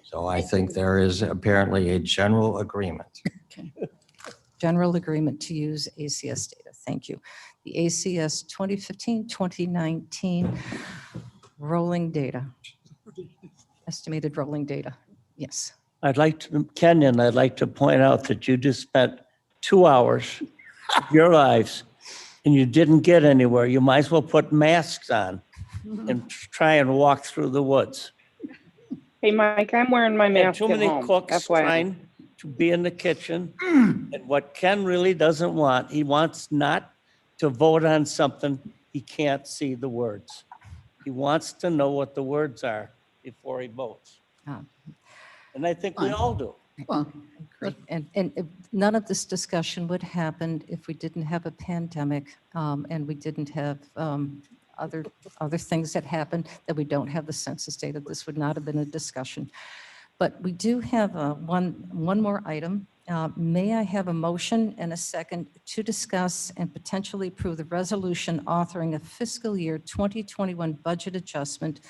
So I think there is apparently a general agreement. General agreement to use ACS data. Thank you. The ACS 2015-2019 rolling data. Estimated rolling data. Yes. Kenyon, I'd like to point out that you just spent 2 hours of your lives and you didn't get anywhere. You might as well put masks on and try and walk through the woods. Hey, Mike, I'm wearing my mask Too at many home. cooks FYI. trying to be in the kitchen. And what Ken really doesn't want, he wants not to vote on something he can't see the words. He wants to know what the words are before he votes. And I think we all do. Well, Agree. And none of this discussion would happen if we didn't have a pandemic and we didn't have other things that happened, that we don't have the census data. This would not have been a discussion. But we do have one more item. May I have a motion and a second to discuss and potentially approve the resolution authoring a fiscal year 2021 budget adjustment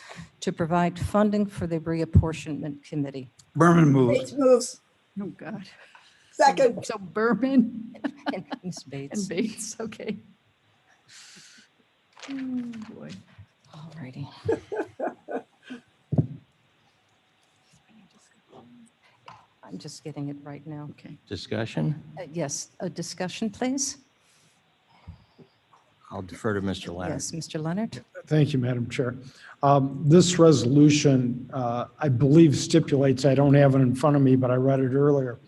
to provide funding for the reapportionment committee? Berman moves. Bates moves. Oh, God. Second. So Berman And Ms. Bates. and Bates, okay. Oh, boy. All righty. I'm just getting it right now. Okay. Discussion? Yes, a discussion, please. I'll defer to Mr. Leonard. Yes, Mr. Leonard. Thank you, Madam Chair. This resolution, I believe stipulates, I don't have it in front of me, but I read it earlier,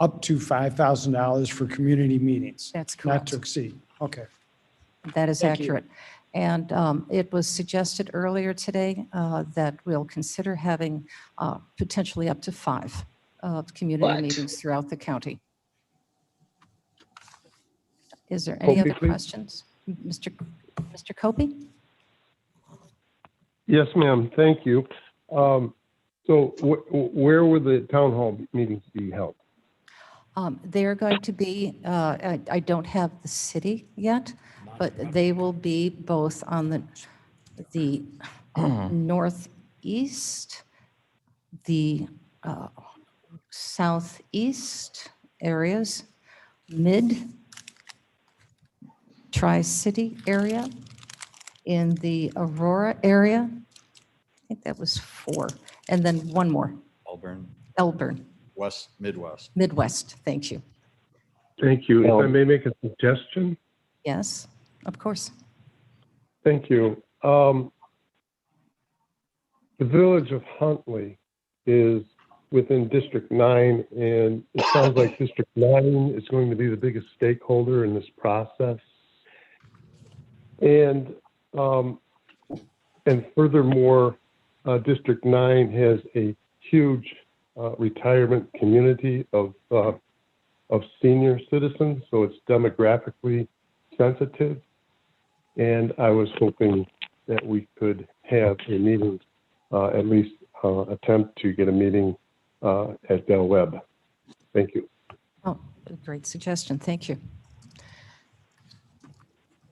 up to $5,000 for community meetings. That's Not correct. to exceed. Okay. That is Thank you. accurate. And it was suggested earlier today that we'll consider having potentially up to 5 community meetings throughout the county. Is there any Copy, other please. questions? Mr. Copey? Yes, ma'am. Thank you. So where will the town hall meetings be held? They're going to be, I don't have the city yet, but they will be both on the northeast, the southeast areas, Tri-City area, in the Aurora area. I think that was 4. And then one more, Elburn, Midwest. Thank you. Thank you. If I may make a suggestion? Yes, of course. Thank you. The village of Huntley is within District 9, and it sounds like District 9 is going to be the biggest stakeholder in this process. And furthermore, District 9 has a huge retirement community of senior citizens, so it's demographically sensitive. And I was hoping that we could have a meeting, at least attempt to get a meeting at Del Webb. Thank you. Oh, a great suggestion. Thank you.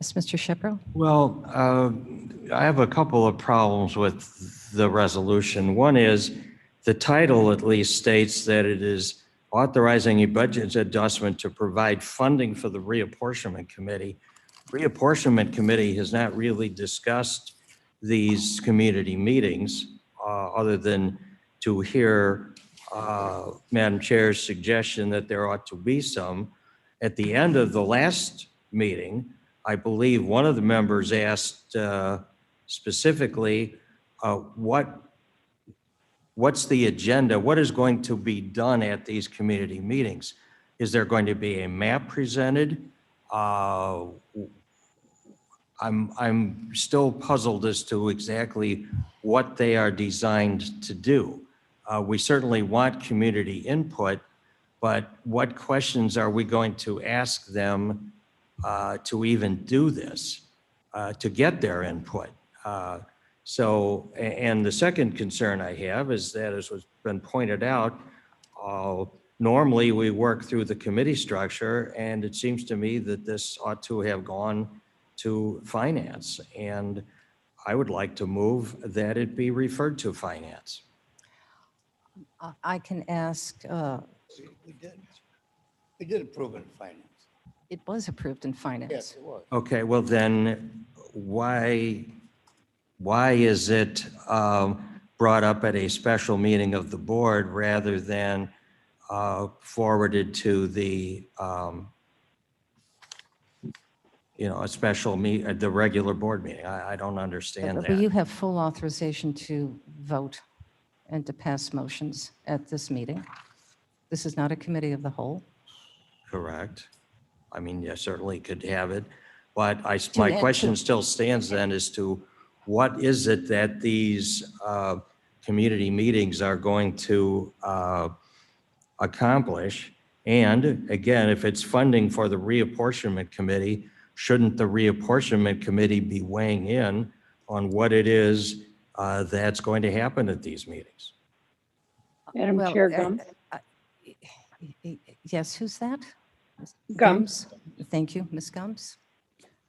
Yes, Mr. Shepro? Well, I have a couple of problems with the resolution. One is the title at least states that it is authorizing a budget adjustment to provide funding for the reapportionment committee. Reapportionment committee has not really discussed these community meetings other than to hear Madam Chair's suggestion that there ought to be some. At the end of the last meeting, I believe one of the members asked specifically, what's the agenda? What is going to be done at these community meetings? Is there going to be a map presented? I'm still puzzled as to exactly what they are designed to do. We certainly want community input, but what questions are we going to ask them to even do this, to get their input? And the second concern I have is that, as has been pointed out, normally we work through the committee structure, and it seems to me that this ought to have gone to finance. And I would like to move that it be referred to finance. I can ask, We did approve it in finance. it was approved in finance. Yes, it was. Okay, well then, why is it brought up at a special meeting of the board rather than forwarded to the, a special the regular board meeting? I don't understand But that. you have full authorization to vote and to pass motions at this meeting. This is not a committee of the whole. Correct. I mean, you certainly could have it, but my and question to- still stands then as to what is it that these community meetings are going to accomplish. And again, if it's funding for the reapportionment committee, shouldn't the reapportionment committee be weighing in on what it is that's going to happen at these meetings? Madam Well, Chair Gums. Yes, who's that? Ms. Gums. Thank you, Ms. Gums.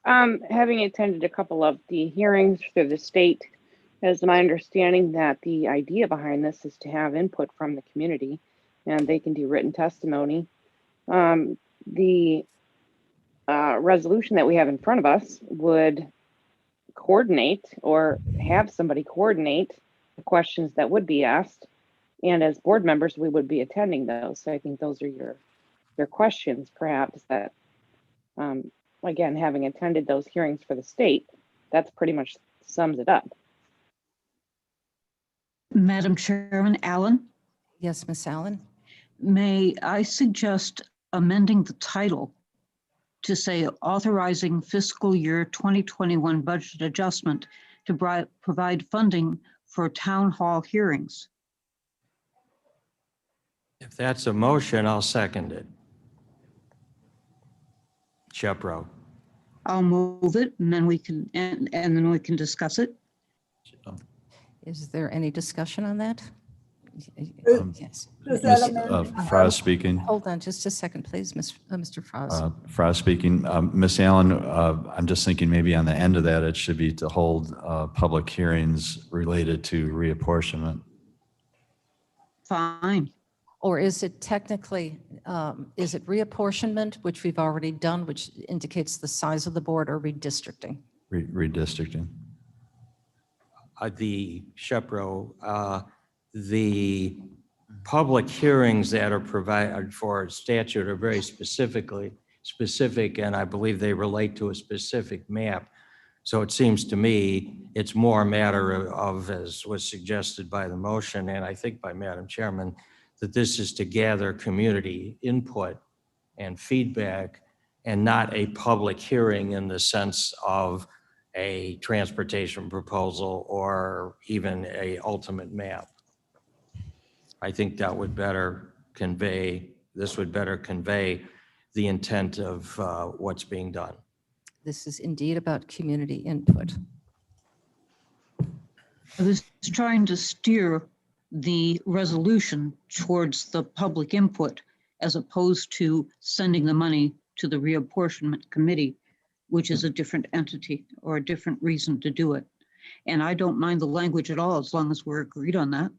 Having attended a couple of the hearings through the state, it is my understanding that the idea behind this is to have input from the community, and they can do written testimony. The resolution that we have in front of us would coordinate or have somebody coordinate the questions that would be asked. And as board members, we would be attending those. So I think those are your questions, perhaps, that, again, having attended those hearings for the state, that's pretty much sums it up. Madam Chairman, Allen, Yes, Ms. Allen. may I suggest amending the title to say authorizing fiscal year 2021 budget adjustment to provide funding for town hall hearings? If that's a motion, I'll second it. Shepro. I'll move it and then we can, and then we can discuss it. Is there any discussion on that? Yes. Does that Ms. amend? Frost speaking. Hold on just a second, please, Mr. Frost. Frost speaking. Ms. Allen, I'm just thinking maybe on the end of that, it should be to hold public hearings related to reapportionment. Fine. Or is it technically, is it reapportionment, which we've already done, which indicates the size of the board, or redistricting? Redistricting. The Shepro, the public hearings that are provided for statute are very specific, and I believe they relate to a specific map. So it seems to me it's more a matter of, as was suggested by the motion, and I think by Madam Chairman, that this is to gather community input and feedback, and not a public hearing in the sense of a transportation proposal or even a ultimate map. I think that would better convey, this would better convey the intent of what's being done. This is indeed about community input. I was trying to steer the resolution towards the public input as opposed to sending the money to the reapportionment committee, which is a different entity or a different reason to do it. And I don't mind the language at all as long as we're agreed on that.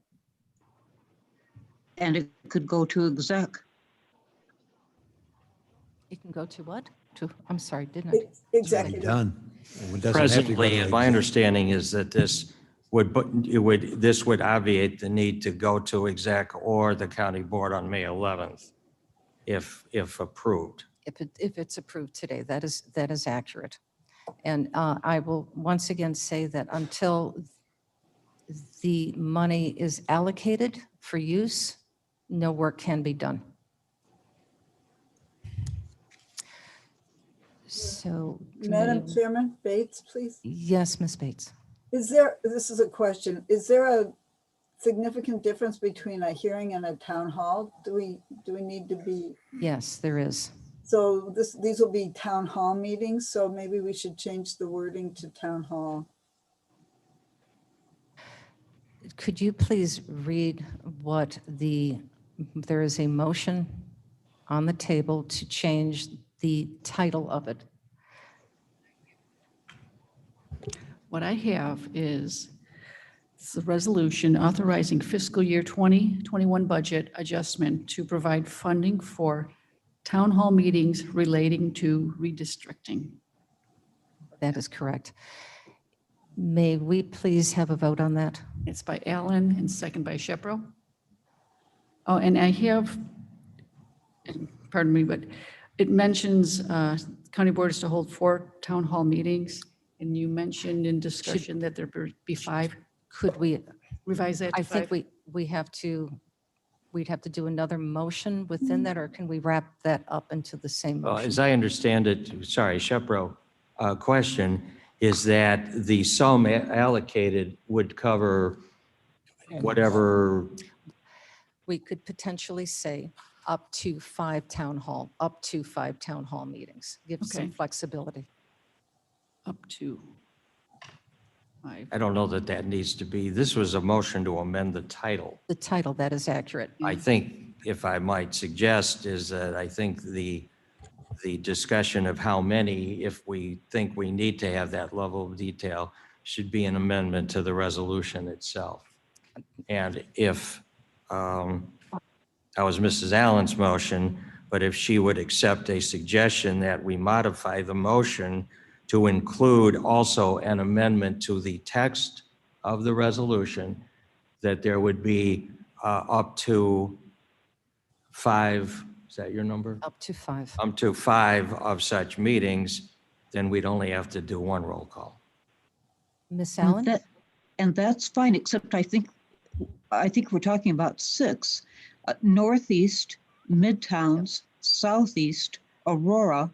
And it could go to exec. It can go to what? To, I'm sorry, didn't I? Exactly. Done. It doesn't have to go to Presently, my exec. understanding is that this would obviate the need to go to exec or the county board on May 11th, if approved. If it's approved today, that is accurate. And I will once again say that until the money is allocated for use, no work can be done. So. Madam Chairman, Bates, please. Yes, Ms. Bates. This is a question, is there a significant difference between a hearing and a town hall? Do we need to be? Yes, there is. So these will be town hall meetings, so maybe we should change the wording to town hall. Could you please read what there is a motion on the table to change the title of it? What I have is the resolution authorizing fiscal year 2021 budget adjustment to provide funding for town hall meetings relating to redistricting. That is correct. May we please have a vote on that? It's by Allen and second by Shepro. Oh, and I have, pardon me, but it mentions county board is to hold 4 town hall meetings. And you mentioned in discussion that there be 5. Could we revise that to I 5? think we'd have to do another motion within that, or can we wrap that up into the same Well, motion? as I understand it, sorry, Shepro, question is that the sum allocated would cover whatever, We could potentially say up to 5 town hall meetings. Give some Okay. flexibility. Up to 5. I don't know that that needs to be, this was a motion to amend the title. The title, that is accurate. I think, if I might suggest, is that I think the discussion of how many, if we think we need to have that level of detail, should be an amendment to the resolution itself. And if, that was Mrs. Allen's motion, but if she would accept a suggestion that we modify the motion to include also an amendment to the text of the resolution, that there would be up to 5, is that your number? Up to 5. Up to 5 of such meetings, then we'd only have to do 1 roll call. Miss Allen? And that's fine, except I think we're talking about 6. Northeast, Midtowns, Southeast, Aurora,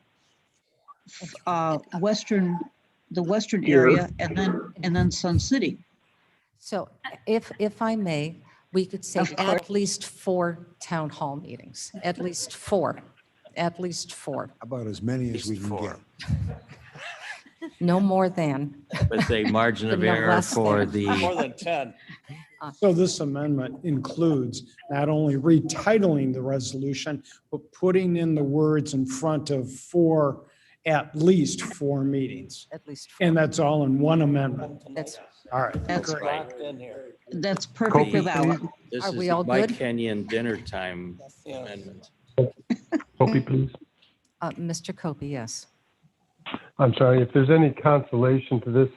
the western area, and then Sun City. So if I may, we could say Of course. at least 4 town hall meetings, at least 4, at least 4. About as many as we can get. No more than. With a margin of No error less for than. the. More than 10. So this amendment includes not only retitling the resolution, but putting in the words in front of 4, at least 4 meetings. At least 4. And that's all in one amendment. That's, All right. That's great. Locked in here. That's perfectly valid. This Are is we the all Mike good? Kenyon dinner time amendment. Copy, please. Mr. Copey, yes. I'm sorry, if there's any consolation to this,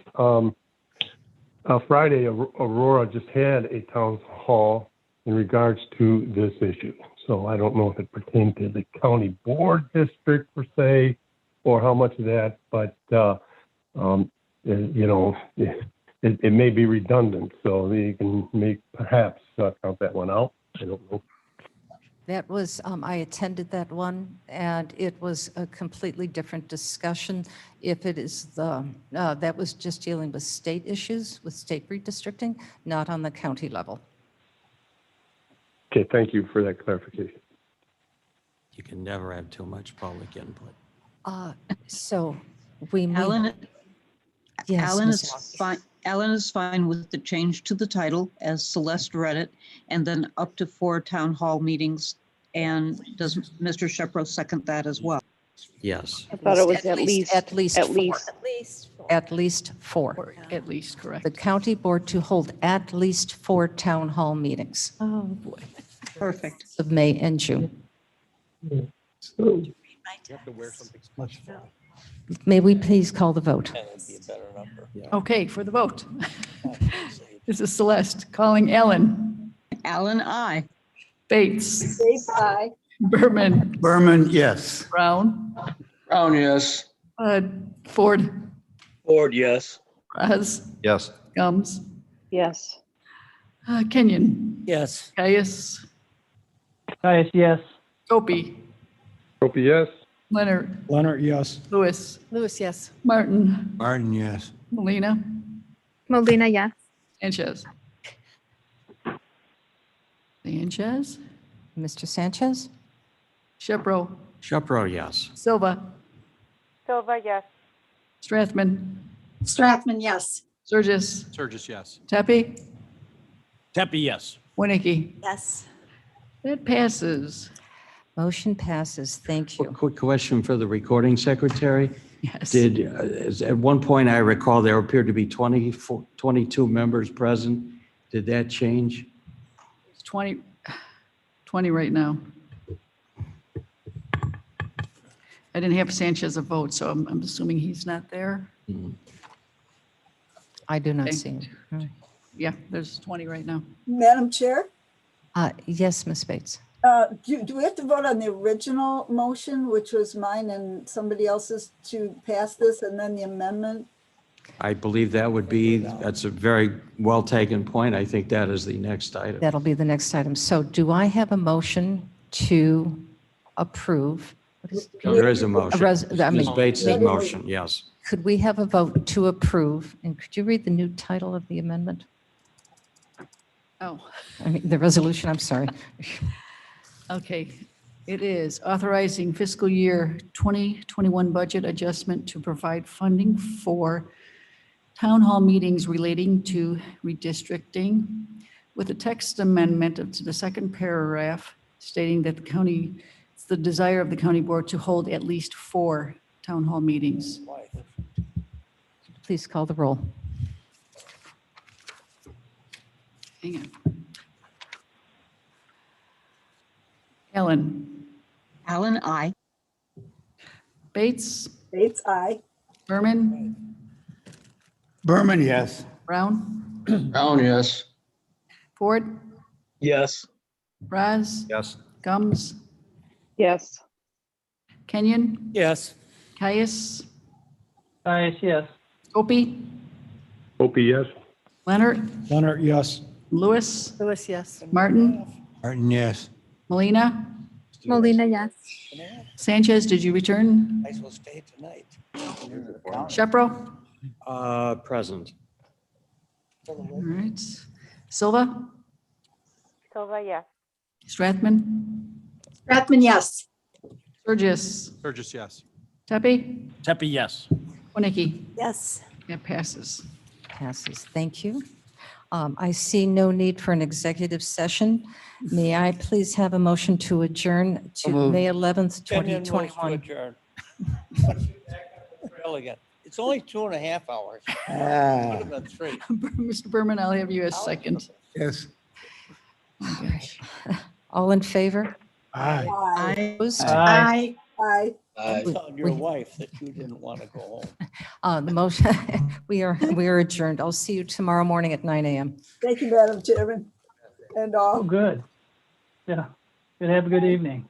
Friday, Aurora just had a town hall in regards to this issue. So I don't know if it pertained to the county board district per se, or how much of that, but, you know, it may be redundant, so you can perhaps count that one out. I don't know. That was, I attended that one, and it was a completely different discussion. If it is that was just dealing with state issues, with state redistricting, not on the county level. Okay, thank you for that clarification. You can never have too much public input. So we may. Alan, Yes, Alan Ms. is fine. Alan is fine with the change to the title as Celeste read it, and then up to 4 town hall meetings. And does Mr. Shepro second that as well? Yes. I thought it was at least. At least 4. At least 4. Or at least, correct. The county board to hold at least 4 town hall meetings Oh, boy. Perfect. of May and June. So, You have to wear something special. May we please call the vote? 10 would be a better number. Okay, for the vote. This is Celeste calling Ellen. Alan, aye. Bates. Bates, aye. Berman. Berman, yes. Brown. Brown, yes. Ford. Ford, yes. Raz. Yes. Gums. Yes. Kenyon. Yes. Caius. Caius, yes. Copey. Copy, yes. Leonard. Leonard, yes. Lewis. Lewis, yes. Martin. Martin, yes. Molina. Molina, yes. Sanchez. Sanchez. Mr. Sanchez? Shepro. Shepro, yes. Silva. Silva, yes. Strathman. Strathman, yes. Surges. Surges, yes. Tepe. Tepe, yes. Winnicky. Yes. That passes. Motion passes. Thank you. Quick question for the recording secretary. Yes. At one point, I recall there appeared to be 22 members present. Did that change? It's 20 right now. I didn't have Sanchez a vote, so I'm assuming he's not there. I do not Okay. see him. Yeah, there's 20 right now. Madam Chair, Yes, Ms. Bates. do we have to vote on the original motion, which was mine and somebody else's, to pass this, and then the amendment? I believe that's a very well taken point. I think that is the next item. That'll be the next item. So do I have a motion to approve? No, there is a motion. I mean- Ms. Bates' motion, yes. Could we have a vote to approve? And could you read the new title of the amendment? Oh, I mean, the resolution, I'm sorry. okay. It is authorizing fiscal year 2021 budget adjustment to provide funding for town hall meetings relating to redistricting with a text amendment to the second paragraph stating that the county, it's the desire of the county board to hold at least 4 town hall meetings. Please call the roll. Hang on. Ellen. Alan, I. Bates. Bates, aye. Berman. Berman, yes. Brown. Brown, yes. Ford. Yes. Raz. Yes. Gums. Yes. Kenyon. Yes. Caius. Yes. Opie. Opie, yes. Leonard. Leonard, yes. Lewis. Lewis, yes. Martin. Martin, yes. Molina. Molina, yes. Sanchez, did you return? I will stay tonight. Shepro. Present. All right. Silva. Silva, yes. Strathman. Rathman, yes. Burgess. Burgess, yes. Tepe. Tepe, yes. Winnicki. Yes. That passes. Passes. Thank you. I see no need for an executive session. May I please have a motion to adjourn to moved. May 11th, Kenyon moves to 2021? adjourn. Elegant. It's only 2.5 hours. Ah, Could have been 3. Mr. Berman, I'll have you as second. yes. All in favor? Aye. Aye. Opposed? Aye. Aye. I'm telling your wife that you didn't want to go home. The motion, we are adjourned. I'll see you tomorrow morning at 9 a.m. Thank you, Madam Chairman. And Oh, all. good. Yeah. Good. Have a good evening.